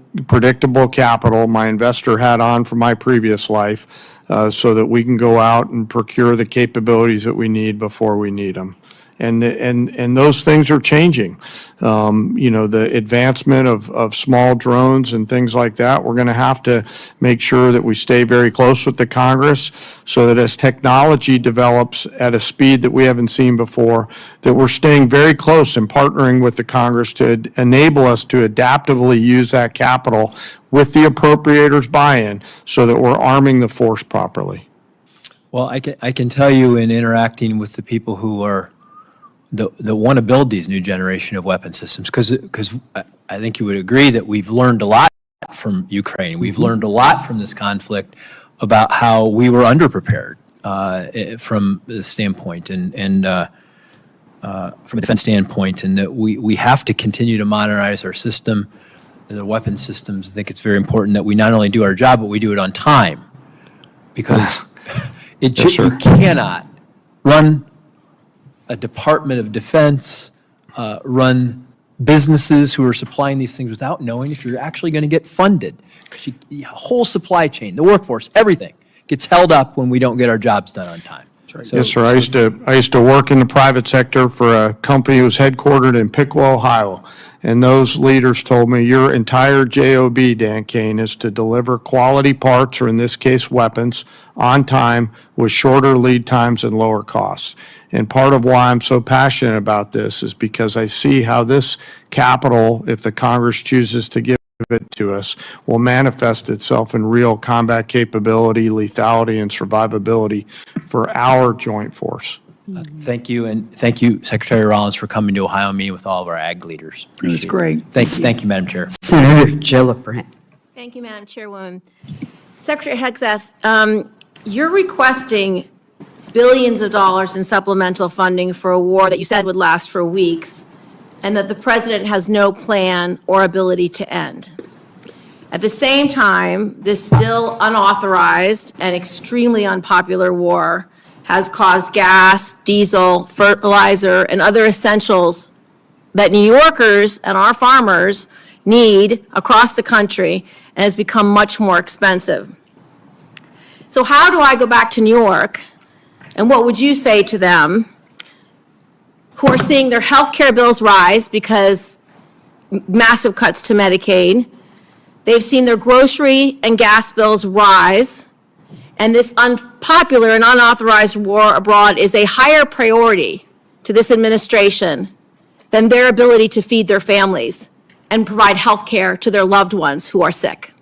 capital, my investor hat on from my previous life, so that we can go out and procure the capabilities that we need before we need them. And those things are changing. The advancement of small drones and things like that, we're going to have to make sure that we stay very close with the Congress so that as technology develops at a speed that we haven't seen before, that we're staying very close and partnering with the Congress to enable us to adaptively use that capital with the appropriators' buy-in so that we're arming the force properly. Well, I can tell you in interacting with the people who are that want to build these new generation of weapon systems, because I think you would agree that we've learned a lot from Ukraine. We've learned a lot from this conflict about how we were underprepared from the standpoint and from a defense standpoint, and that we have to continue to modernize our system, the weapon systems. I think it's very important that we not only do our job, but we do it on time, because you cannot run a Department of Defense, run businesses who are supplying these things without knowing if you're actually going to get funded. Because the whole supply chain, the workforce, everything gets held up when we don't get our jobs done on time. So, yes, sir. I used to work in the private sector for a company that was headquartered in Piqua, Ohio. And those leaders told me, your entire job, Dan Kane, is to deliver quality parts, or in this case, weapons, on time with shorter lead times and lower costs. And part of why I'm so passionate about this is because I see how this capital, if the Congress chooses to give it to us, will manifest itself in real combat capability, lethality, and survivability for our joint force. Thank you, and thank you, Secretary Rollins, for coming to Ohio and meeting with all of our ag leaders. It was great. Thank you, Madam Chair. Senator Gillibrand. Thank you, Madam Chairwoman. Secretary Hegseth, you're requesting billions of dollars in supplemental funding for a war that you said would last for weeks, and that the president has no plan or ability to end. At the same time, this still unauthorized and extremely unpopular war has caused gas, diesel, fertilizer, and other essentials that New Yorkers and our farmers need across the country, and has become much more expensive. So how do I go back to New York, and what would you say to them who are seeing their health care bills rise because massive cuts to Medicaid? They've seen their grocery and gas bills rise, and this unpopular and unauthorized war abroad is a higher priority to this administration than their ability to feed their families and provide health care to their loved ones who are sick.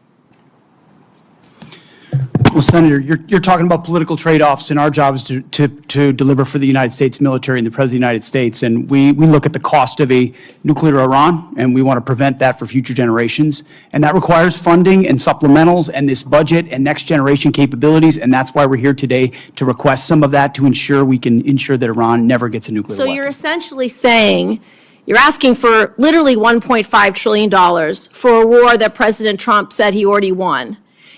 Well, Senator, you're talking about political trade-offs, and our job is to deliver for the United States military and the President of the United States. And we look at the cost of a nuclear Iran, and we want to prevent that for future generations. And that requires funding and supplementals and this budget and next-generation capabilities, and that's why we're here today to request some of that to ensure we can ensure that Iran never gets a nuclear weapon. So you're essentially saying, you're asking for literally $1.5 trillion for a war that President Trump said he already won.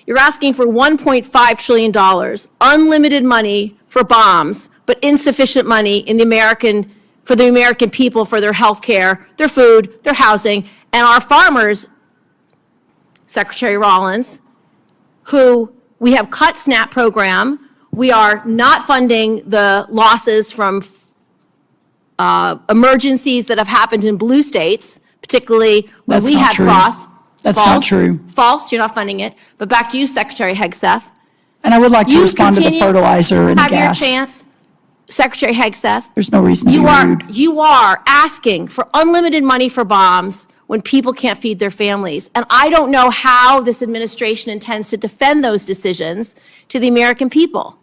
You're asking for $1.5 trillion, unlimited money for bombs, but insufficient money in the American for the American people, for their health care, their food, their housing, and our farmers, Secretary Rollins, who we have cut SNAP program. We are not funding the losses from emergencies that have happened in blue states, particularly when That's we not had true. frost. That's not False. true. False, you're not funding it. But back to you, Secretary Hegseth. And I would like to You respond to the continue- fertilizer and the Have your gas. chance. Secretary Hegseth. There's no reason to be rude. You are asking for unlimited money for bombs when people can't feed their families. And I don't know how this administration intends to defend those decisions to the American people.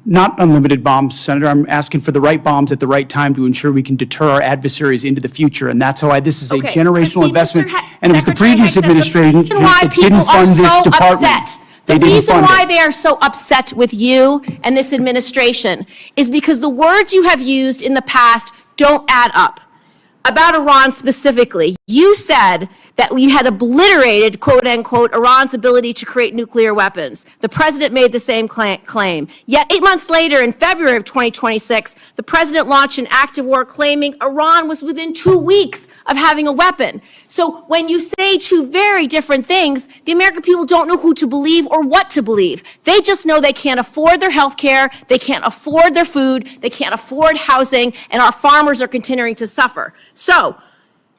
Not unlimited bombs, Senator. I'm asking for the right bombs at the right time to ensure we can deter our adversaries into the future. And that's why this is a Okay, but generational see, investment. Mr. And it was the Secretary previous Hegseth, administration the reason why that people didn't are fund this so department. upset, They the didn't reason fund why it. they are so upset with you and this administration is because the words you have used in the past don't add up. About Iran specifically, you said that we had obliterated, quote unquote, Iran's ability to create nuclear weapons. The president made the same claim. Yet 8 months later, in February of 2026, the president launched an active war claiming Iran was within 2 weeks of having a weapon. So when you say two very different things, the American people don't know who to believe or what to believe. They just know they can't afford their health care, they can't afford their food, they can't afford housing, and our farmers are continuing to suffer. So,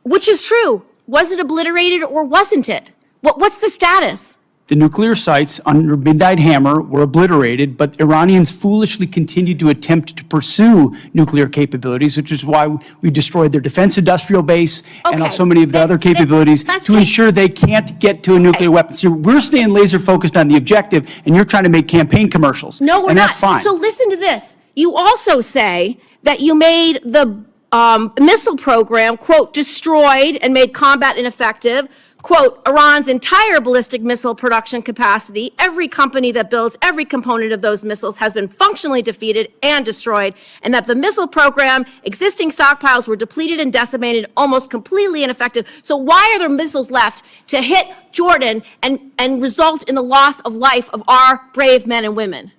which is true? Was it obliterated or wasn't it? What's the status? The nuclear sites under Midnight Hammer were obliterated, but Iranians foolishly continued to attempt to pursue nuclear capabilities, which is why we destroyed their defense industrial base and Okay. so many of the other capabilities let's to take- ensure they can't get to a nuclear weapon. See, we're staying laser focused on the objective, and you're trying to make campaign commercials. No, we're and not. that's fine. So listen to this. You also say that you made the missile program, quote, destroyed and made combat ineffective, quote, Iran's entire ballistic missile production capacity, every company that builds every component of those missiles has been functionally defeated and destroyed, and that the missile program, existing stockpiles were depleted and decimated, almost completely ineffective. So why are there missiles left to hit Jordan and result in the loss of life of our brave men and women?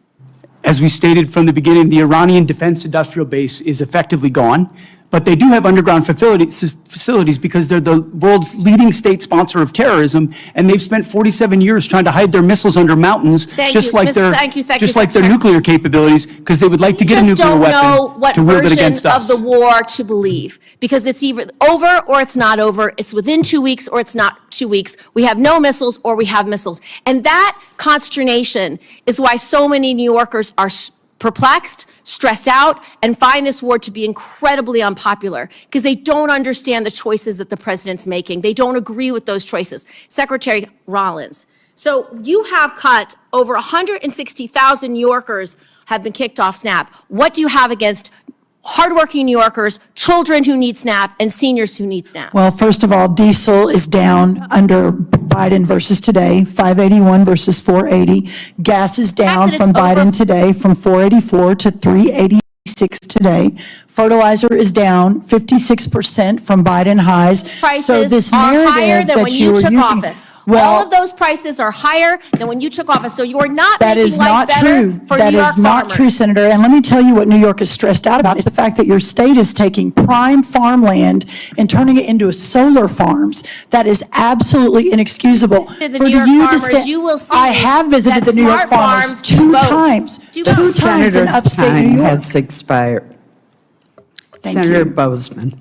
As we stated from the beginning, the Iranian defense industrial base is effectively gone, but they do have underground facilities because they're the world's leading state sponsor of terrorism, and they've spent 47 years trying to hide their missiles under mountains, just like their nuclear capabilities, because they would like to get a nuclear Just don't know weapon what to wield it version against of us. the war to believe, because it's either over or it's not over. It's within 2 weeks or it's not 2 weeks. We have no missiles or we have missiles. And that consternation is why so many New Yorkers are perplexed, stressed out, and find this war to be incredibly unpopular because they don't understand the choices that the president's making. They don't agree with those choices. Secretary Rollins, so you have cut over 160,000 New Yorkers have been kicked off SNAP. What do you have against hardworking New Yorkers, children who need SNAP, and seniors who need SNAP? Well, first of all, diesel is down under Biden versus today, 581 versus 480. Gas is down that from it's over- Biden today from 484 to 386 today. Fertilizer is down 56% from Biden highs. So Prices this are higher narrative than that when you you were took using- office. Well, All of those prices are higher than when you took office. So you are not that making is life not better true. for That New York is not true, farmers. Senator. And let me tell you what New York is stressed out about is the fact that your state is taking prime farmland and turning it into solar farms. That is absolutely inexcusable. The For New York you to farmers, sta- you will see I have visited that the New York smart farmers farms do two both. times. Do Two both. times in Senator's upstate New time York. has expired. Thank Senator you. Bozeman.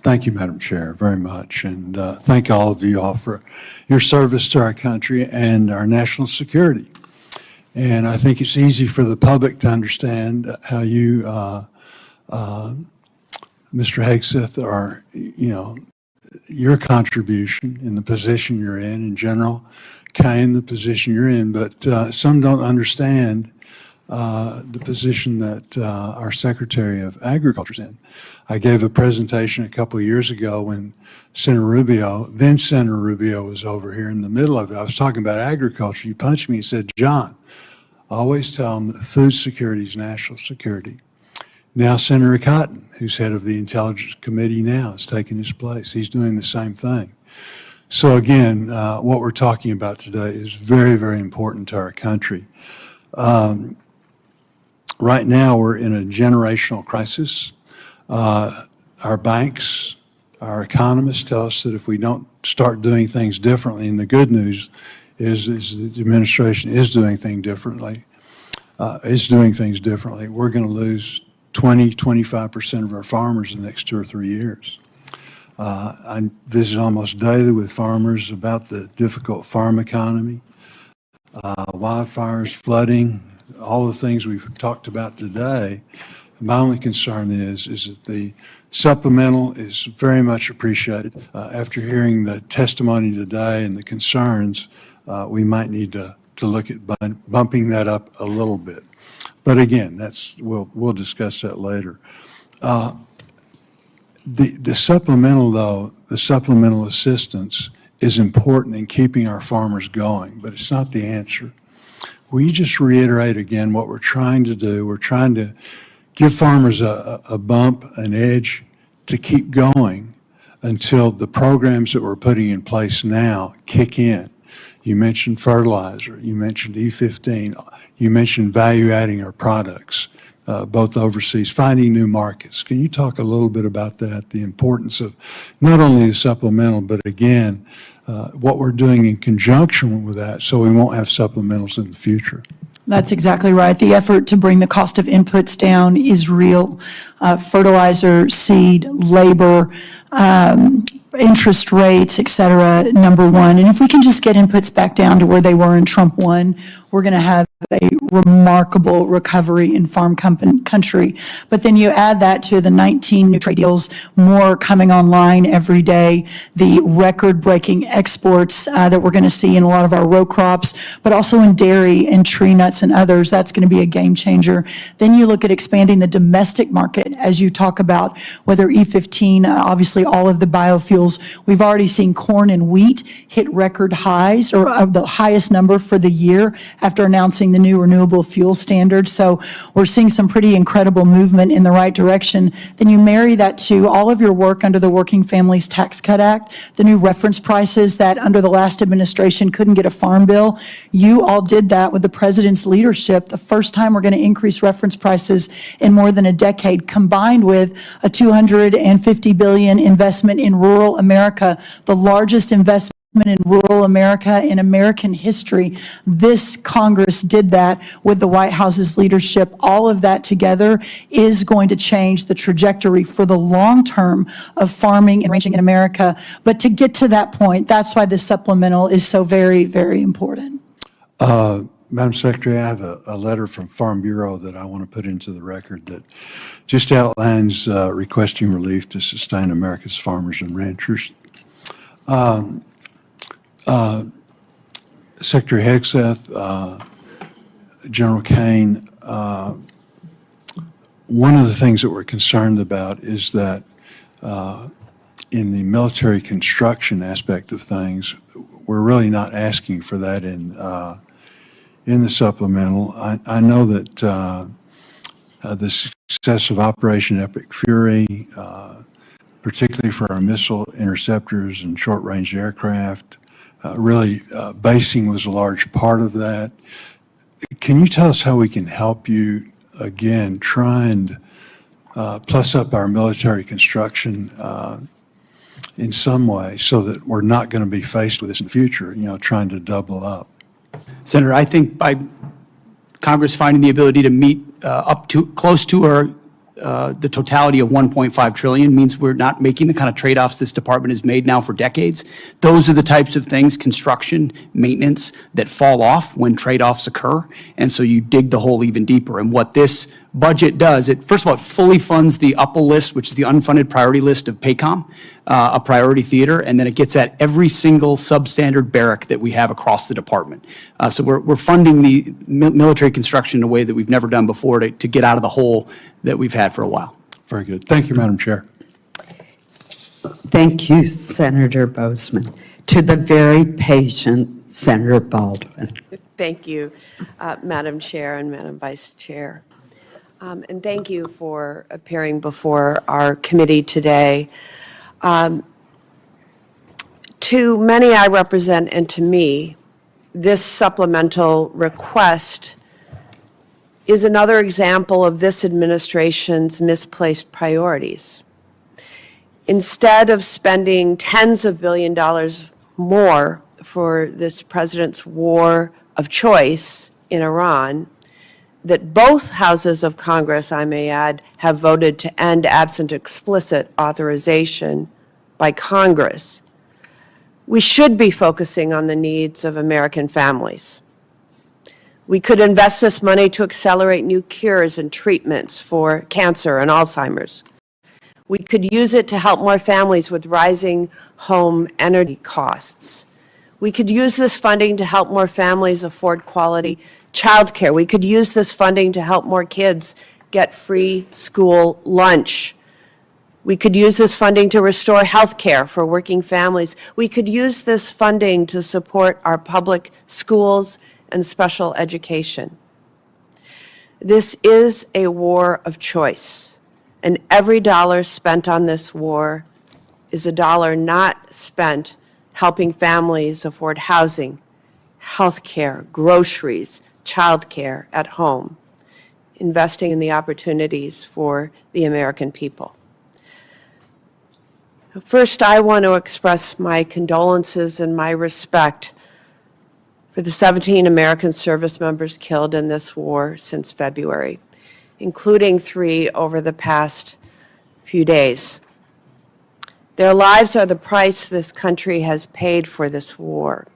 Thank you, Madam Chair, very much. And thank all of you all for your service to our country and our national security. And I think it's easy for the public to understand how you, Mr. Hegseth, are, your contribution in the position you're in general, Kane, the position you're in. But some don't understand the position that our Secretary of Agriculture is in. I gave a presentation a couple of years ago when Senator Rubio was over here in the middle of it. I was talking about agriculture. He punched me and said, John, always tell them that food security is national security. Now Senator Cotton, who's head of the Intelligence Committee now, is taking his place. He's doing the same thing. So again, what we're talking about today is very, very important to our country. Right now, we're in a generational crisis. Our banks, our economists tell us that if we don't start doing things differently, and the good news is the administration is doing things differently, we're going to lose 20–25% of our farmers in the next 2 or 3 years. I visit almost daily with farmers about the difficult farm economy, wildfires, flooding, all the things we've talked about today. My only concern is that the supplemental is very much appreciated. After hearing the testimony today and the concerns, we might need to look at bumping that up a little bit. But again, we'll discuss that later. The supplemental, though, the supplemental assistance is important in keeping our farmers going, but it's not the answer. Will you just reiterate again what we're trying to do? We're trying to give farmers a bump, an edge to keep going until the programs that we're putting in place now kick in. You mentioned fertilizer, you mentioned E15, you mentioned value-adding our products, both overseas, finding new markets. Can you talk a little bit about that, the importance of not only the supplemental, but again, what we're doing in conjunction with that so we won't have supplementals in the future? That's exactly right. The effort to bring the cost of inputs down is real. Fertilizer, seed, labor, interest rates, et cetera, number one. And if we can just get inputs back down to where they were in Trump 1, we're going to have a remarkable recovery in farm country. But then you add that to the 19 new trade deals, more coming online every day, the record-breaking exports that we're going to see in a lot of our row crops, but also in dairy and tree nuts and others. That's going to be a game changer. Then you look at expanding the domestic market, as you talk about, whether E15, obviously all of the biofuels. We've already seen corn and wheat hit record highs, or the highest number for the year after announcing the new renewable fuel standard. So we're seeing some pretty incredible movement in the right direction. Then you marry that to all of your work under the Working Families Tax Cut Act, the new reference prices that under the last administration couldn't get a farm bill. You all did that with the president's leadership. The first time we're going to increase reference prices in more than a decade, combined with a $250 billion investment in rural America, the largest investment in rural America in American history. This Congress did that with the White House's leadership. All of that together is going to change the trajectory for the long term of farming and ranching in America. But to get to that point, that's why this supplemental is so very, very important. Madam Secretary, I have a letter from Farm Bureau that I want to put into the record that just outlines requesting relief to sustain America's farmers and ranchers. Secretary Hegseth, General Kane, one of the things that we're concerned about is that in the military construction aspect of things, we're really not asking for that in the supplemental. I know that the success of Operation Epic Fury, particularly for our missile interceptors and short-range aircraft, really basing was a large part of that. Can you tell us how we can help you, again, try and plus up our military construction in some way so that we're not going to be faced with this in the future, trying to double up? Senator, I think by Congress finding the ability to meet up to close to our the totality of $1.5 trillion means we're not making the kind of trade-offs this department has made now for decades. Those are the types of things, construction, maintenance, that fall off when trade-offs occur. And so you dig the hole even deeper. And what this budget does, first of all, it fully funds the UPPA list, which is the unfunded priority list of PACOM, a priority theater, and then it gets at every single substandard barrack that we have across the department. So we're funding the military construction in a way that we've never done before to get out of the hole that we've had for a while. Very good. Thank you, Madam Chair. Thank you, Senator Bozeman. To the very patient Senator Baldwin. Thank you, Madam Chair and Madam Vice Chair. And thank you for appearing before our committee today. To many I represent and to me, this supplemental request is another example of this administration's misplaced priorities. Instead of spending tens of billions of dollars more for this president's war of choice in Iran, that both houses of Congress, I may add, have voted to end absent explicit authorization by Congress, we should be focusing on the needs of American families. We could invest this money to accelerate new cures and treatments for cancer and Alzheimer's. We could use it to help more families with rising home energy costs. We could use this funding to help more families afford quality childcare. We could use this funding to help more kids get free school lunch. We could use this funding to restore health care for working families. We could use this funding to support our public schools and special education. This is a war of choice. And every dollar spent on this war is a dollar not spent helping families afford housing, health care, groceries, childcare at home, investing in the opportunities for the American people. First, I want to express my condolences and my respect for the 17 American service members killed in this war since February, including 3 over the past few days. Their lives are the price this country has paid for this war.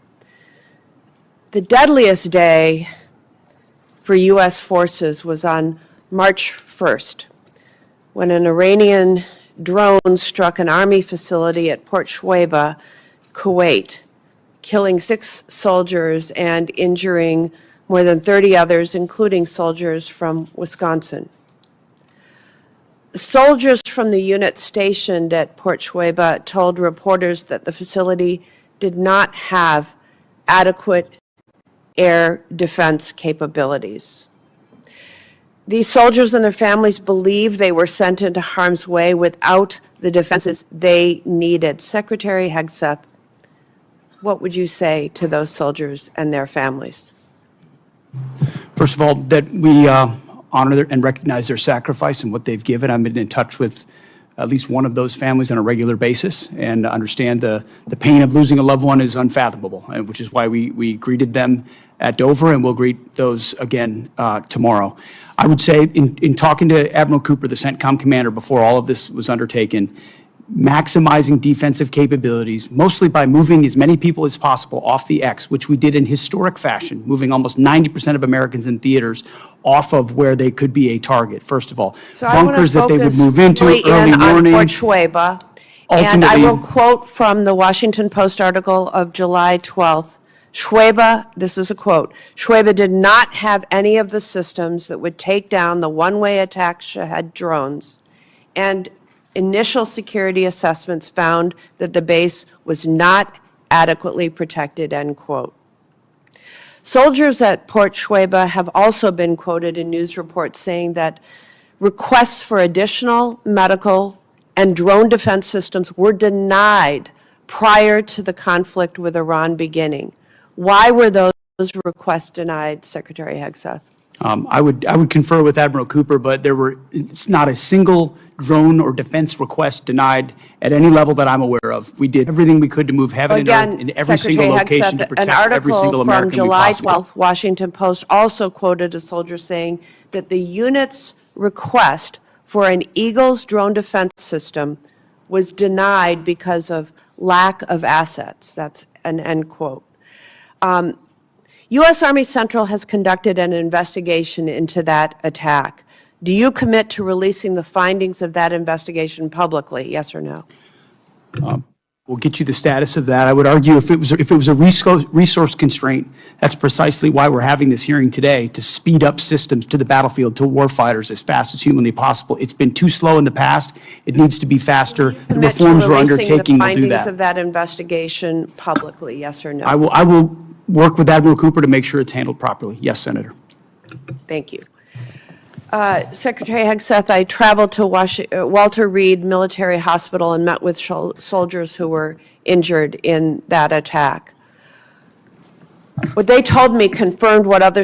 The deadliest day for U.S. forces was on March 1st, when an Iranian drone struck an Army facility at Port Shuaibah, Kuwait, killing 6 soldiers and injuring more than 30 others, including soldiers from Wisconsin. Soldiers from the unit stationed at Port Shuaibah told reporters that the facility did not have adequate air defense capabilities. These soldiers and their families believed they were sent into harm's way without the defenses they needed. Secretary Hegseth, what would you say to those soldiers and their families? First of all, that we honor and recognize their sacrifice and what they've given. I've been in touch with at least one of those families on a regular basis and understand the pain of losing a loved one is unfathomable, which is why we greeted them at Dover, and we'll greet those again tomorrow. I would say in talking to Admiral Cooper, the CENTCOM commander, before all of this was undertaken, maximizing defensive capabilities, mostly by moving as many people as possible off the X, which we did in historic fashion, moving almost 90% of Americans in theaters off of where they could be a target, first of all. So bunkers that they would move into early morning. On Fort Shuaibah, and I will quote from the Washington Post article of July 12th. Shuaibah, this is a quote, Shuaibah did not have any of the systems that would take down the one-way attack Shahed drones, and initial security assessments found that the base was not adequately protected, end quote. Soldiers at Port Shuaibah have also been quoted in news reports saying that requests for additional medical and drone defense systems were denied prior to the conflict with Iran beginning. Why were those requests denied, Secretary Hegseth? I would confer with Admiral Cooper, but it's not a single drone or defense request denied at any level that I'm aware of. We did everything we could to move heaven and earth in every single location to protect every single American we possibly. An article from July 12th, Washington Post also quoted a soldier saying that the unit's request for an Eagles drone defense system was denied because of lack of assets. That's an end quote. U.S. Army Central has conducted an investigation into that attack. Do you commit to releasing the findings of that investigation publicly, yes or no? We'll get you the status of that. I would argue if it was a resource constraint, that's precisely why we're having this hearing today, to speed up systems to the battlefield, to warfighters as fast as humanly possible. It's been too slow in the past. It needs to be faster. The reforms we're undertaking will do the findings that. of that investigation publicly, yes or no? I will work with Admiral Cooper to make sure it's handled properly. Yes, Senator. Thank you. Secretary Hegseth, I traveled to Walter Reed Military Hospital and met with soldiers who were injured in that attack. What they told me confirmed what other